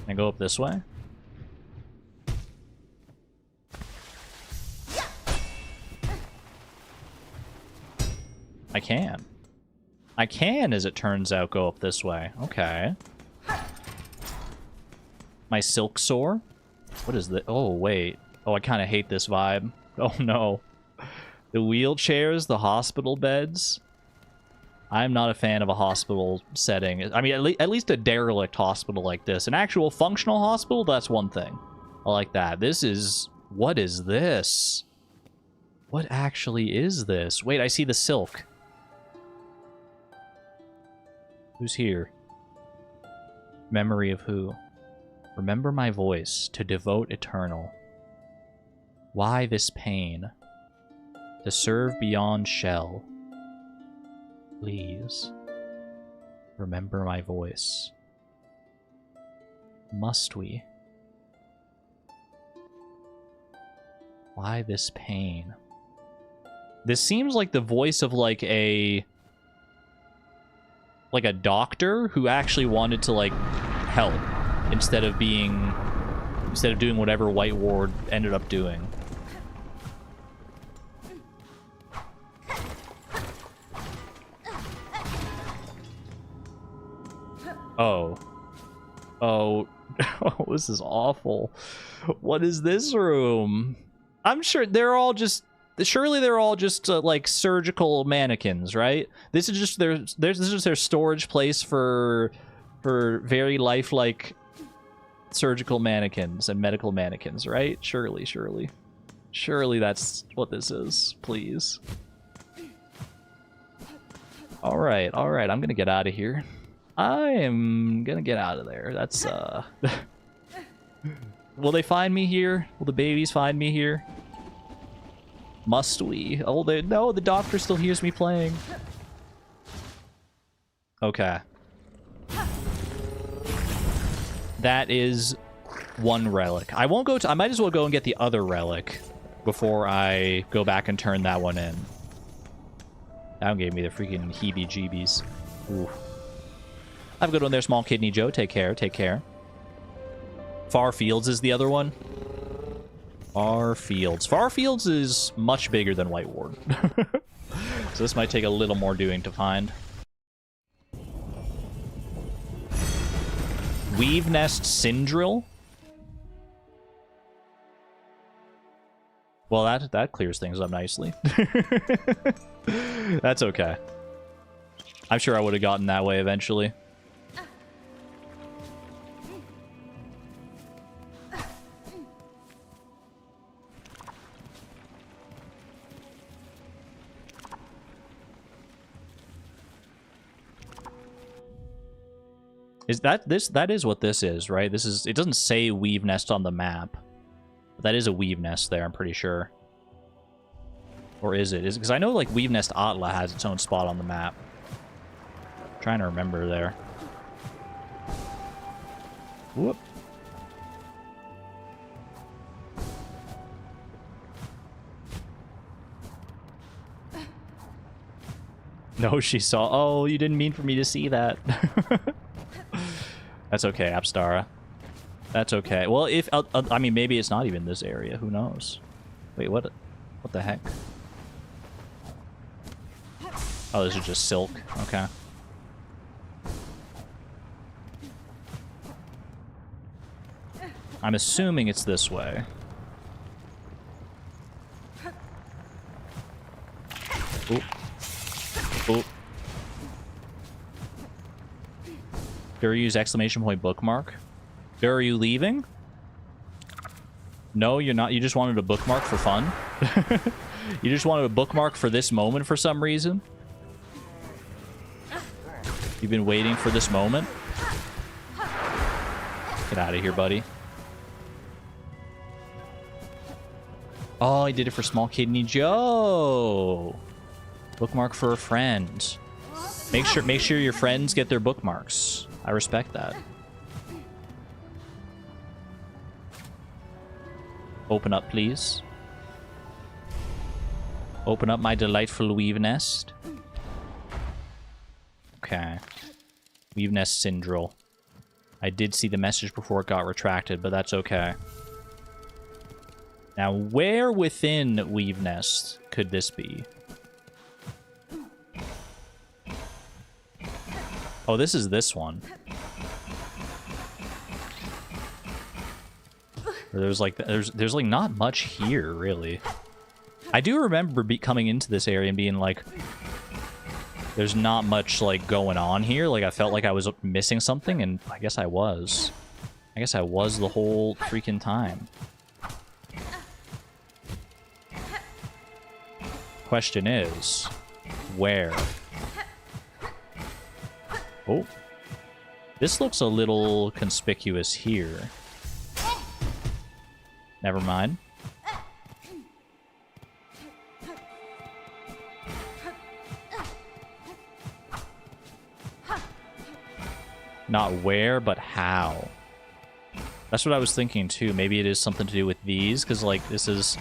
Can I go up this way? I can. I can, as it turns out, go up this way. Okay. My Silksong? What is this? Oh, wait. Oh, I kind of hate this vibe. Oh, no. The wheelchairs, the hospital beds. I'm not a fan of a hospital setting. I mean, at least a derelict hospital like this. An actual functional hospital, that's one thing. I like that. This is... What is this? What actually is this? Wait, I see the silk. Who's here? Memory of who? Remember my voice, to devote eternal. Why this pain? To serve beyond shell. Please, remember my voice. Must we? Why this pain? This seems like the voice of like a doctor who actually wanted to like help instead of doing whatever White Ward ended up doing. Oh. Oh. Oh, this is awful. What is this room? I'm sure they're all just... Surely they're all just, like, surgical mannequins, right? This is just their storage place for very lifelike surgical mannequins and medical mannequins, right? Surely, surely. Surely that's what this is. Please. Alright, alright. I'm gonna get out of here. I am gonna get out of there. That's, Will they find me here? Will the babies find me here? Must we? Oh, no, the doctor still hears me playing. Okay. That is one relic. I won't go to... I might as well go and get the other relic before I go back and turn that one in. That one gave me the freaking heebie-jeebies. Ooh. Have a good one there, Small Kidney Joe. Take care, take care. Far Fields is the other one. Far Fields. Far Fields is much bigger than White Ward. So this might take a little more doing to find. Weave Nest Syndrill? Well, that clears things up nicely. That's okay. I'm sure I would have gotten that way eventually. That is what this is, right? This is... It doesn't say Weave Nest on the map. But that is a Weave Nest there, I'm pretty sure. Or is it? Because I know, like, Weave Nest Atla has its own spot on the map. I'm trying to remember there. Whoop. No, she saw... Oh, you didn't mean for me to see that. That's okay, Apstara. That's okay. Well, if... I mean, maybe it's not even this area. Who knows? Wait, what the heck? Oh, this is just silk. Okay. I'm assuming it's this way. Oop. Oop. Dare use exclamation point bookmark? Dare, are you leaving? No, you're not. You just wanted a bookmark for fun? You just wanted a bookmark for this moment for some reason? You've been waiting for this moment? Get out of here, buddy. Oh, I did it for Small Kidney Joe. Bookmark for a friend. Make sure your friends get their bookmarks. I respect that. Open up, please. Open up my delightful weave nest. Okay. Weave nest Syndril. I did see the message before it got retracted, but that's okay. Now, where within weave nest could this be? Oh, this is this one. There's like not much here, really. I do remember coming into this area and being like, there's not much like going on here. Like I felt like I was missing something, and I guess I was. I guess I was the whole freaking time. Question is, where? Oh. This looks a little conspicuous here. Never mind. Not where, but how. That's what I was thinking, too. Maybe it is something to do with these, because, like, this is...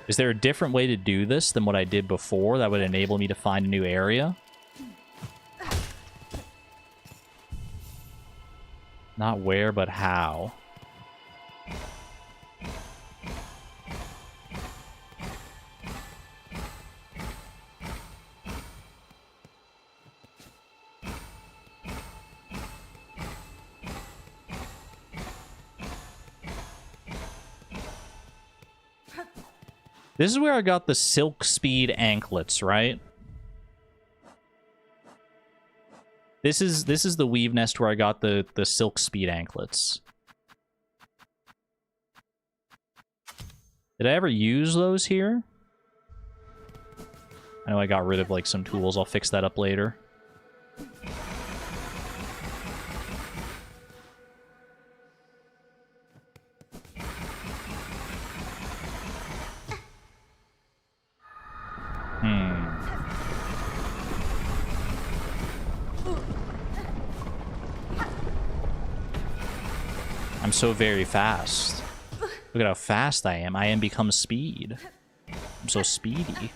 Is there a different way to do this than what I did before that would enable me to find a new area? Not where, but how. This is where I got the Silk Speed anklets, right? This is the weave nest where I got the Silk Speed anklets. Did I ever use those here? I know I got rid of like some tools. I'll fix that up later. I'm so very fast. Look at how fast I am. I am become speed. I'm so speedy.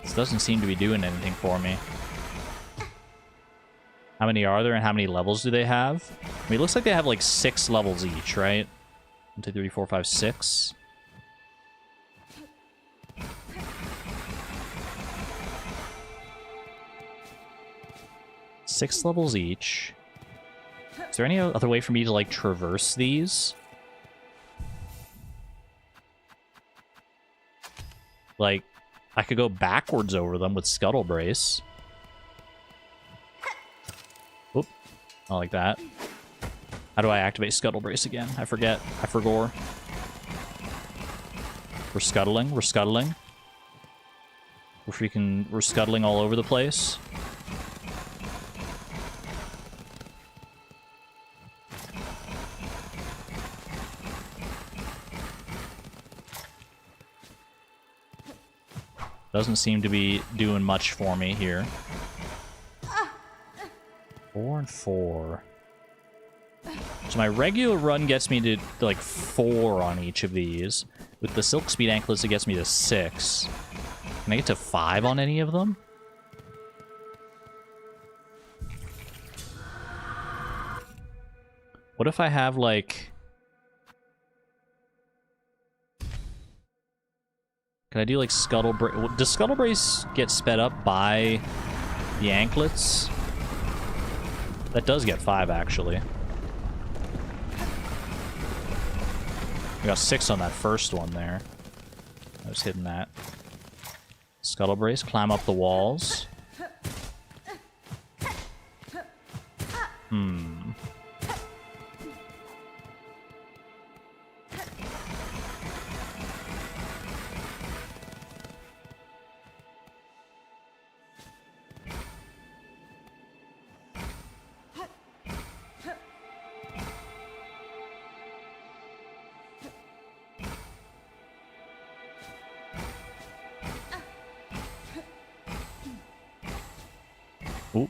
This doesn't seem to be doing anything for me. How many are there and how many levels do they have? I mean, it looks like they have like 6 levels each, right? 1, 2, 3, 4, 5, 6. Six levels each. Is there any other way for me to, like, traverse these? Like, I could go backwards over them with Scuttle Brace. Oop. Not like that. How do I activate Scuttle Brace again? I forget. I forgot. We're scuttling. We're scuttling. We're scuttling all over the place. Doesn't seem to be doing much for me here. 4 and 4. So my regular run gets me to, like, 4 on each of these. With the Silk Speed anklets, it gets me to 6. Can I get to 5 on any of them? What if I have, like... Can I do, like, Scuttle Brace? Does Scuttle Brace get sped up by the anklets? That does get 5, actually. We got 6 on that first one there. I was hitting that. Scuttle brace, climb up the walls. Ooh.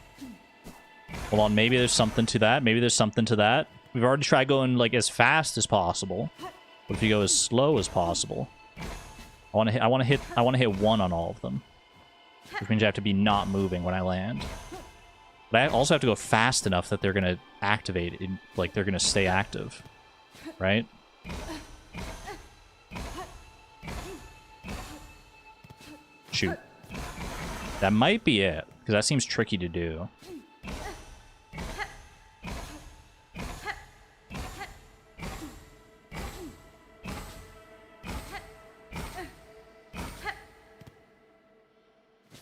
Hold on, maybe there's something to that. Maybe there's something to that. We've already tried going like as fast as possible. What if you go as slow as possible? I want to hit 1 on all of them. Which means I have to be not moving when I land. But I also have to go fast enough that they're gonna activate, like they're gonna stay active, right? Shoot. That might be it, because that seems tricky to do.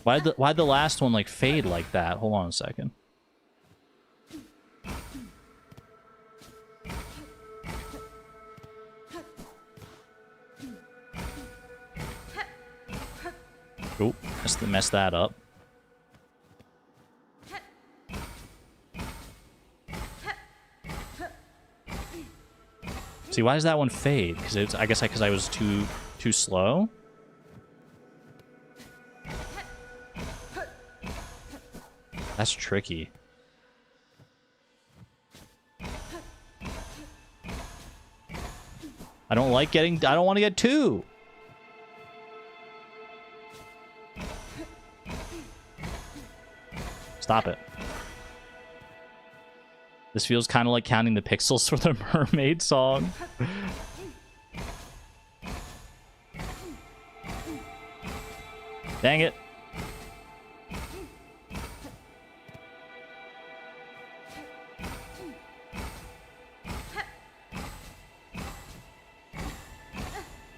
Why'd the last one like fade like that? Hold on a second. Oh, messed that up. See, why does that one fade? Because I guess because I was too slow. That's tricky. I don't want to get 2. Stop it. This feels kind of like counting the pixels for the mermaid song. Dang it.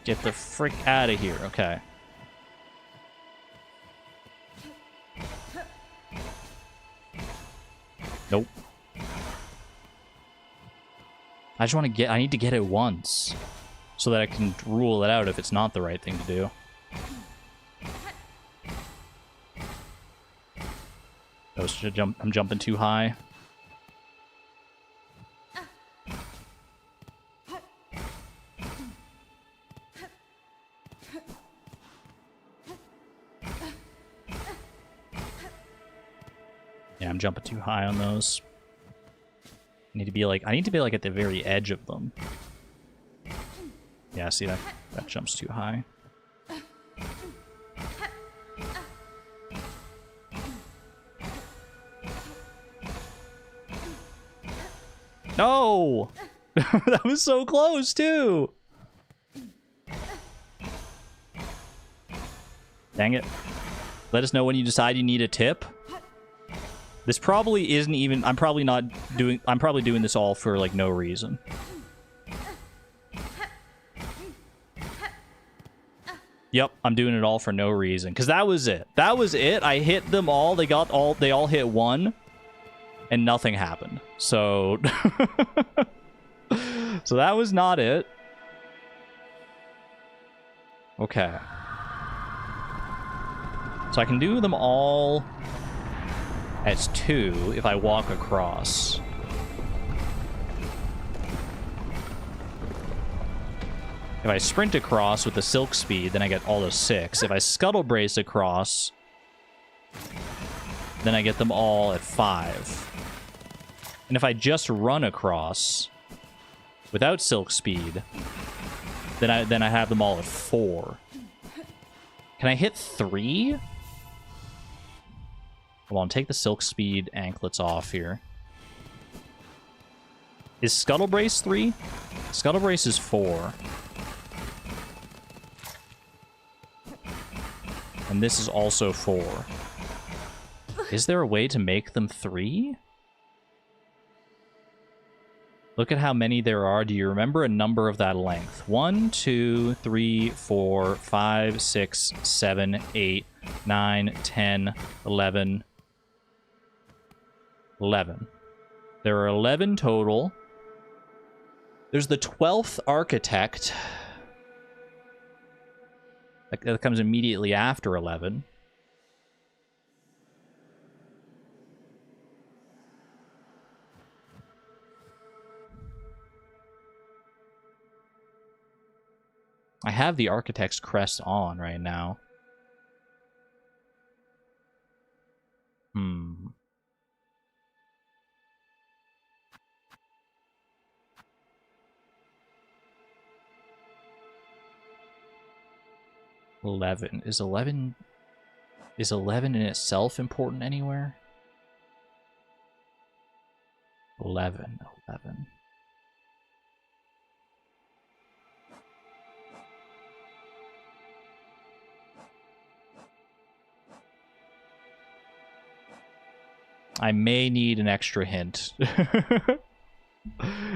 Get the frick out of here. Okay. Nope. I need to get it once. So that I can rule it out if it's not the right thing to do. I'm jumping too high. Yeah, I'm jumping too high on those. I need to be like at the very edge of them. Yeah, see that jumps too high. No! That was so close too. Dang it. Let us know when you decide you need a tip. This probably isn't even... I'm probably doing this all for, like, no reason. Yep, I'm doing it all for no reason. Because that was it. That was it. I hit them all. They all hit 1. And nothing happened. So... So that was not it. Okay. So I can do them all... as 2 if I walk across. If I sprint across with the silk speed, then I get all those 6. If I scuttle brace across, then I get them all at 5. And if I just run across without silk speed, then I have them all at 4. Can I hit 3? Hold on, take the silk speed anklets off here. Is scuttle brace 3? Scuttle brace is 4. And this is also 4. Is there a way to make them 3? Look at how many there are. Do you remember a number of that length? 1, 2, 3, 4, 5, 6, 7, 8, 9, 10, 11. 11. There are 11 total. There's the 12th architect. That comes immediately after 11. I have the architect's crest on right now. 11. Is 11 in itself important anywhere? 11. I may need an extra hint.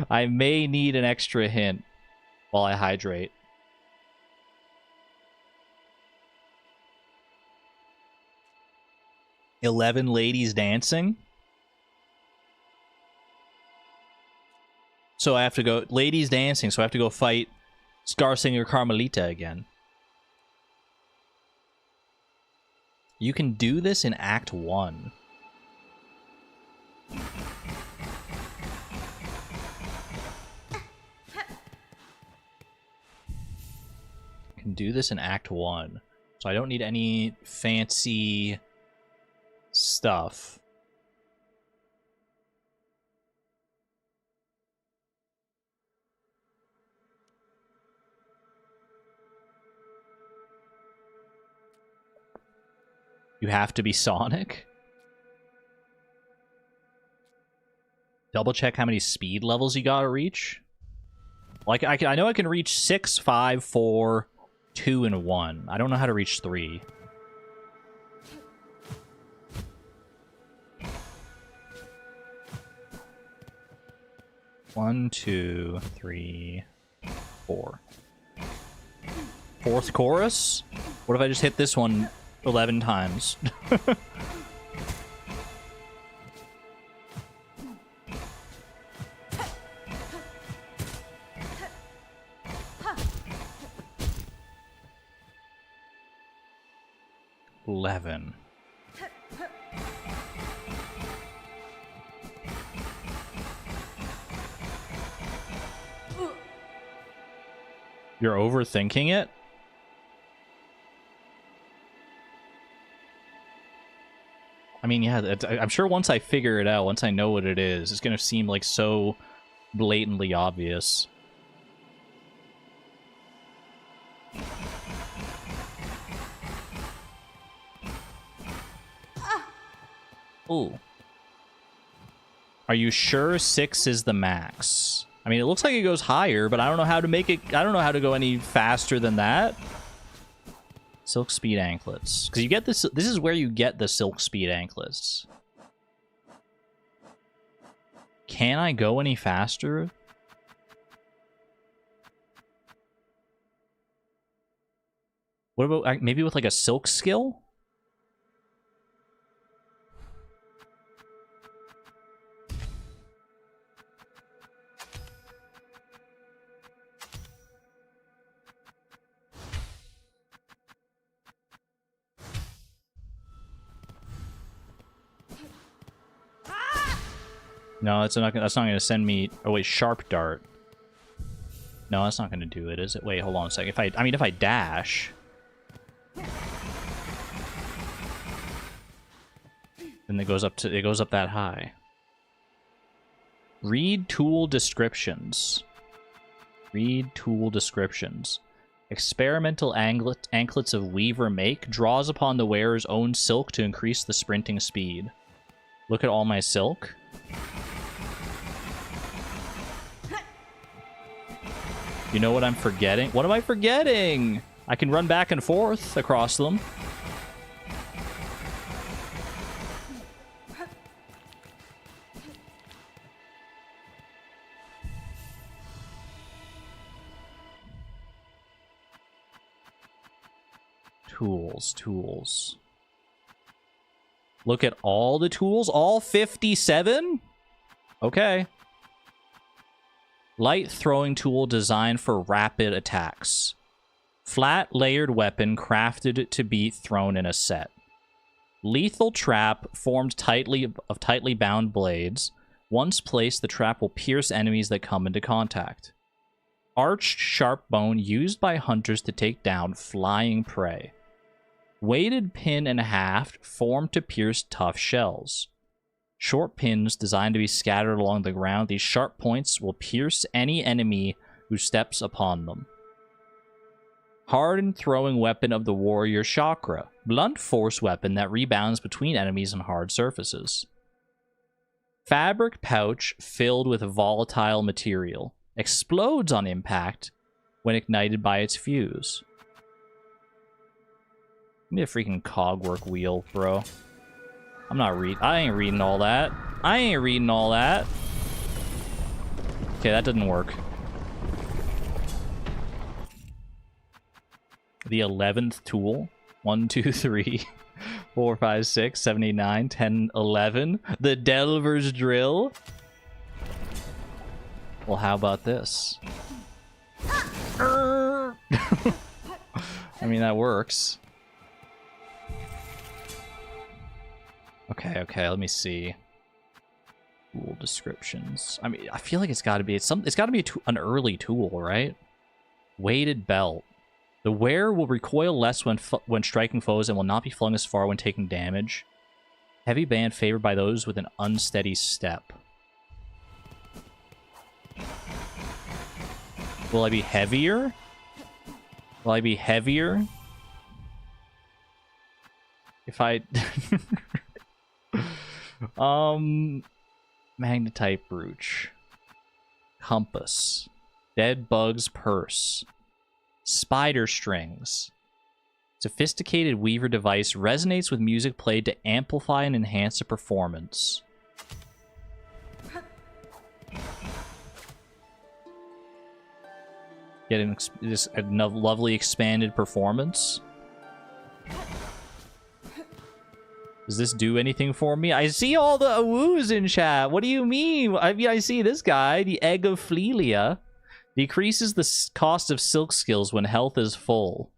I may need an extra hint while I hydrate. "11 ladies dancing?" So I have to go... Ladies dancing, so I have to go fight Scarsinger Carmelita again. You can do this in Act 1. Can do this in Act 1. So I don't need any fancy stuff. You have to be Sonic? Double check how many speed levels you gotta reach? Like, I know I can reach 6, 5, 4, 2, and 1. I don't know how to reach 3. One, 2, 3, 4. Fourth chorus? What if I just hit this one 11 times? $11. You're overthinking it? I mean, yeah, I'm sure once I figure it out, once I know what it is, it's going to seem like so blatantly obvious. Ooh. Are you sure 6 is the max? I mean, it looks like it goes higher, but I don't know how to make it... I don't know how to go any faster than that. Silk speed anklets. Because you get this... This is where you get the silk speed anklets. Can I go any faster? What about... Maybe with like a silk skill? No, that's not going to send me... Oh, wait, sharp dart. No, that's not going to do it, is it? Wait, hold on a second. I mean, if I dash... Then it goes up that high. Read tool descriptions. Read tool descriptions. Experimental anklets of Weaver make draws upon the wearer's own silk to increase the sprinting speed. Look at all my silk. You know what I'm forgetting? What am I forgetting? I can run back and forth across them. Tools. Look at all the tools. All 57? Okay. Light throwing tool designed for rapid attacks. Flat layered weapon crafted to be thrown in a set. Lethal trap formed of tightly bound blades. Once placed, the trap will pierce enemies that come into contact. Arched sharp bone used by hunters to take down flying prey. Weighted pin and haft formed to pierce tough shells. Short pins designed to be scattered along the ground. These sharp points will pierce any enemy who steps upon them. Hardened throwing weapon of the warrior chakra. Blunt force weapon that rebounds between enemies on hard surfaces. Fabric pouch filled with volatile material. Explodes on impact when ignited by its fuse. Give me a freaking cogwork wheel, bro. I ain't reading all that. Okay, that didn't work. The 11th tool. 1, 2, 3, 4, 5, 6, 7, 8, 9, 10, 11. The Delver's Drill. Well, how about this? I mean, that works. Okay, let me see. Tool descriptions. I mean, I feel like it's got to be an early tool, right? Weighted belt. The wearer will recoil less when striking foes and will not be flung as far when taking damage. Heavy band favored by those with an unsteady step. Will I be heavier? If I... Magnetite brooch. Compass. Dead bug's purse. Spider strings. Sophisticated weaver device resonates with music played to amplify and enhance the performance. Getting this a lovely expanded performance. Does this do anything for me? I see all the awoos in chat. What do you mean? I mean, I see this guy, the Egg of Flea. Decreases the cost of silk skills when health is full.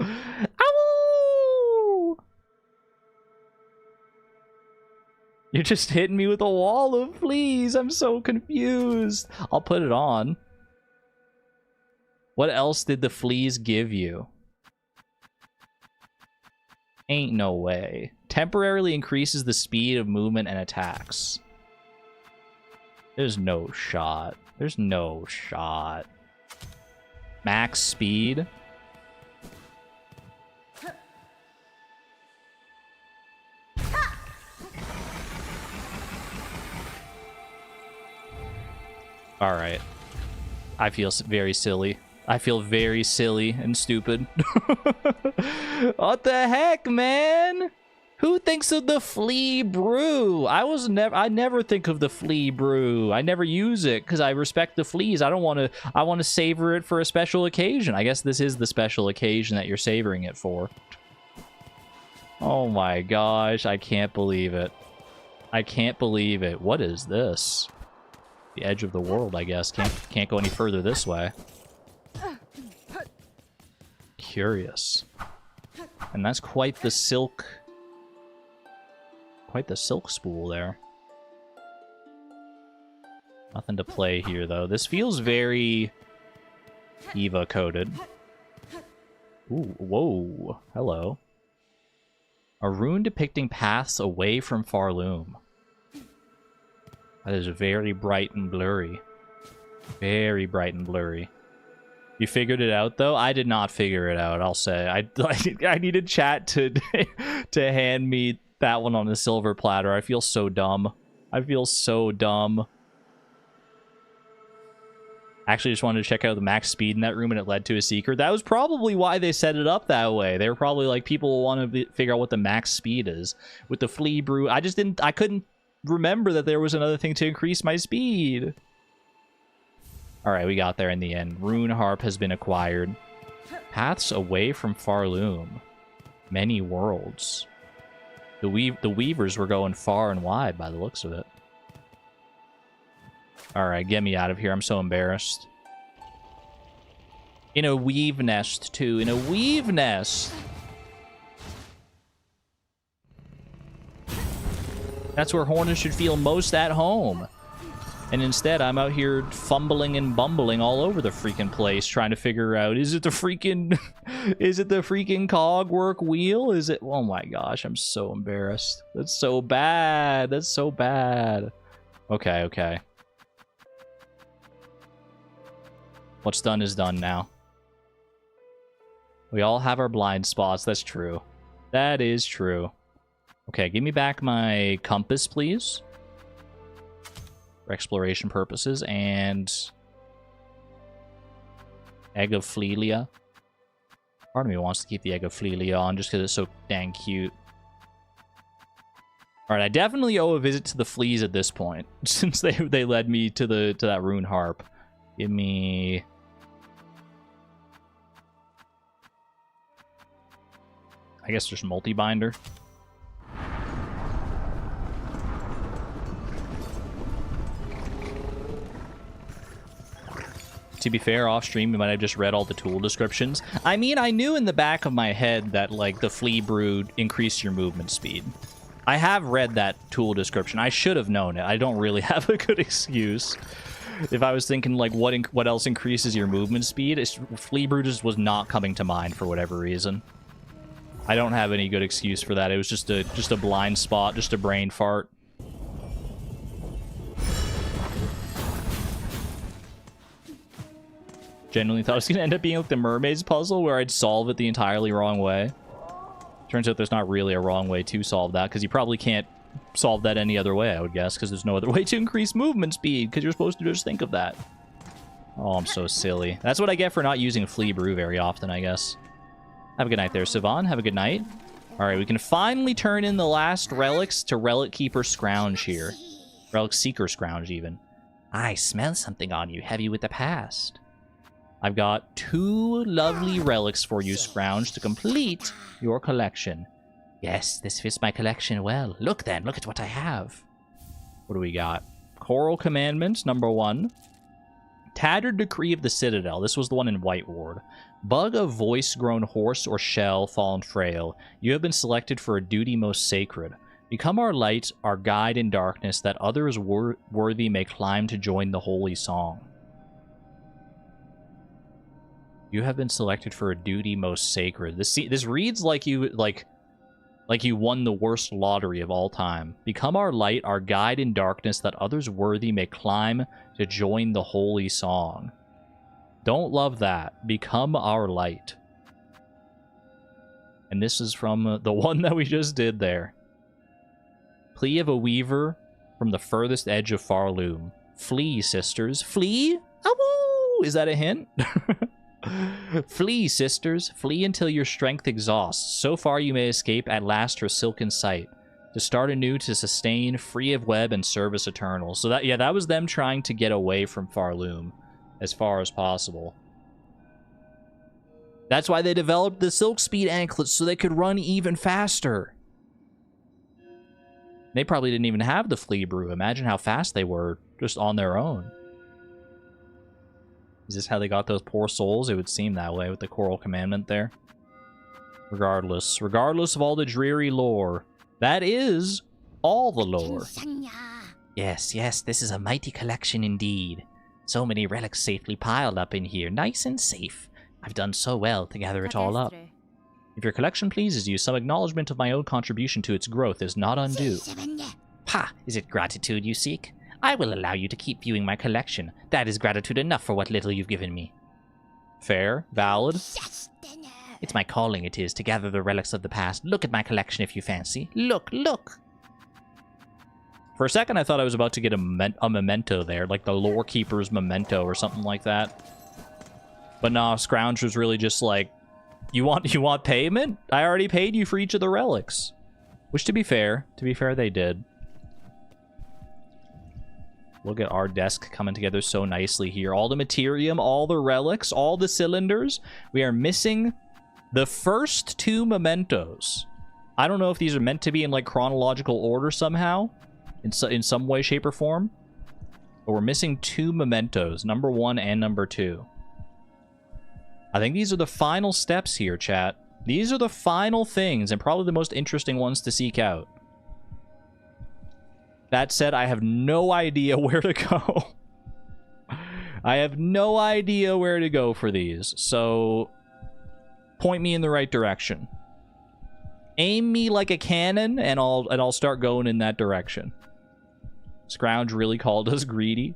Ow! You're just hitting me with a wall of fleas. I'm so confused. I'll put it on. What else did the fleas give you? Ain't no way. Temporarily increases the speed of movement and attacks. There's no shot. There's no shot. Max speed. All right. I feel very silly. I feel very silly and stupid. What the heck, man? Who thinks of the Flea brew? I never think of the Flea brew. I never use it because I respect the fleas. I want to savor it for a special occasion. I guess this is the special occasion that you're savoring it for. Oh my gosh, I can't believe it. I can't believe it. What is this? The edge of the world, I guess. Can't go any further this way. Curious. And that's quite the silk spool there. Nothing to play here, though. This feels very Eva coded. Ooh, whoa. Hello. A rune depicting paths away from Pharloom. That is very bright and blurry. Very bright and blurry. You figured it out, though? I did not figure it out, I'll say. I needed chat to hand me that one on the silver platter. I feel so dumb. I feel so dumb. Actually, just wanted to check out the max speed in that room, and it led to a secret. That was probably why they set it up that way. They were probably like, people want to figure out what the max speed is. With the Flea brew, I couldn't remember that there was another thing to increase my speed. Alright, we got there in the end. Rune Harp has been acquired. Paths away from Pharloom. Many worlds. The Weavers were going far and wide by the looks of it. Alright, get me out of here. I'm so embarrassed. In a weave nest, too. In a weave nest! That's where Hornet should feel most at home. And instead, I'm out here fumbling and bumbling all over the freaking place, trying to figure out, is it the freaking... is it the freaking cogwork wheel? Is it... Oh my gosh, I'm so embarrassed. That's so bad. That's so bad. Okay, okay. What's done is done now. We all have our blind spots. That's true. That is true. Okay, give me back my compass, please. For exploration purposes. And... Egg of Flea. Part of me wants to keep the Egg of Flea on just because it's so dang cute. Alright, I definitely owe a visit to the Fleas at this point. Since they led me to that rune harp. Give me... I guess there's multi-binder. To be fair, off stream, you might have just read all the tool descriptions. I mean, I knew in the back of my head that, like, the Flea Brood increased your movement speed. I have read that tool description. I should have known it. I don't really have a good excuse. If I was thinking, like, what else increases your movement speed, Flea Brood just was not coming to mind for whatever reason. I don't have any good excuse for that. It was just a blind spot, just a brain fart. Genuinely thought it was going to end up being like the mermaid's puzzle where I'd solve it the entirely wrong way. Turns out there's not really a wrong way to solve that because you probably can't solve that any other way, I would guess, because there's no other way to increase movement speed because you're supposed to just think of that. Oh, I'm so silly. That's what I get for not using Flea Brew very often, I guess. Have a good night there, Sivan. Have a good night. Alright, we can finally turn in the last relics to Relic Keeper Scrounge here. Relic Seeker Scrounge, even. I smell something on you, heavy with the past. I've got 2 lovely relics for you, Scrounge, to complete your collection. Yes, this fits my collection well. Look then, look at what I have. What do we got? Choral Commandment, number 1. Tattered Decree of the Citadel. This was the one in White Ward. Bug of voice grown hoarse or shell fallen frail. You have been selected for a duty most sacred. Become our light, our guide in darkness, that others worthy may climb to join the holy song. You have been selected for a duty most sacred. This reads like you won the worst lottery of all time. Become our light, our guide in darkness, that others worthy may climb to join the holy song. Don't love that. Become our light. And this is from the one that we just did there. Plea of a weaver from the furthest edge of Pharloom. Flee, sisters. Flee? Awoo! Is that a hint? Flee, sisters. Flee until your strength exhausts. So far you may escape at last her silken sight. To start anew, to sustain, free of web and service eternal. So that was them trying to get away from Pharloom as far as possible. That's why they developed the Silk Speed anklets, so they could run even faster. They probably didn't even have the Flea Brew. Imagine how fast they were just on their own. Is this how they got those poor souls? It would seem that way with the Choral Commandment there. Regardless of all the dreary lore, that is all the lore. Yes, this is a mighty collection indeed. So many relics safely piled up in here, nice and safe. I've done so well to gather it all up. If your collection pleases you, some acknowledgement of my own contribution to its growth is not undue. Ha! Is it gratitude you seek? I will allow you to keep viewing my collection. That is gratitude enough for what little you've given me. Fair, valid. It's my calling, it is, to gather the relics of the past. Look at my collection if you fancy. Look! For a second, I thought I was about to get a memento there, like the Lore Keeper's memento or something like that. But no, Scrounge was really just like, you want payment? I already paid you for each of the relics. Which, to be fair, they did. Look at our desk coming together so nicely here. All the materium, all the relics, all the cylinders. We are missing the first 2 mementos. I don't know if these are meant to be in like chronological order somehow, in some way, shape, or form. But we're missing 2 mementos, number 1 and number 2. I think these are the final steps here, chat. These are the final things, and probably the most interesting ones to seek out. That said, I have no idea where to go. I have no idea where to go for these, so point me in the right direction. Aim me like a cannon, and I'll start going in that direction. Scrounge really called us greedy.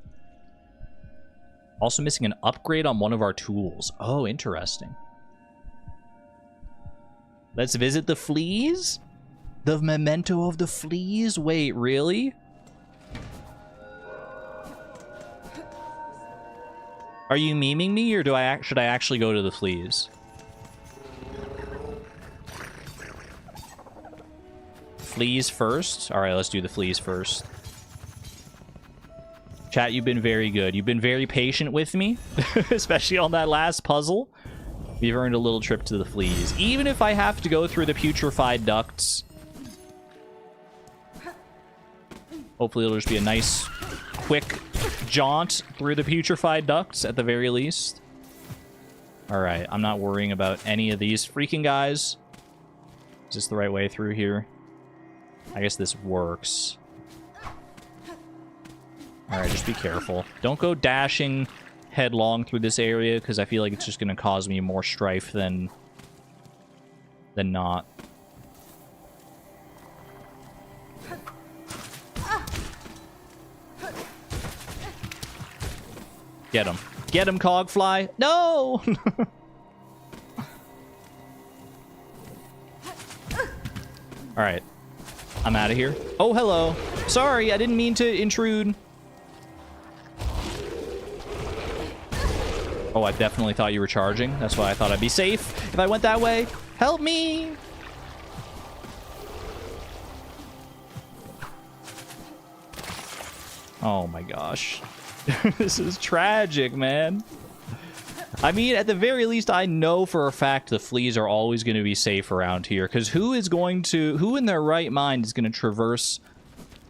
Also missing an upgrade on one of our tools. Oh, interesting. Let's visit the fleas? The memento of the fleas? Wait, really? Are you memeing me, or should I actually go to the fleas? Fleas first? Alright, let's do the fleas first. Chat, you've been very good. You've been very patient with me, especially on that last puzzle. We've earned a little trip to the fleas. Even if I have to go through the putrefied ducts. Hopefully it'll just be a nice, quick jaunt through the putrefied ducts at the very least. Alright, I'm not worrying about any of these freaking guys. Is this the right way through here? I guess this works. Alright, just be careful. Don't go dashing headlong through this area, because I feel like it's just going to cause me more strife than not. Get him. Get him, Cogfly! No! Alright. I'm out of here. Oh, hello. Sorry, I didn't mean to intrude. Oh, I definitely thought you were charging. That's why I thought I'd be safe if I went that way. Help me! Oh my gosh. This is tragic, man. I mean, at the very least, I know for a fact the fleas are always going to be safe around here. Because who in their right mind is going to traverse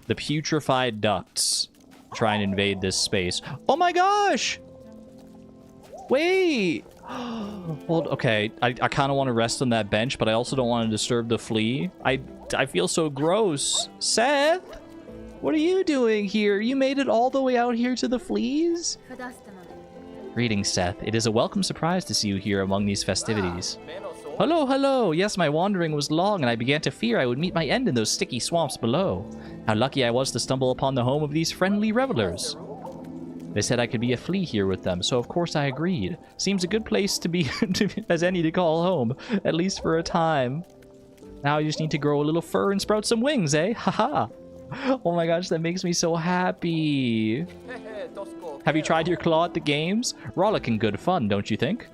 the putrefied ducts, try and invade this space? Oh my gosh! Wait! Well, okay, I kind of want to rest on that bench, but I also don't want to disturb the flea. I feel so gross. Seth? What are you doing here? You made it all the way out here to the fleas? Greetings, Seth. It is a welcome surprise to see you here among these festivities. Hello, hello. Yes, my wandering was long, and I began to fear I would meet my end in those sticky swamps below. How lucky I was to stumble upon the home of these friendly revelers. They said I could be a flea here with them, so of course I agreed. Seems a good place to be as any to call home, at least for a time. Now I just need to grow a little fur and sprout some wings, eh? Haha. Oh my gosh, that makes me so happy. Have you tried your claw at the games? Rollicking good fun, don't you think?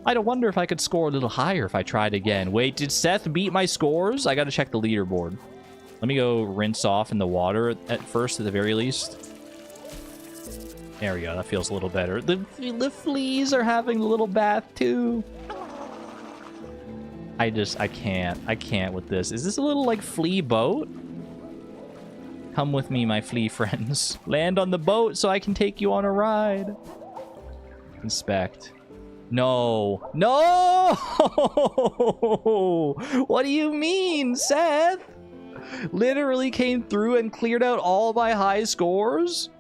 I don't wonder if I could score a little higher if I tried again. Wait, did Seth beat my scores? I gotta check the leaderboard. Let me go rinse off in the water at first, at the very least. There we go, that feels a little better. The fleas are having a little bath too. I can't with this. Is this a little like flea boat? Come with me, my flea friends. Land on the boat so I can take you on a ride. Inspect. No. No! What do you mean, Seth? Literally came through and cleared out all my high scores?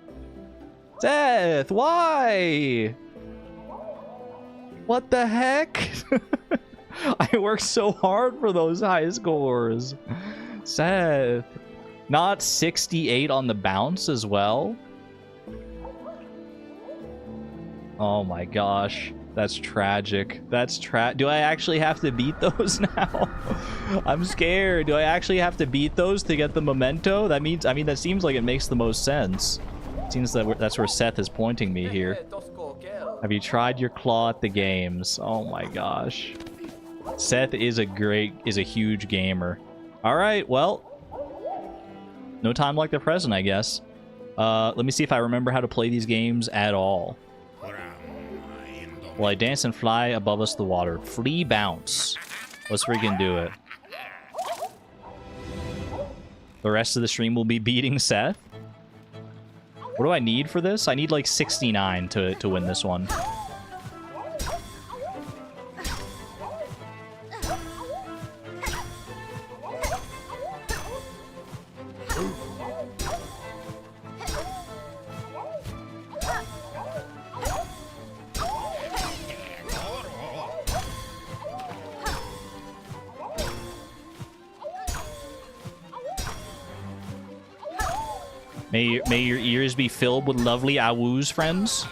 Seth, why? What the heck? I worked so hard for those high scores. Seth. Not 68 on the bounce as well? Oh my gosh. That's tragic. That's do I actually have to beat those now? I'm scared. Do I actually have to beat those to get the memento? That means, I mean, that seems like it makes the most sense. Seems that that's where Seth is pointing me here. Have you tried your claw at the games? Oh my gosh. Seth is a huge gamer. All right, well, no time like the present, I guess. Let me see if I remember how to play these games at all. Well, I dance and fly above us the water. Flea bounce. Let's freaking do it. The rest of the stream will be beating Seth. What do I need for this? I need like 69 to win this one. May your ears be filled with lovely awoos, friends.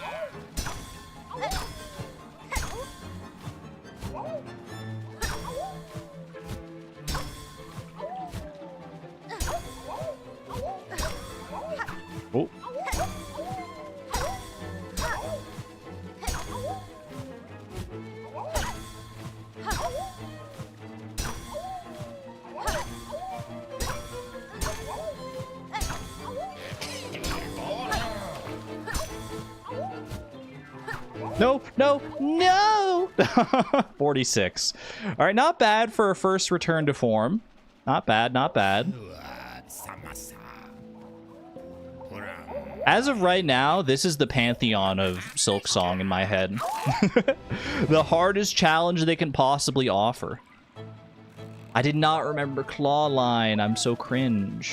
Oh. No, no, no! 46. All right, not bad for a first return to form. Not bad, not bad. As of right now, this is the pantheon of Silksong in my head. The hardest challenge they can possibly offer. I did not remember Claw Line. I'm so cringe.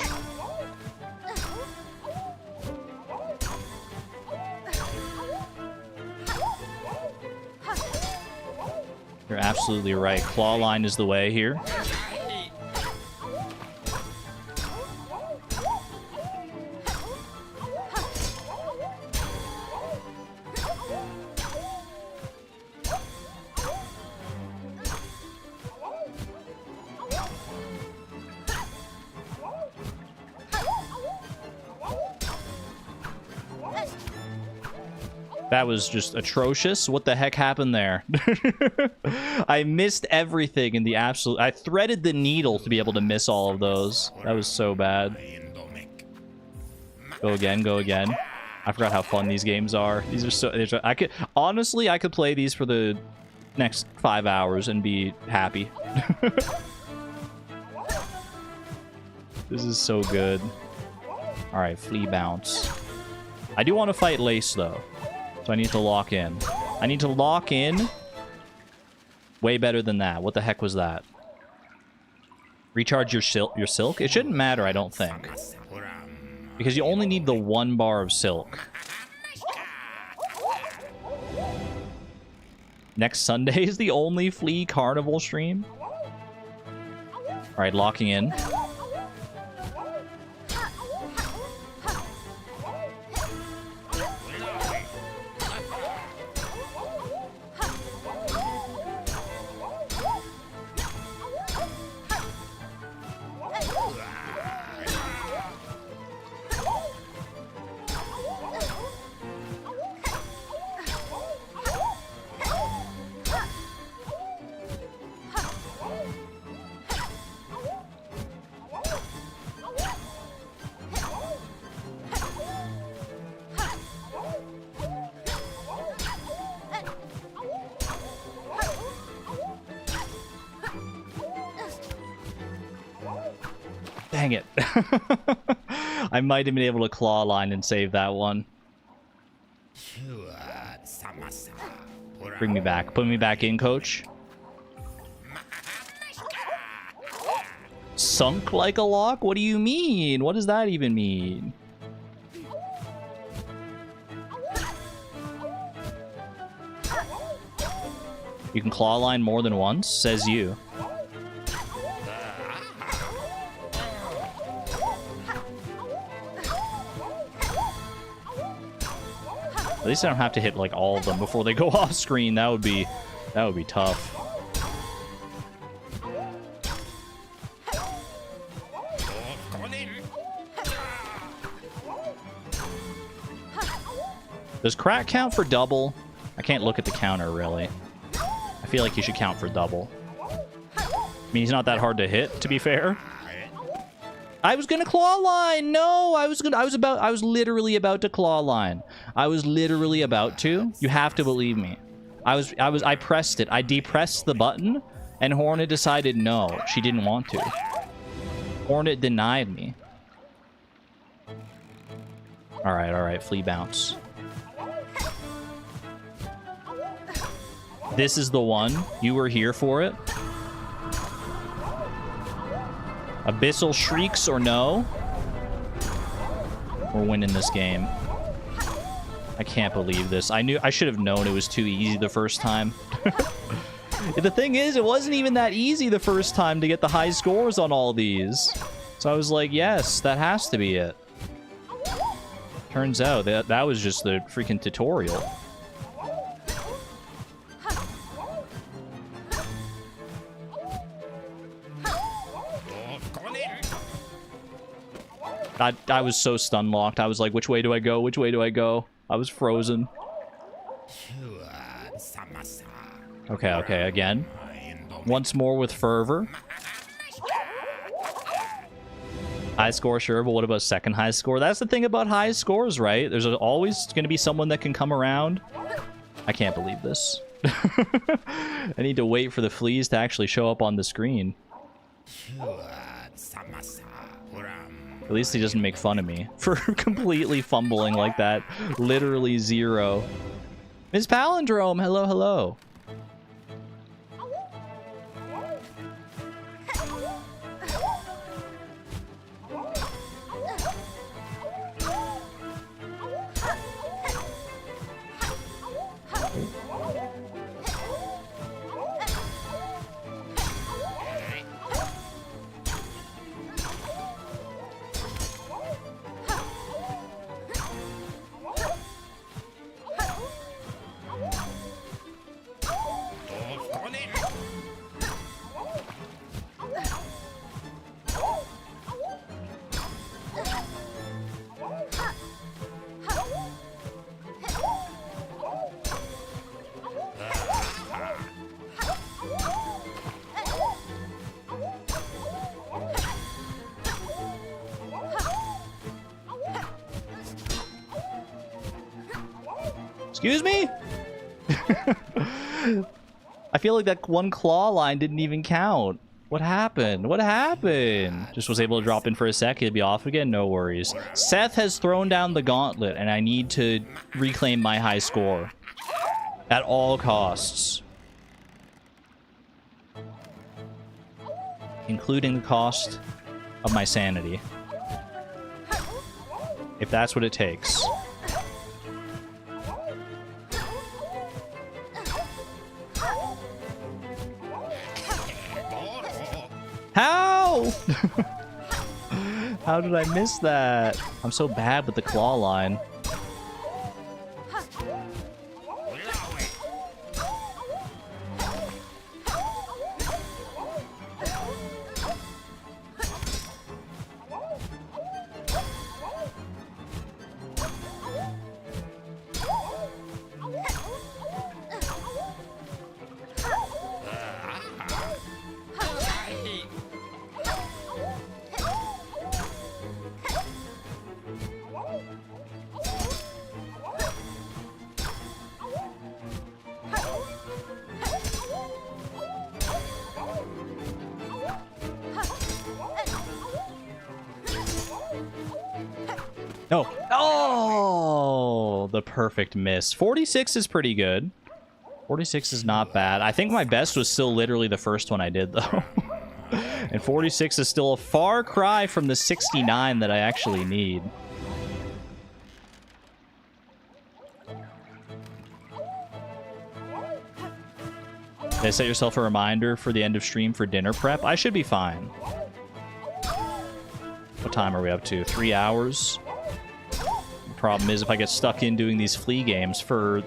You're absolutely right. Claw Line is the way here. That was just atrocious. What the heck happened there? I missed everything in the absolute... I threaded the needle to be able to miss all of those. That was so bad. Go again, go again. I forgot how fun these games are. These are so... I could honestly, I could play these for the next 5 hours and be happy. This is so good. All right, Flea bounce. I do want to fight Lace, though. So I need to lock in. I need to lock in. Way better than that. What the heck was that? Recharge your silk? It shouldn't matter, I don't think. Because you only need the 1 bar of silk. Next Sunday is the only Flea carnival stream. Alright, locking in. Dang it. I might have been able to claw line and save that one. Bring me back. Put me back in, coach. Sunk like a lock? What do you mean? What does that even mean? You can claw line more than once, says you. At least I don't have to hit like all of them before they go off screen. That would be tough. Does crack count for double? I can't look at the counter really. I feel like he should count for double. I mean, he's not that hard to hit, to be fair. I was gonna claw line. No, I was literally about to claw line. I was literally about to. You have to believe me. I pressed it. I depressed the button, and Hornet decided no, she didn't want to. Hornet denied me. All right, Flea bounce. This is the one. You were here for it. Abyssal shrieks or no? We're winning this game. I can't believe this. I should have known it was too easy the first time. The thing is, it wasn't even that easy the first time to get the high scores on all these. So I was like, yes, that has to be it. Turns out that was just the freaking tutorial. I was so stun locked. I was like, which way do I go? Which way do I go? I was frozen. Okay, again. Once more with fervor. High score, sure, but what about second high score? That's the thing about high scores, right? There's always going to be someone that can come around. I can't believe this. I need to wait for the fleas to actually show up on the screen. At least he doesn't make fun of me for completely fumbling like that. Literally zero. Ms. Palindrome, hello, hello. Excuse me? I feel like that one claw line didn't even count. What happened? What happened? Just was able to drop in for a sec. He'll be off again. No worries. Seth has thrown down the gauntlet, and I need to reclaim my high score at all costs, including the cost of my sanity, if that's what it takes. How? How did I miss that? I'm so bad with the claw line. No. Oh, the perfect miss. 46 is pretty good. 46 is not bad. I think my best was still literally the first one I did, though. And 46 is still a far cry from the 69 that I actually need. Did I set yourself a reminder for the end of stream for dinner prep? I should be fine. What time are we up to? 3 hours? Problem is, if I get stuck in doing these Flea games for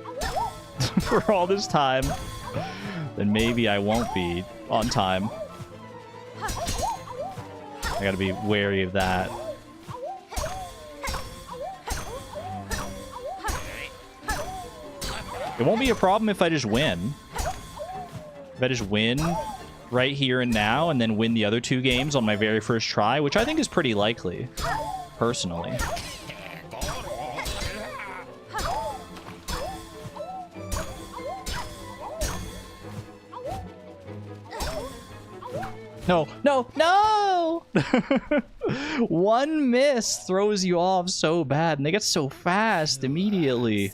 for all this time, then maybe I won't be on time. I gotta be wary of that. It won't be a problem if I just win. If I just win right here and now and then win the other 2 games on my very first try, which I think is pretty likely, personally. No, no, no! One miss throws you off so bad, and they get so fast immediately.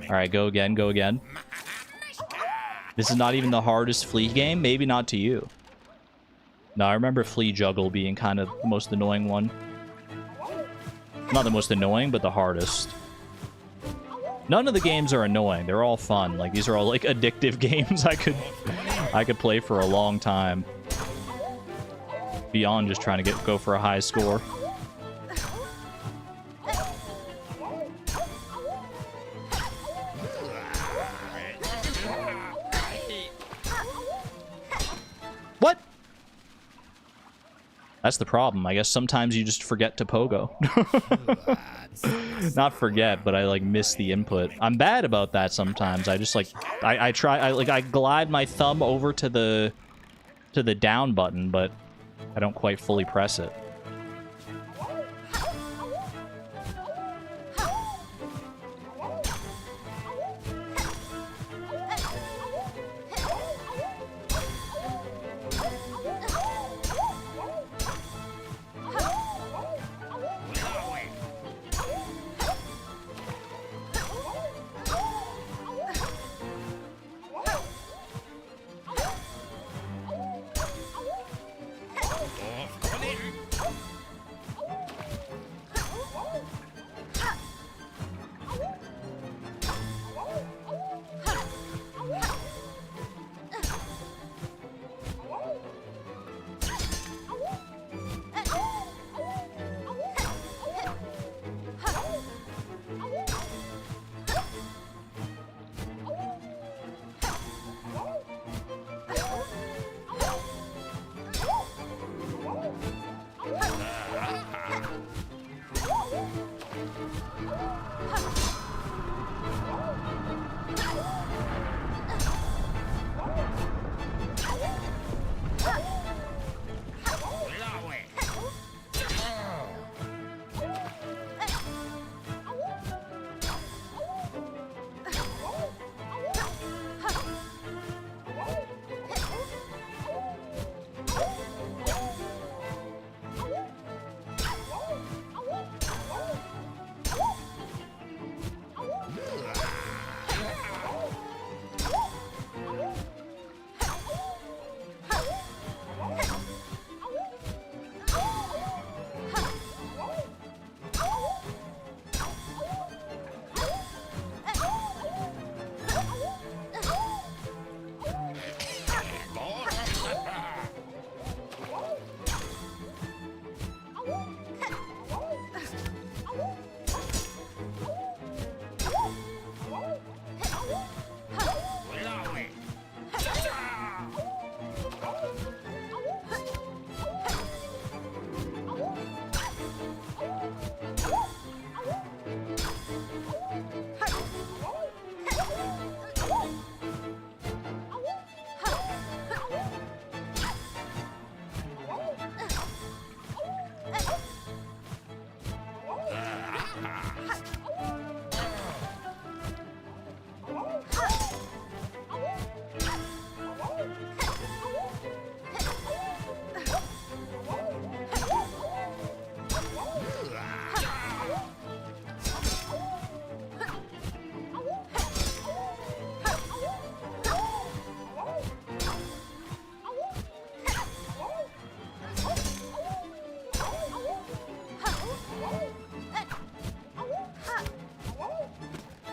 Alright, go again, go again. This is not even the hardest Flea game. Maybe not to you. No, I remember Flea Juggle being kind of the most annoying one. Not the most annoying, but the hardest. None of the games are annoying. They're all fun. Like, these are all, like, addictive games I could play for a long time. Beyond just trying to go for a high score. What? That's the problem. I guess sometimes you just forget to pogo. Not forget, but I like miss the input. I'm bad about that sometimes. I just like I glide my thumb over to the down button, but I don't quite fully press it.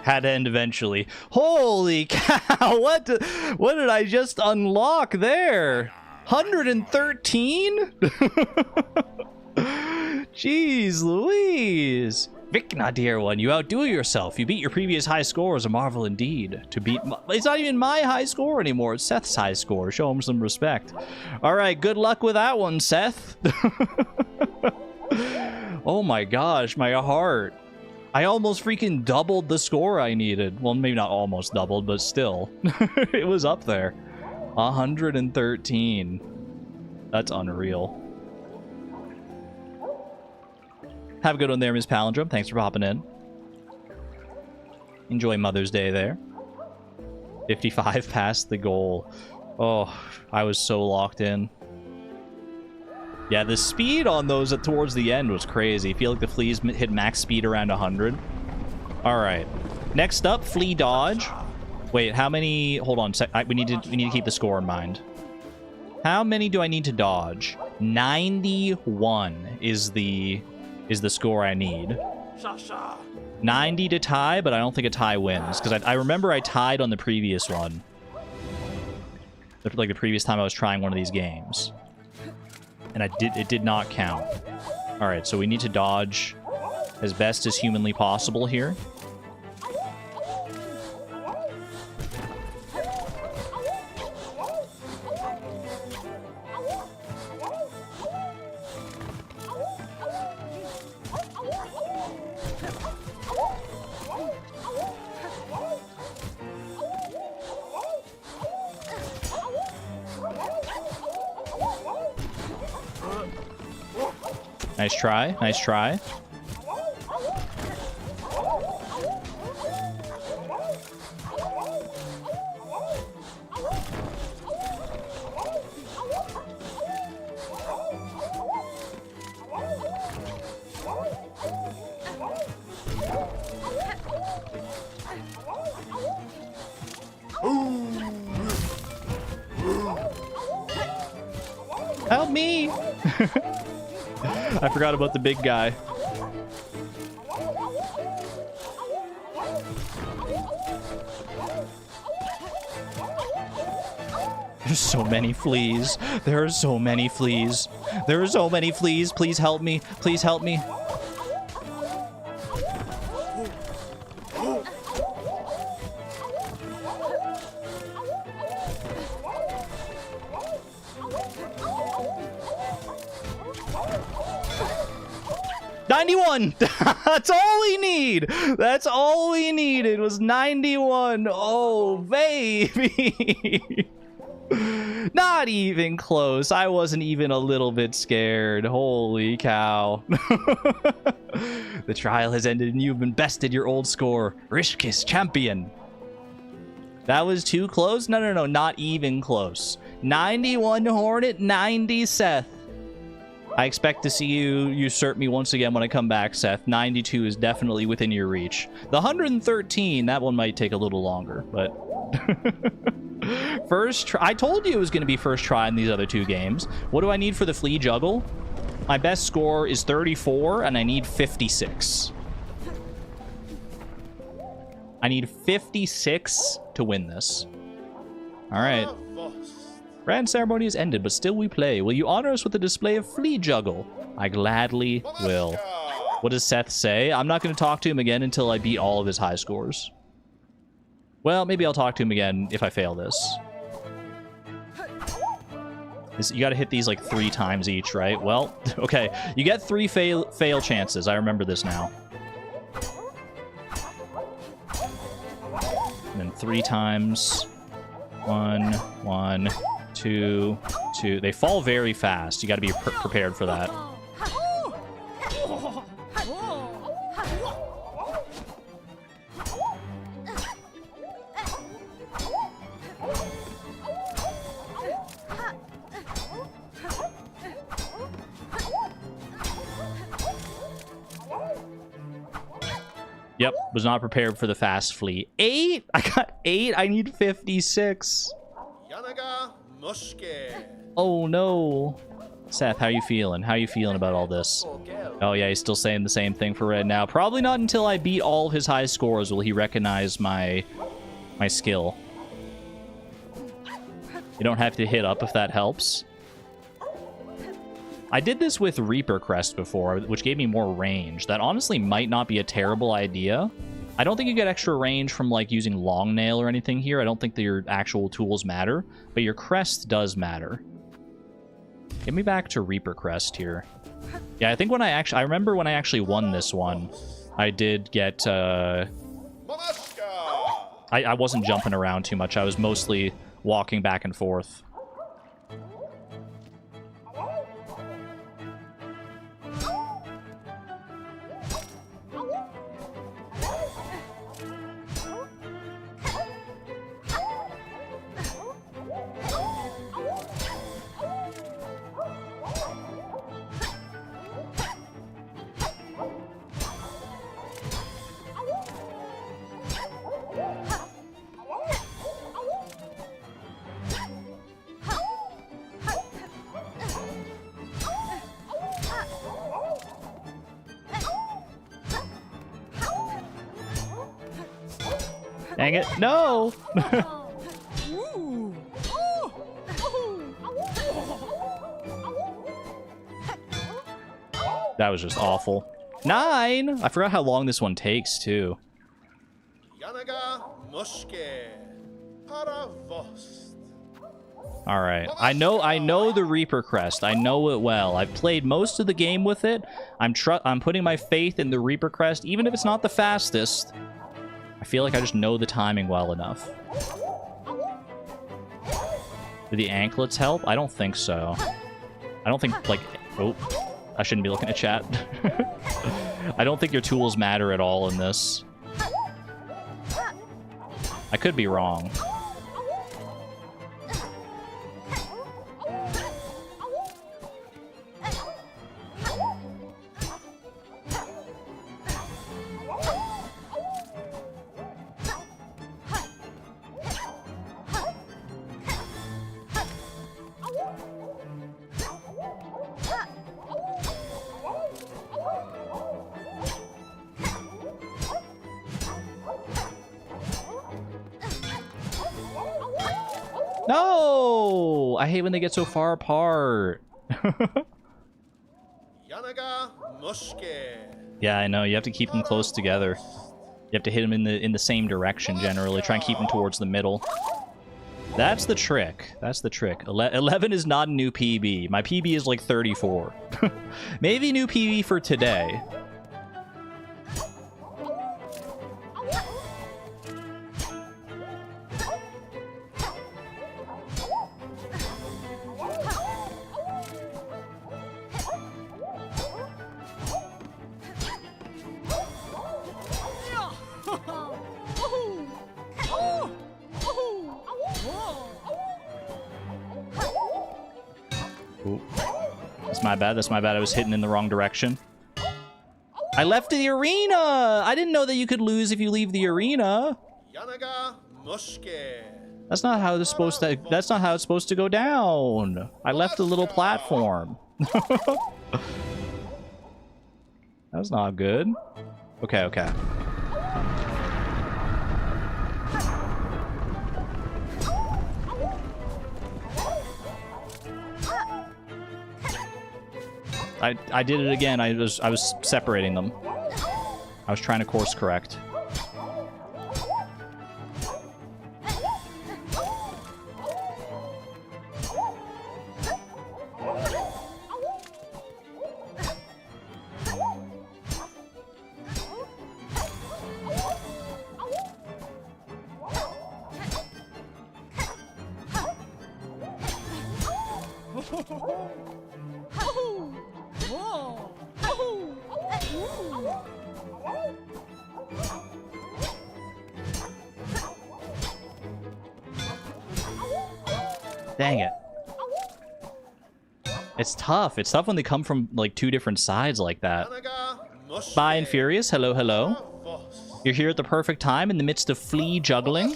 Had to end eventually. Holy cow! What did I just unlock there? 113? Jeez Louise. Vicna, dear one, you outdo yourself. You beat your previous high score as a marvel indeed. To beat it's not even my high score anymore. It's Seth's high score. Show him some respect. All right, good luck with that one, Seth. Oh my gosh, my heart. I almost freaking doubled the score I needed. Well, maybe not almost doubled, but still. It was up there. 113. That's unreal. Have a good one there, Ms. Palindrome. Thanks for popping in. Enjoy Mother's Day there. 55 past the goal. Oh, I was so locked in. Yeah, the speed on those towards the end was crazy. I feel like the Fleas hit max speed around 100. All right. Next up, Flea dodge. Wait, how many? Hold on. We need to keep the score in mind. How many do I need to dodge? 91 is the score I need. 90 to tie, but I don't think a tie wins because I remember I tied on the previous one. Like the previous time I was trying one of these games. And it did not count. All right, so we need to dodge as best as humanly possible here. Nice try. Nice try. Help me! I forgot about the big guy. There's so many fleas. There are so many fleas. There are so many fleas. Please help me. Please help me. That's all we need. That's all we needed was 91. Oh, baby. Not even close. I wasn't even a little bit scared. Holy cow. The trial has ended and you've been bested your old score. Rishkis champion. That was too close? No, not even close. 91 Hornet, 90 Seth. I expect to see you usurp me once again when I come back, Seth. 92 is definitely within your reach. The 113, that one might take a little longer, but... First try. I told you it was going to be first try in these other two games. What do I need for the Flea juggle? My best score is 34, and I need 56. I need 56 to win this. All right. Grand ceremony is ended, but still we play. Will you honor us with a display of Flea juggle? I gladly will. What does Seth say? I'm not going to talk to him again until I beat all of his high scores. Well, maybe I'll talk to him again if I fail this. You got to hit these like 3 times each, right? Well, okay. You get 3 fail chances. I remember this now. And then 3 times. 1, 1, 2, 2. They fall very fast. You got to be prepared for that. Yep, was not prepared for the fast Flea. 8? I got 8. I need 56. Oh no. Seth, how you feeling? How you feeling about all this? Oh yeah, he's still saying the same thing for Red now. Probably not until I beat all of his high scores will he recognize my skill. You don't have to hit up if that helps. I did this with Reaper Crest before, which gave me more range. That honestly might not be a terrible idea. I don't think you get extra range from like using long nail or anything here. I don't think that your actual tools matter, but your crest does matter. Get me back to Reaper Crest here. Yeah, I think when I remember when I actually won this one, I did get, I wasn't jumping around too much. I was mostly walking back and forth. Dang it. No! That was just awful. 9! I forgot how long this one takes, too. Alright. I know the Reaper Crest. I know it well. I've played most of the game with it. I'm putting my faith in the Reaper Crest, even if it's not the fastest. I feel like I just know the timing well enough. Do the anklets help? I don't think so. I don't think, like... Oh, I shouldn't be looking at chat. I don't think your tools matter at all in this. I could be wrong. No! I hate when they get so far apart. Yeah, I know. You have to keep them close together. You have to hit them in the same direction, generally. Try and keep them towards the middle. That's the trick. That's the trick. 11 is not a new PB. My PB is like 34. Maybe new PB for today. My bad. That's my bad. I was hitting in the wrong direction. I left the arena. I didn't know that you could lose if you leave the arena. That's not how it's supposed to. That's not how it's supposed to go down. I left a little platform. That's not good. Okay. Okay. I did it again. I was separating them. I was trying to course correct. Dang it. It's tough. It's tough when they come from, like, two different sides like that. Bye, and Furious. Hello, hello. You're here at the perfect time in the midst of Flea juggling.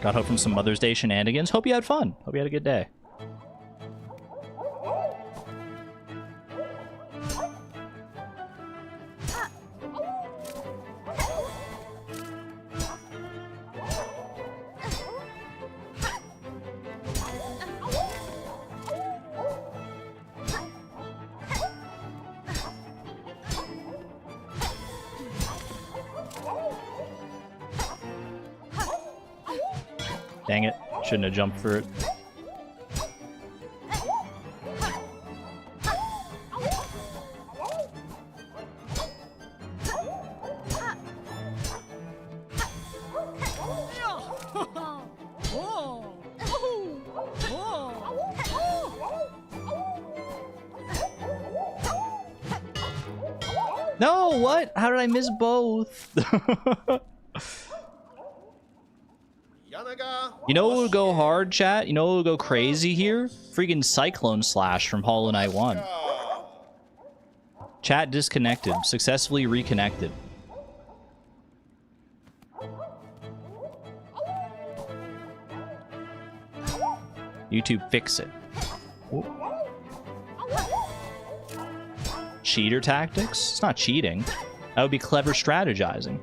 Got home from some Mother's Day shenanigans. Hope you had fun. Hope you had a good day. Dang it. Shouldn't have jumped for it. No, what? How did I miss both? You know what would go hard, chat? You know what would go crazy here? Freaking Cyclone Slash from Hollow Knight 1. Chat disconnected. Successfully reconnected. YouTube, fix it. Ooh. Cheater tactics? It's not cheating. That would be clever strategizing.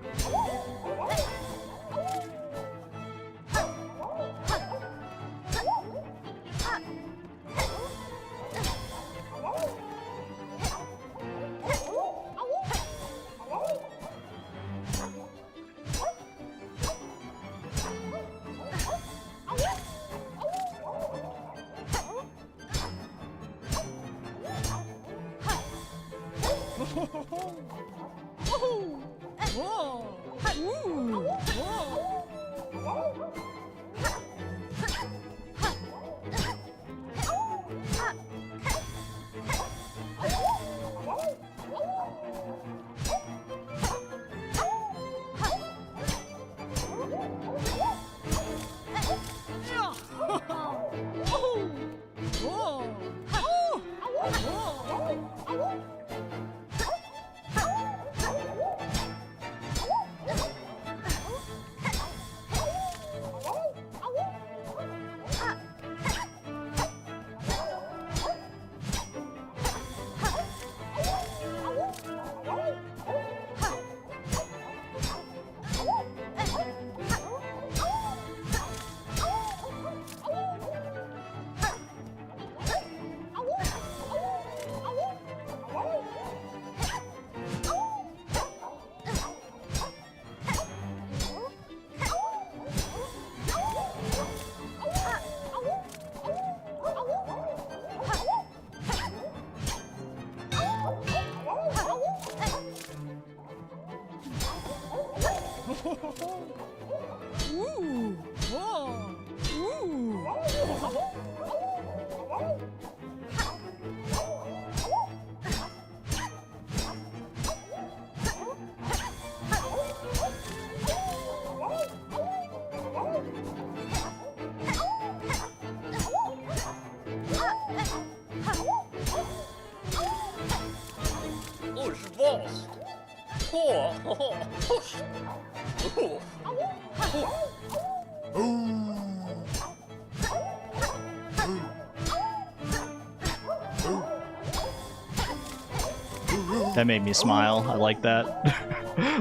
That made me smile. I like that.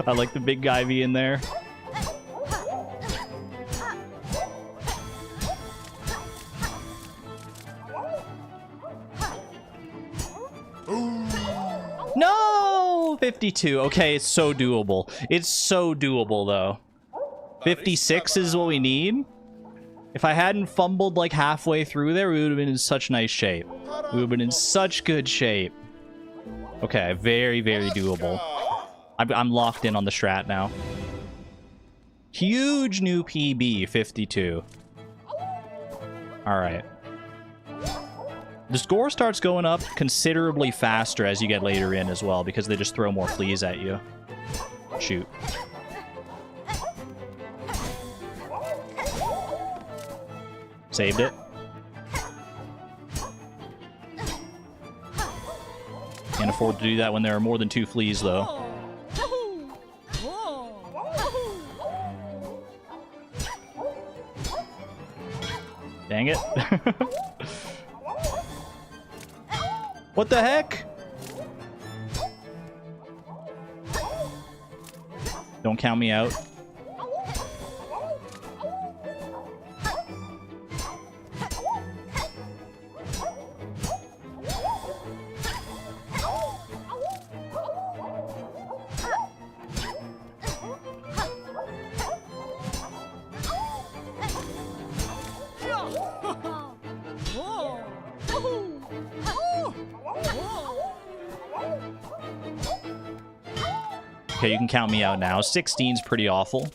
I like the big guy being there. No! 52. Okay, it's so doable. It's so doable, though. 56 is what we need. If I hadn't fumbled like halfway through there, we would have been in such nice shape. We would have been in such good shape. Okay, very, very doable. I'm locked in on the strat now. Huge new PB, 52. Alright. The score starts going up considerably faster as you get later in as well, because they just throw more fleas at you. Shoot. Saved it. Can't afford to do that when there are more than 2 fleas, though. Dang it. What the heck? Don't count me out. Okay, you can count me out now. 16's pretty awful.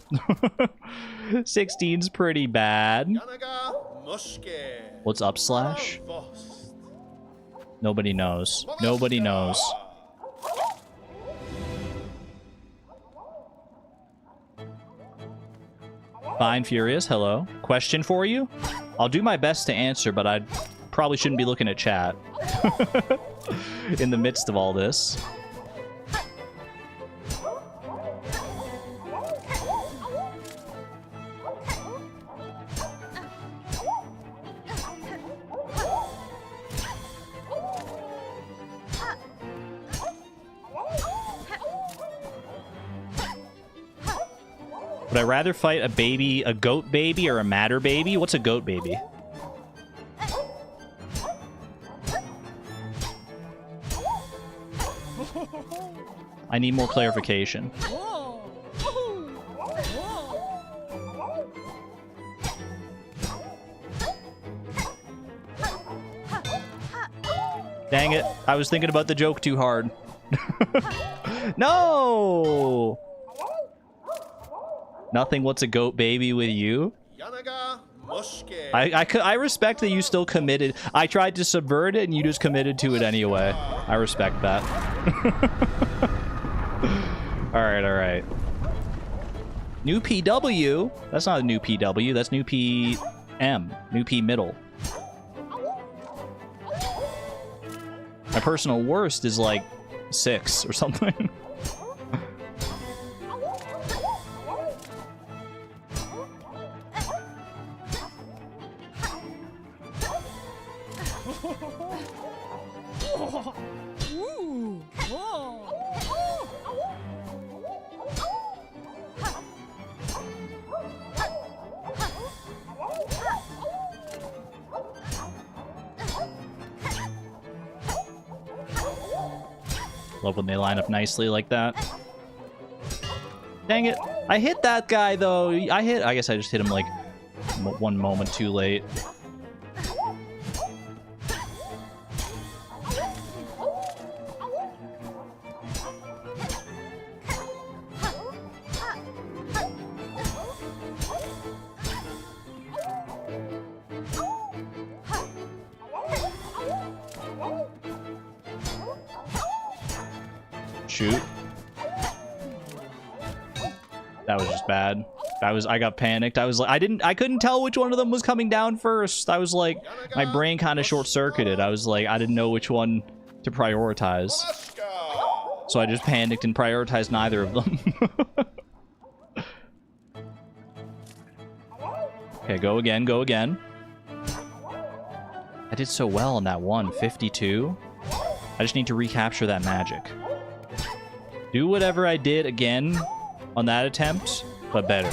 16's pretty bad. What's up, Slash? Nobody knows. Nobody knows. Fine Furious, hello. Question for you? I'll do my best to answer, but I probably shouldn't be looking at chat in the midst of all this. Would I rather fight a baby, a goat baby, or a matter baby? What's a goat baby? I need more clarification. Dang it. I was thinking about the joke too hard. No! Nothing what's a goat baby with you? I respect that you still committed. I tried to subvert it and you just committed to it anyway. I respect that. Alright, alright. New PW? That's not a new PW, that's new PM. New P middle. My personal worst is like 6 or something. Love when they line up nicely like that. Dang it. I hit that guy, though. I guess I just hit him, like, one moment too late. Shoot. That was just bad. I got panicked. I was like, I couldn't tell which one of them was coming down first. I was like, my brain kind of short-circuited. I was like, I didn't know which one to prioritize. So I just panicked and prioritized neither of them. Okay, go again, go again. I did so well on that one, 52. I just need to recapture that magic. Do whatever I did again on that attempt, but better.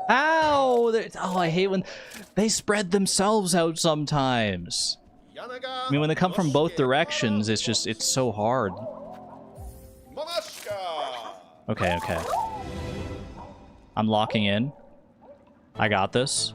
Ow! Oh, I hate when they spread themselves out sometimes. I mean, when they come from both directions, it's so hard. Okay, okay. I'm locking in. I got this.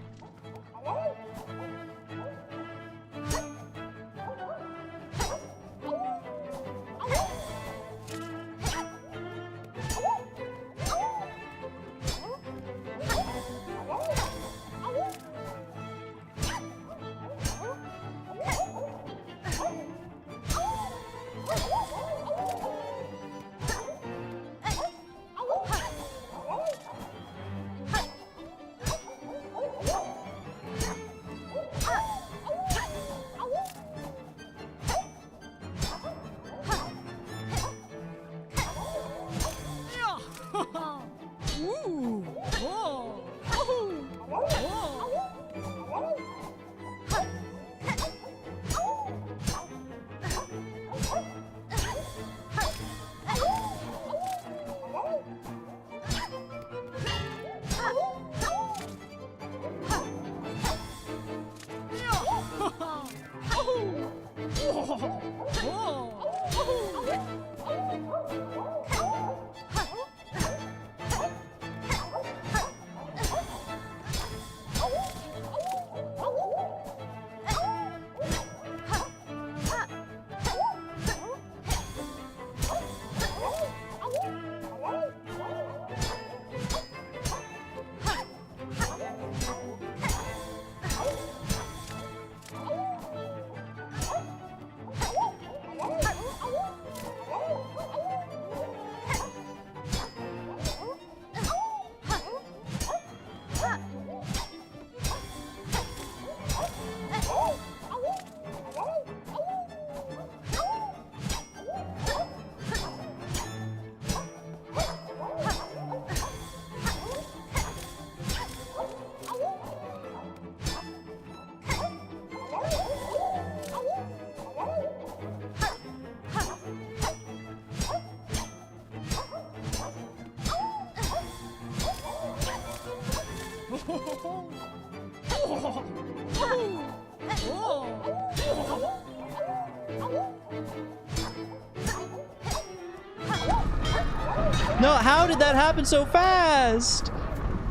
No, how did that happen so fast?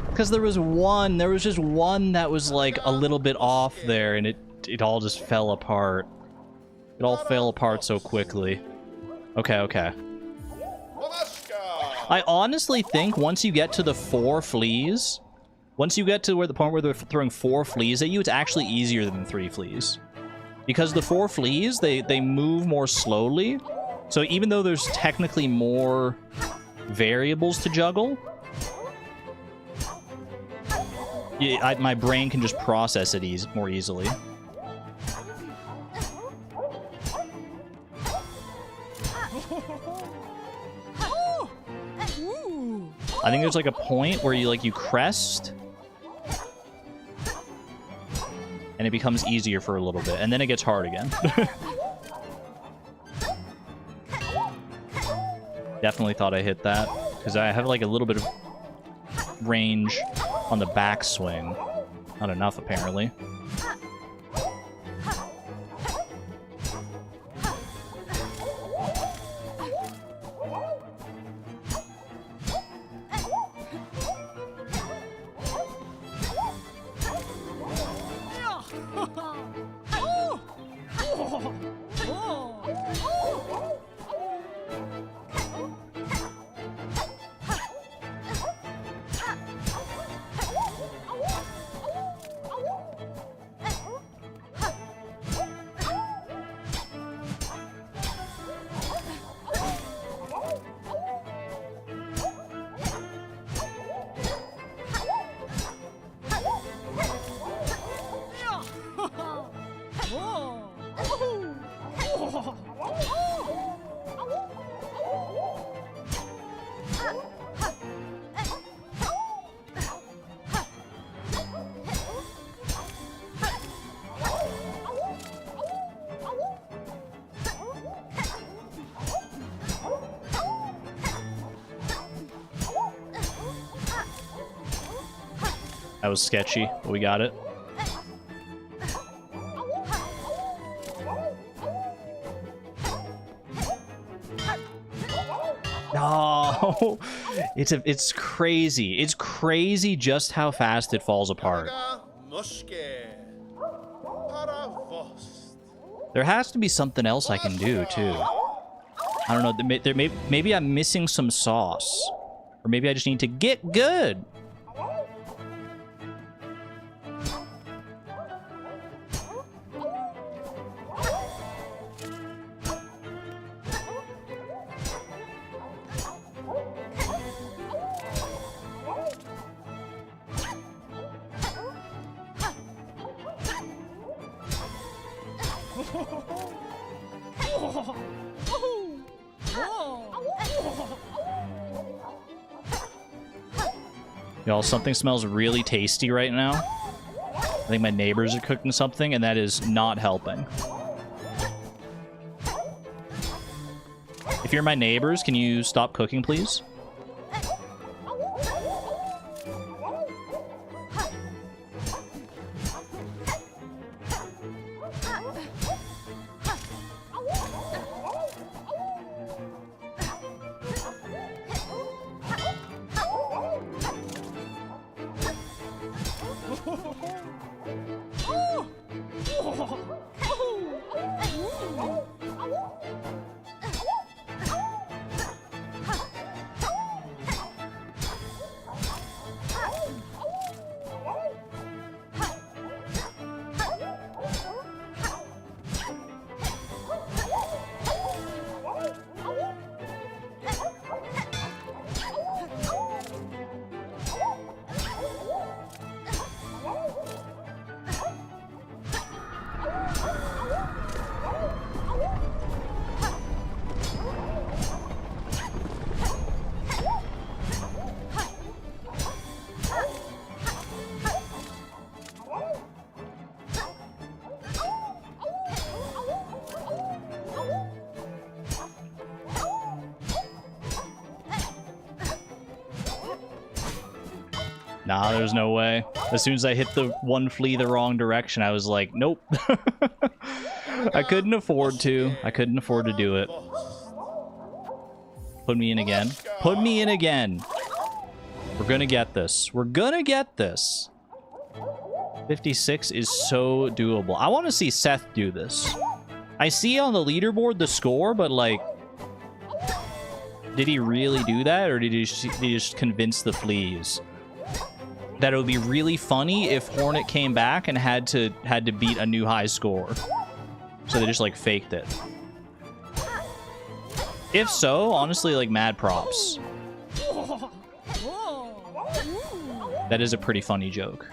Because there was just one that was like a little bit off there, and it all just fell apart. It all fell apart so quickly. Okay, okay. I honestly think once you get to the 4 fleas, once you get to where the point where they're throwing 4 fleas at you, it's actually easier than 3 fleas. Because the 4 fleas, they move more slowly. So even though there's technically more variables to juggle, yeah, my brain can just process it more easily. I think there's like a point where you crest, and it becomes easier for a little bit, and then it gets hard again. Definitely thought I hit that, because I have like a little bit of range on the backswing. Not enough, apparently. That was sketchy, but we got it. No, it's crazy. It's crazy just how fast it falls apart. There has to be something else I can do too. I don't know. Maybe I'm missing some sauce, or maybe I just need to get good. Y'all, something smells really tasty right now. I think my neighbors are cooking something, and that is not helping. If you're my neighbors, can you stop cooking, please? Nah, there's no way. As soon as I hit the one flea the wrong direction, I was like, nope. I couldn't afford to. I couldn't afford to do it. Put me in again. Put me in again. We're gonna get this. We're gonna get this. 56 is so doable. I want to see Seth do this. I see on the leaderboard the score, but like, did he really do that, or did he just convince the fleas that it would be really funny if Hornet came back and had to beat a new high score? So they just like faked it. If so, honestly, like, mad props. That is a pretty funny joke.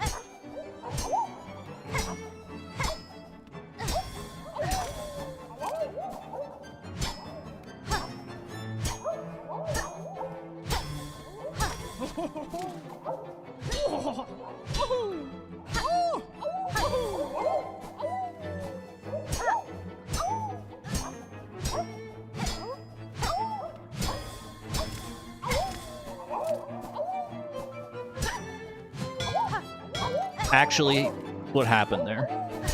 Actually, what happened there?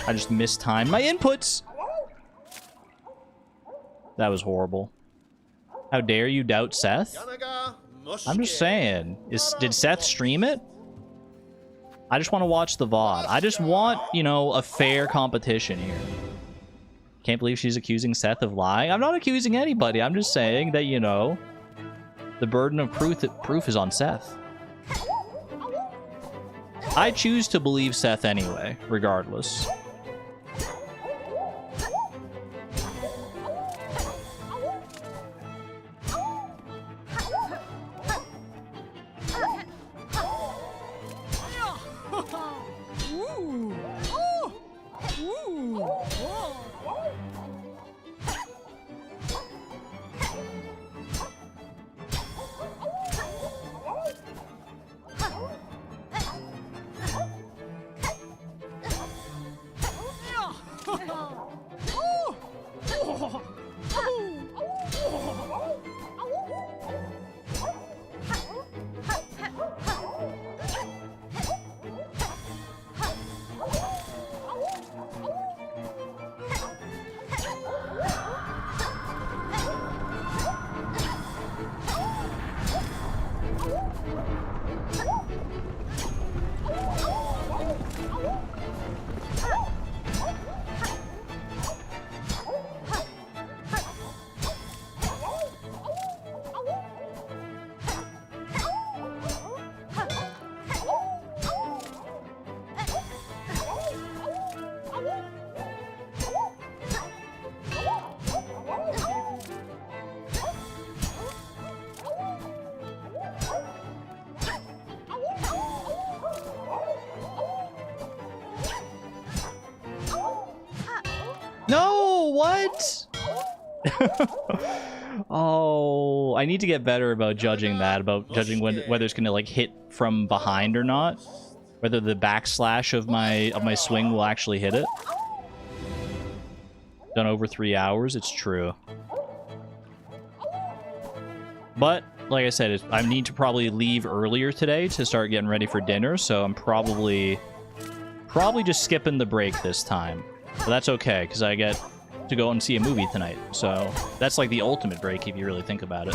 I just mistimed my inputs. That was horrible. How dare you doubt Seth? I'm just saying. Did Seth stream it? I just want to watch the VOD. I just want, you know, a fair competition here. Can't believe she's accusing Seth of lying. I'm not accusing anybody. I'm just saying that, you know, the burden of proof is on Seth. I choose to believe Seth anyway, regardless. No, what? Oh, I need to get better about judging that, about judging whether it's gonna like hit from behind or not, whether the backslash of my swing will actually hit it. Done over 3 hours, it's true. But like I said, I need to probably leave earlier today to start getting ready for dinner, so I'm probably just skipping the break this time. But that's okay, because I get to go and see a movie tonight. So that's like the ultimate break if you really think about it.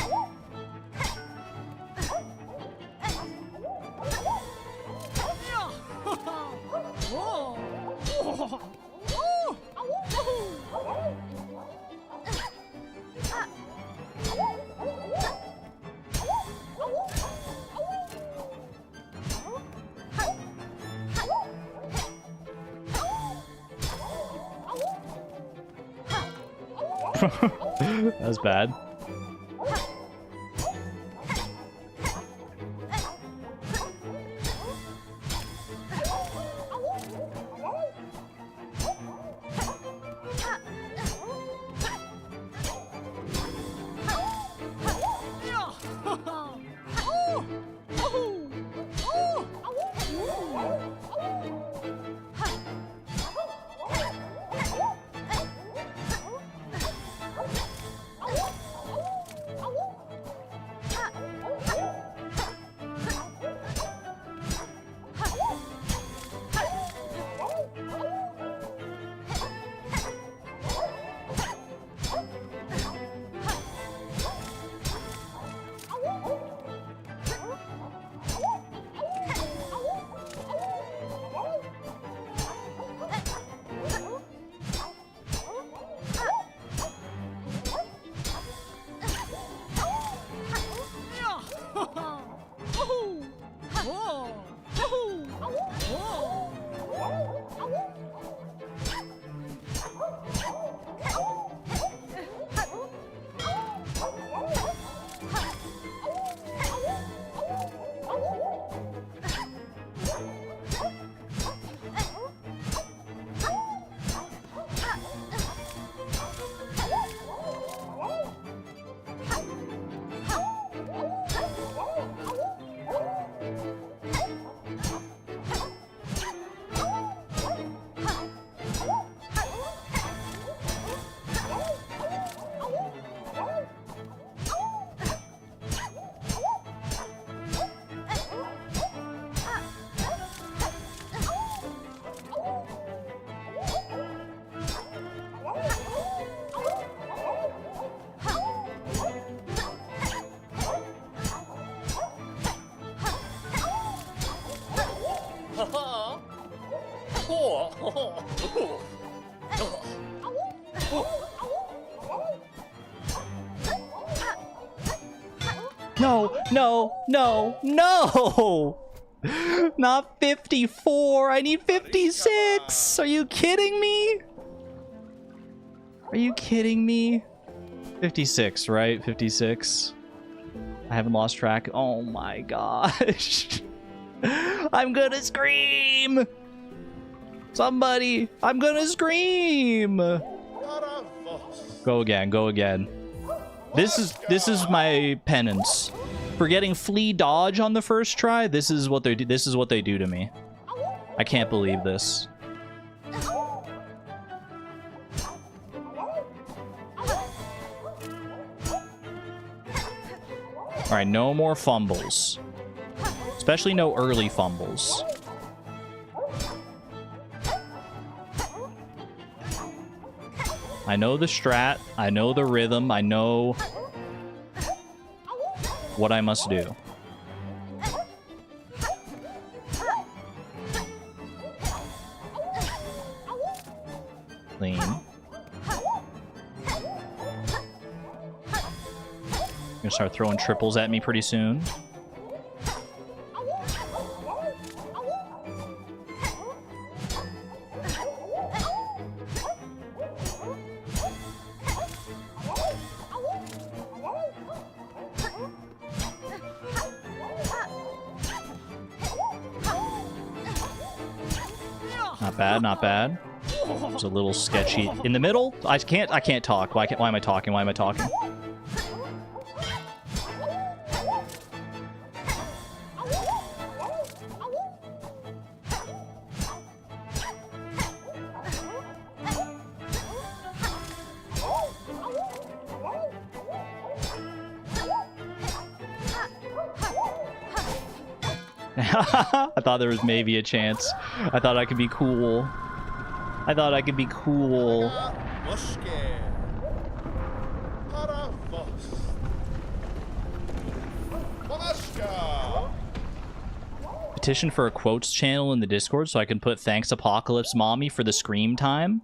That was bad. No, no, no, no! Not 54. I need 56. Are you kidding me? Are you kidding me? 56, right? 56. I haven't lost track. Oh my gosh. I'm gonna scream! Somebody! I'm gonna scream! Go again, go again. This is my penance. For getting Flea dodge on the first try, this is what they do to me. I can't believe this. Alright, no more fumbles. Especially no early fumbles. I know the strat, I know the rhythm, I know what I must do. Clean. Gonna start throwing triples at me pretty soon. Not bad, not bad. It's a little sketchy. In the middle? I can't talk. Why am I talking? Why am I talking? I thought there was maybe a chance. I thought I could be cool. I thought I could be cool. Petition for a quotes channel in the Discord so I can put thanks Apocalypse Mommy for the scream time.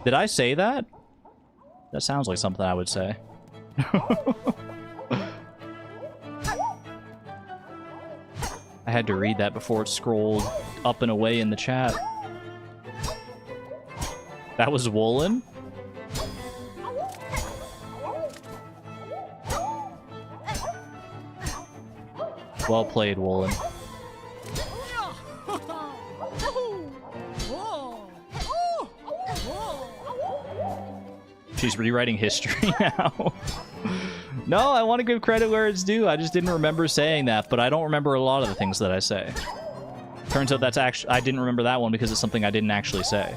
Did I say that? That sounds like something I would say. I had to read that before it scrolled up and away in the chat. That was Woolen? Well played, Woolen. She's rewriting history now. No, I want to give credit where it's due. I just didn't remember saying that, but I don't remember a lot of the things that I say. Turns out that's actually... I didn't remember that one because it's something I didn't actually say.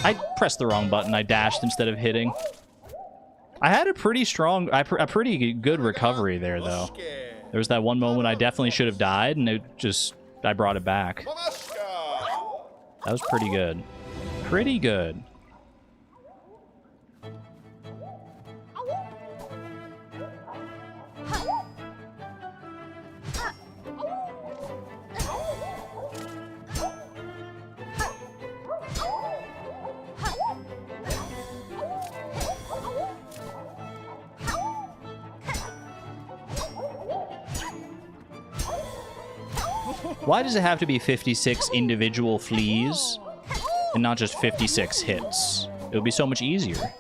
I pressed the wrong button. I dashed instead of hitting. I had a pretty strong, a pretty good recovery there, though. There was that one moment I definitely should have died, and I brought it back. That was pretty good. Pretty good. Why does it have to be 56 individual fleas and not just 56 hits? It would be so much easier.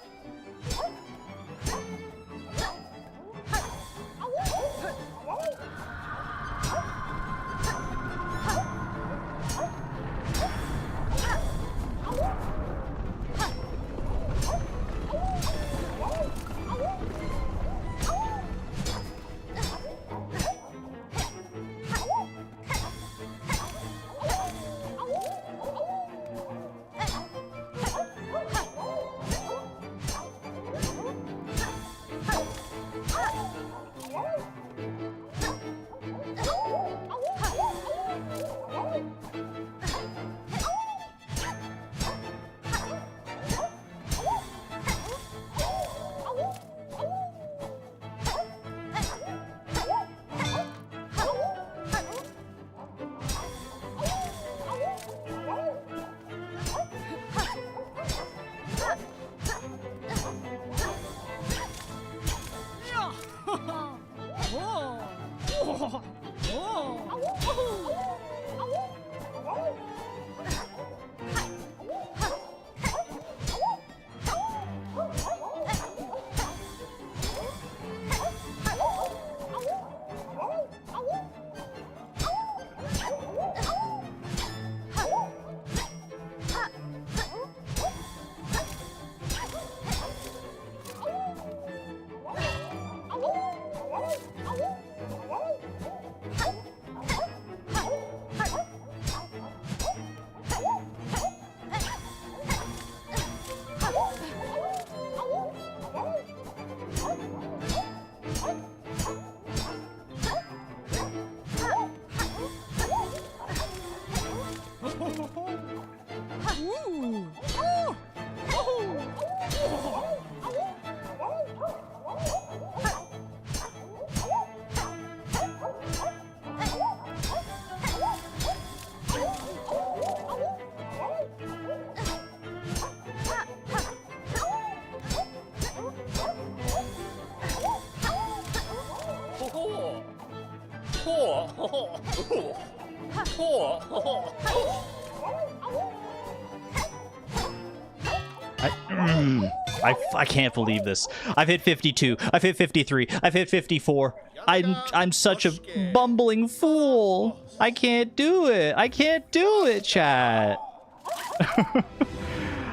I can't believe this. I've hit 52. I've hit 53. I've hit 54. I'm such a bumbling fool. I can't do it. I can't do it, chat.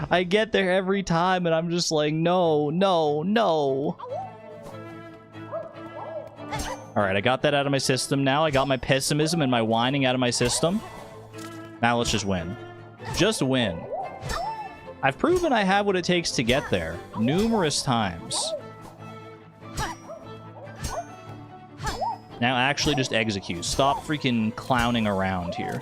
I get there every time and I'm just like, no, no, no. Alright, I got that out of my system now. I got my pessimism and my whining out of my system. Now let's just win. Just win. I've proven I have what it takes to get there numerous times. Now actually just execute. Stop freaking clowning around here.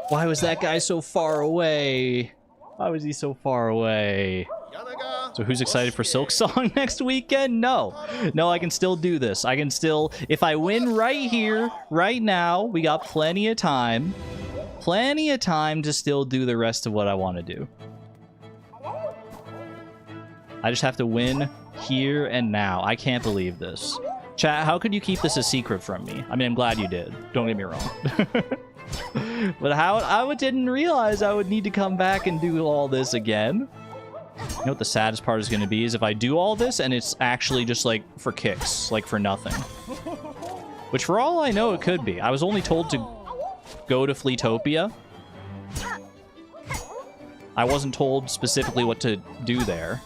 Why was that guy so far away? Why was he so far away? So who's excited for Silksong next weekend? No. No, I can still do this. I can still... If I win right here, right now, we got plenty of time. Plenty of time to still do the rest of what I want to do. I just have to win here and now. I can't believe this. Chat, how could you keep this a secret from me? I mean, I'm glad you did. Don't get me wrong. But how I didn't realize I would need to come back and do all this again. You know what the saddest part is going to be is if I do all this and it's actually just like for kicks, like for nothing. Which for all I know it could be. I was only told to go to Fleetopia. I wasn't told specifically what to do there.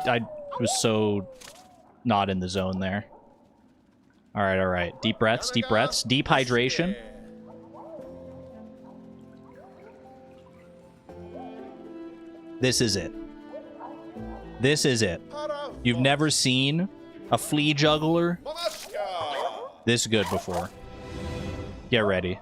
I was so not in the zone there. All right, all right. Deep breaths, deep breaths. Deep hydration. This is it. This is it. You've never seen a flea juggler this good before. Get ready.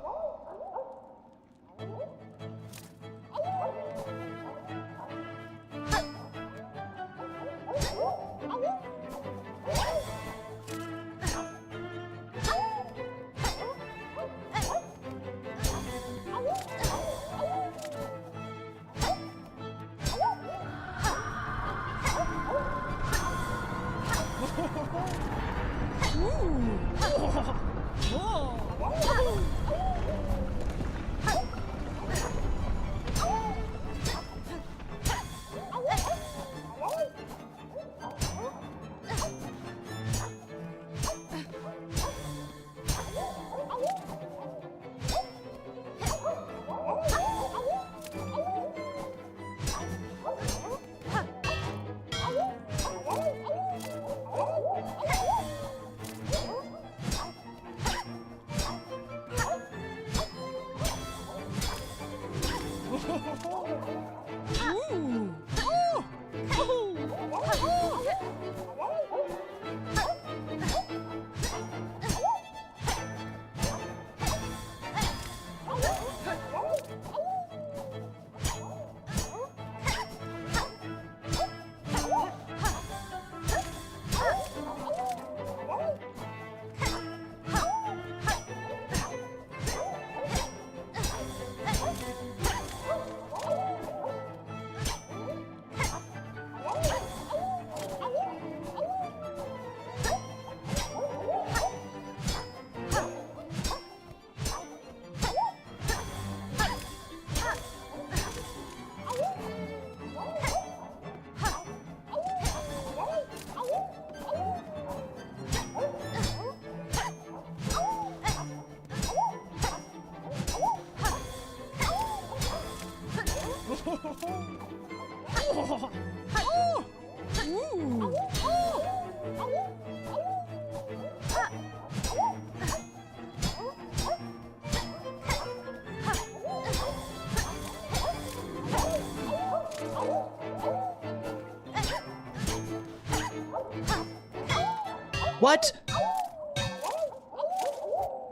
What?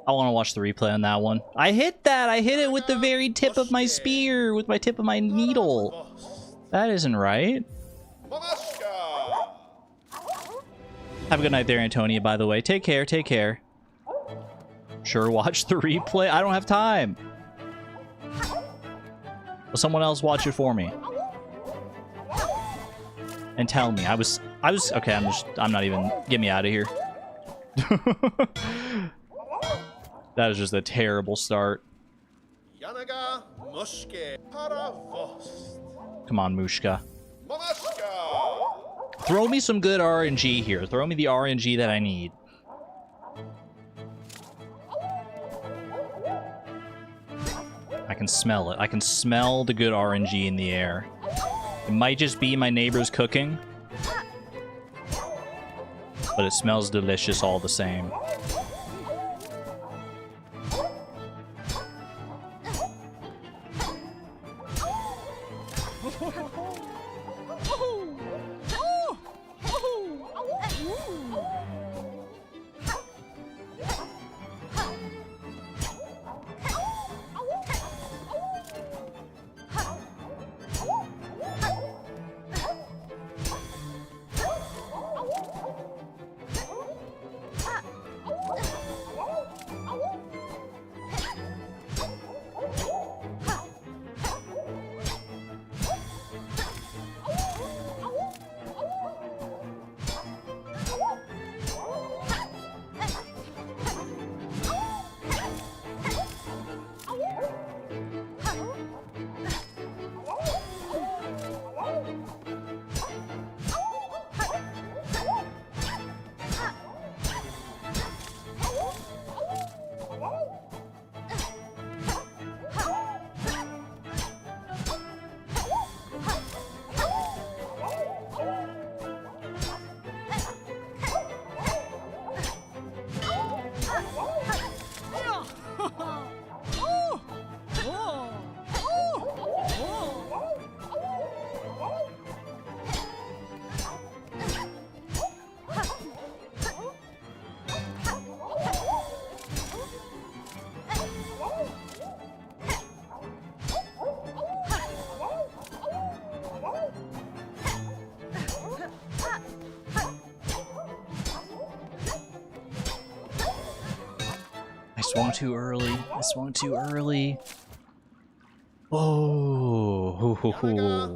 I want to watch the replay on that one. I hit that! I hit it with the very tip of my spear, with my tip of my needle. That isn't right. Have a good night there, Antonia, by the way. Take care, take care. Sure, watch the replay. I don't have time. Will someone else watch it for me? And tell me. I was okay, I'm not even, get me out of here. That is just a terrible start. Come on, Mushka. Throw me some good RNG here. Throw me the RNG that I need. I can smell it. I can smell the good RNG in the air. It might just be my neighbor's cooking, but it smells delicious all the same. I swung too early. I swung too early. Oh,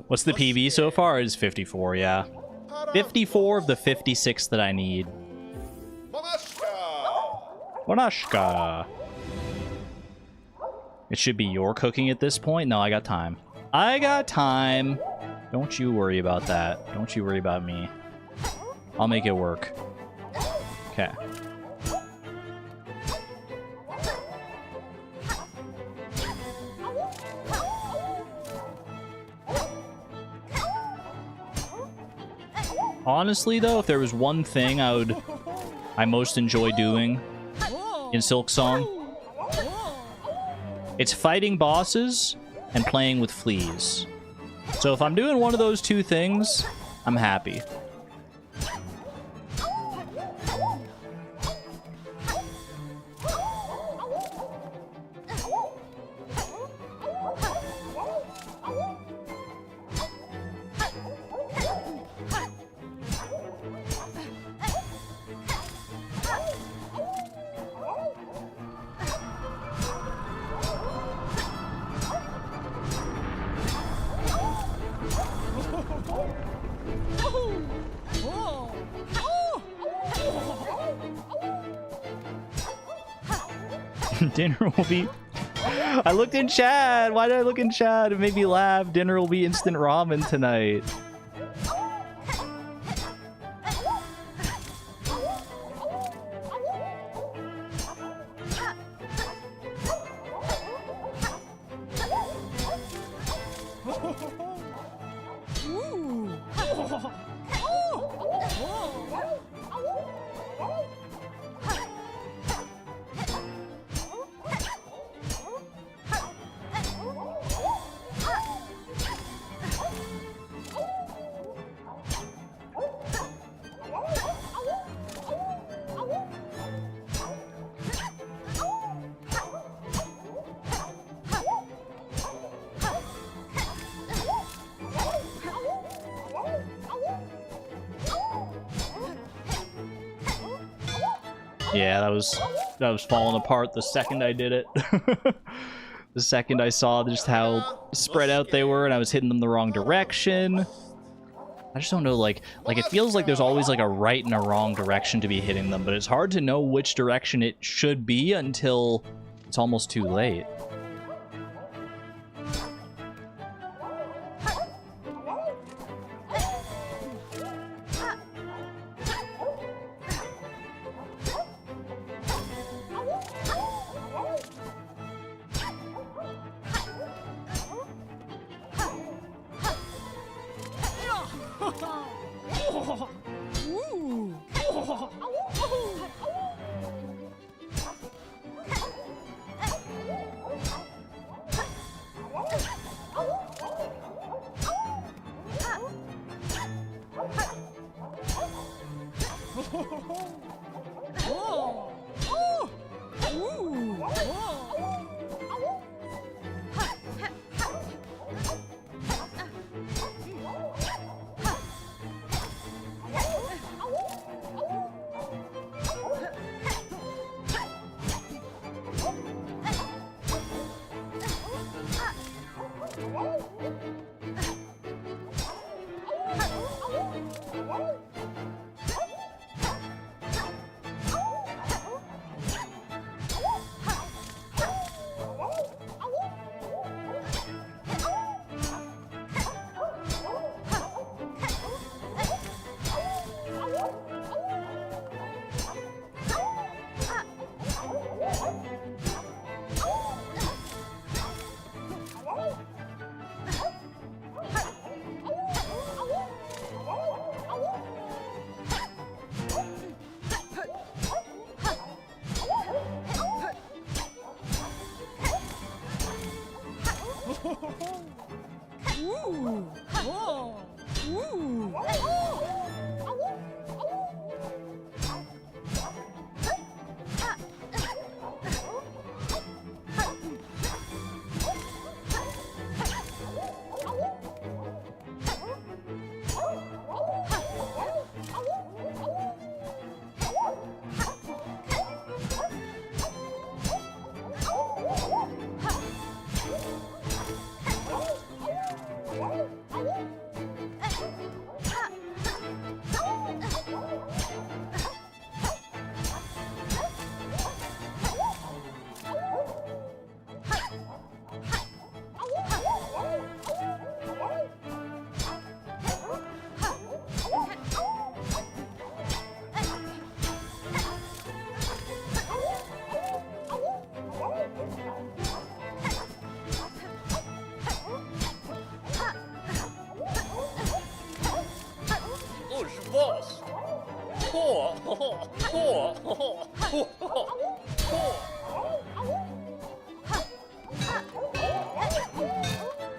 what's the PB so far? It's 54, yeah. 54 of the 56 that I need. Monashka. It should be your cooking at this point. No, I got time. I got time. Don't you worry about that. Don't you worry about me. I'll make it work. Okay. Honestly, though, if there was one thing I most enjoy doing in Silksong, it's fighting bosses and playing with fleas. So if I'm doing one of those two things, I'm happy. Dinner will be... I looked in chat! Why did I look in chat? It made me laugh. Dinner will be instant ramen tonight. Yeah, that was falling apart the second I did it. The second I saw just how spread out they were and I was hitting them the wrong direction. I just don't know, like it feels like there's always like a right and a wrong direction to be hitting them, but it's hard to know which direction it should be until it's almost too late.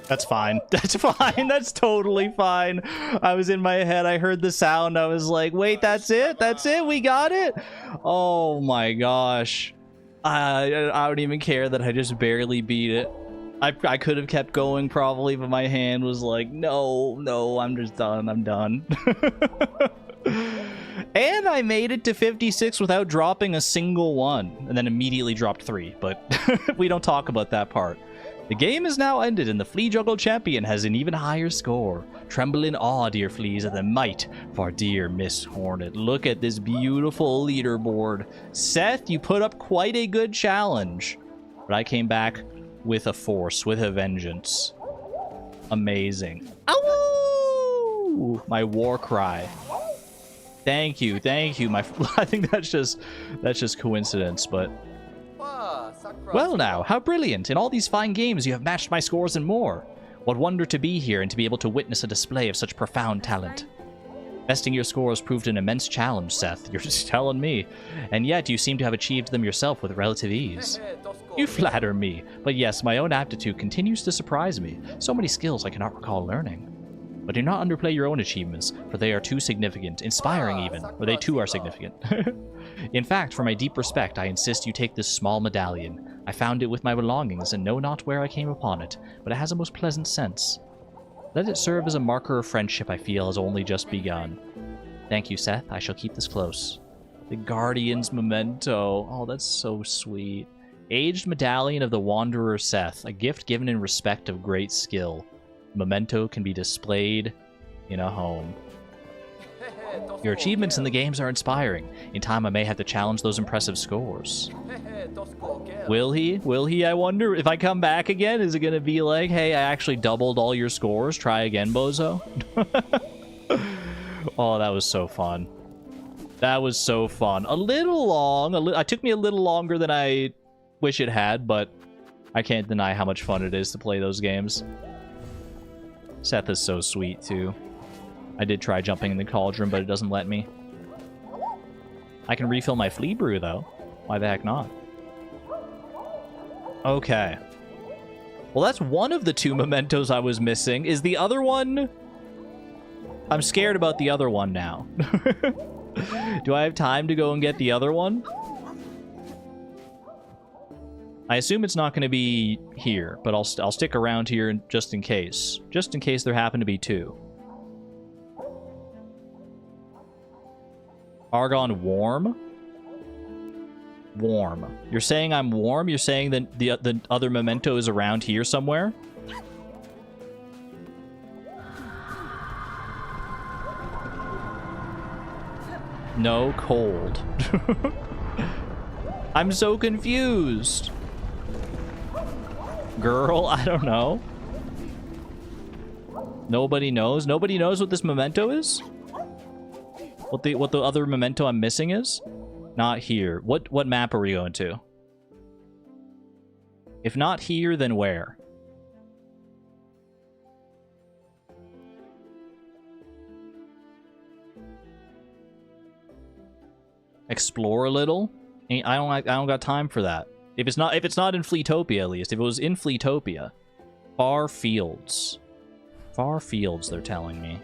That's fine. That's fine. That's totally fine. I was in my head. I heard the sound. I was like, wait, that's it? That's it? We got it? Oh my gosh. I don't even care that I just barely beat it. I could have kept going probably, but my hand was like, no, I'm just done. I'm done. And I made it to 56 without dropping a single one, and then immediately dropped 3, but we don't talk about that part. The game is now ended, and the Flea Juggle champion has an even higher score. Tremble in awe, dear Fleas, at the might of our dear Miss Hornet. Look at this beautiful leaderboard. Seth, you put up quite a good challenge, but I came back with a force, with a vengeance. Amazing. Ow! My war cry. Thank you. I think that's just coincidence, but well now, how brilliant! In all these fine games you have matched my scores and more. What wonder to be here and to be able to witness a display of such profound talent. Besting your scores proved an immense challenge, Seth. You're just telling me. And yet you seem to have achieved them yourself with relative ease. You flatter me, but yes, my own aptitude continues to surprise me. So many skills I cannot recall learning. But do not underplay your own achievements, for they are too significant, inspiring even, or they too are significant. In fact, for my deep respect, I insist you take this small medallion. I found it with my belongings and know not where I came upon it, but it has a most pleasant sense. Let it serve as a marker of friendship I feel has only just begun. Thank you, Seth. I shall keep this close. The Guardian's Memento. Oh, that's so sweet. Aged Medallion of the Wanderer Seth, a gift given in respect of great skill. Memento can be displayed in a home. Your achievements in the games are inspiring. In time, I may have to challenge those impressive scores. Will he? Will he, I wonder? If I come back again, is it going to be like, hey, I actually doubled all your scores? Try again, bozo? Oh, that was so fun. That was so fun. A little long. It took me a little longer than I wish it had, but I can't deny how much fun it is to play those games. Seth is so sweet, too. I did try jumping in the cauldron, but it doesn't let me. I can refill my Flea brew, though. Why the heck not? Okay. Well, that's one of the 2 mementos I was missing. Is the other one... I'm scared about the other one now. Do I have time to go and get the other one? I assume it's not going to be here, but I'll stick around here just in case. Just in case there happen to be 2. Argon warm? Warm. You're saying I'm warm? You're saying that the other memento is around here somewhere? No, cold. I'm so confused. Girl, I don't know. Nobody knows? Nobody knows what this memento is? What the other memento I'm missing is? Not here. What map are we going to? If not here, then where? Explore a little? I don't got time for that. If it's not in Fleetopia, at least. If it was in Fleetopia. Far fields. Far fields, they're telling me.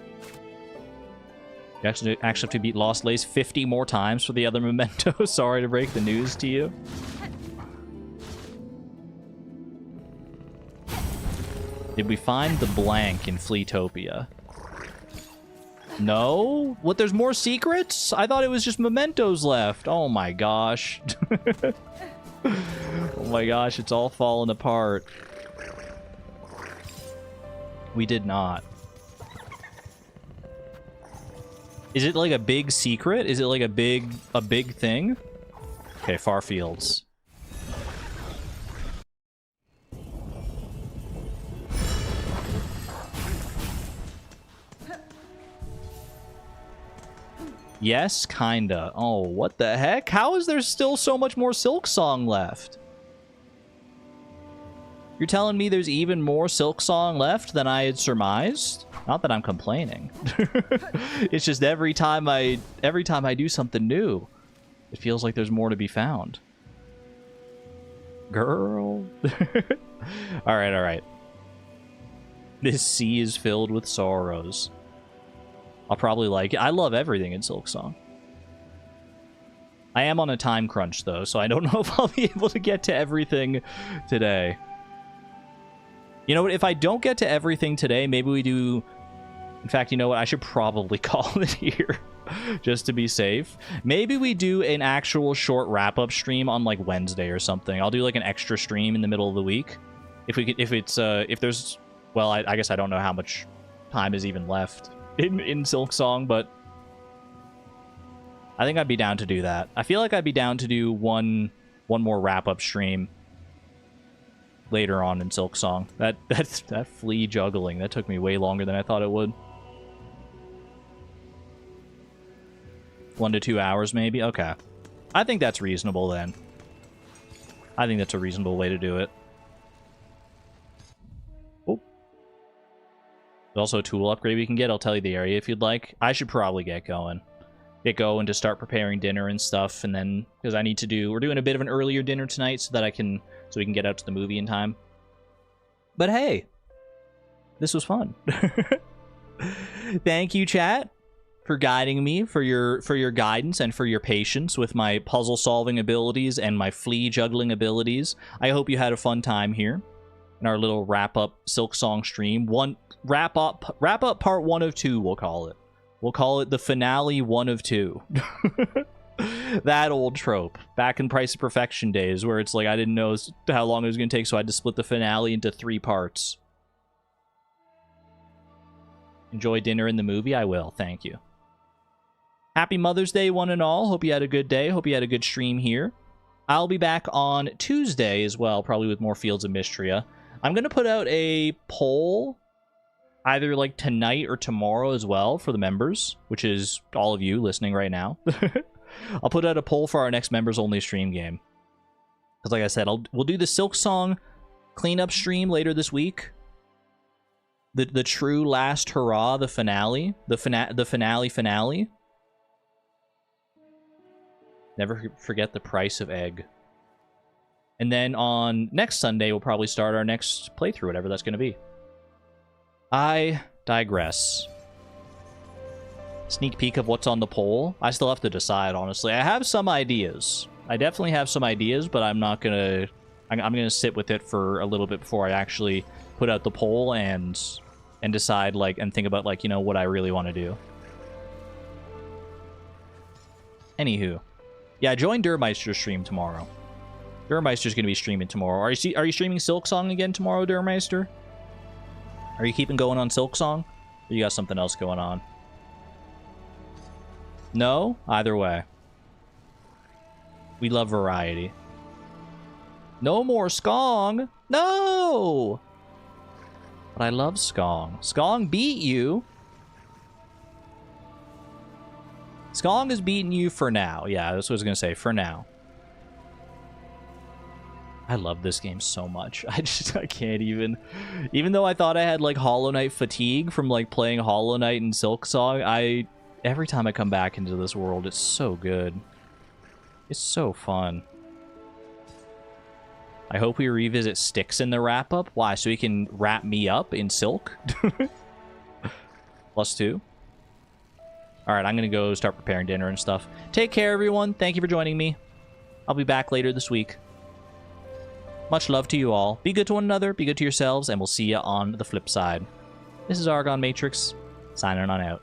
You actually have to beat Lost Lace 50 more times for the other memento. Sorry to break the news to you. Did we find the blank in Fleetopia? No? What, there's more secrets? I thought it was just mementos left. Oh my gosh. Oh my gosh, it's all falling apart. We did not. Is it like a big secret? Is it like a big thing? Okay, far fields. Yes, kinda. Oh, what the heck? How is there still so much more Silksong left? You're telling me there's even more Silksong left than I had surmised? Not that I'm complaining. It's just every time I do something new, it feels like there's more to be found. Girl. All right. This sea is filled with sorrows. I'll probably like it. I love everything in Silksong. I am on a time crunch, though, so I don't know if I'll be able to get to everything today. You know what? If I don't get to everything today, maybe we do... In fact, you know what? I should probably call it here, just to be safe. Maybe we do an actual short wrap-up stream on, like, Wednesday or something. I'll do, like, an extra stream in the middle of the week. If there's... Well, I guess I don't know how much time is even left in Silksong, but I think I'd be down to do that. I feel like I'd be down to do one more wrap-up stream later on in Silksong. That Flea juggling, that took me way longer than I thought it would. 1 to 2 hours, maybe? Okay. I think that's reasonable, then. I think that's a reasonable way to do it. Oh. There's also a tool upgrade we can get. I'll tell you the area if you'd like. I should probably get going. Get going to start preparing dinner and stuff, and then... Because I need to do... We're doing a bit of an earlier dinner tonight so that I can... So we can get out to the movie in time. But hey, this was fun. Thank you, chat, for guiding me, for your guidance and for your patience with my puzzle solving abilities and my Flea juggling abilities. I hope you had a fun time here in our little wrap up Silksong stream. Wrap up part 1 of 2. We'll call it. We'll call it the finale 1 of 2. That old trope back in Price of Perfection days where it's like I didn't know how long it was going to take, so I had to split the finale into 3 parts. Enjoy dinner in the movie? I will. Thank you. Happy Mother's Day, one and all. Hope you had a good day. Hope you had a good stream here. I'll be back on Tuesday as well, probably with more Fields of Mystria. I'm going to put out a poll either like tonight or tomorrow as well for the members, which is all of you listening right now. I'll put out a poll for our next members-only stream game. Because like I said, we'll do the Silksong cleanup stream later this week. The true last hurrah, the finale, the finale. Never forget the price of egg. And then on next Sunday, we'll probably start our next playthrough, whatever that's going to be. I digress. Sneak peek of what's on the poll. I still have to decide, honestly. I have some ideas. I definitely have some ideas, but I'm not going to... I'm going to sit with it for a little bit before I actually put out the poll and decide, like, and think about, like, you know, what I really want to do. Anywho. Yeah, join Durmeister's stream tomorrow. Durmeister's going to be streaming tomorrow. Are you streaming Silksong again tomorrow, Durmeister? Are you keeping going on Silksong? Or you got something else going on? No? Either way. We love variety. No more Skong! No! But I love Skong. Skong beat you. Skong has beaten you for now. Yeah, that's what I was going to say. For now. I love this game so much. I can't even... Even though I thought I had, like, Hollow Knight fatigue from, like, playing Hollow Knight and Silksong, every time I come back into this world, it's so good. It's so fun. I hope we revisit Styx in the wrap-up. Why? So he can wrap me up in silk? +2. Alright, I'm going to go start preparing dinner and stuff. Take care, everyone. Thank you for joining me. I'll be back later this week. Much love to you all. Be good to one another, be good to yourselves, and we'll see you on the flip side. This is Argon Matrix, signing on out.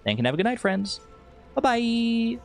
Thank you and have a good night, friends. Bye-bye.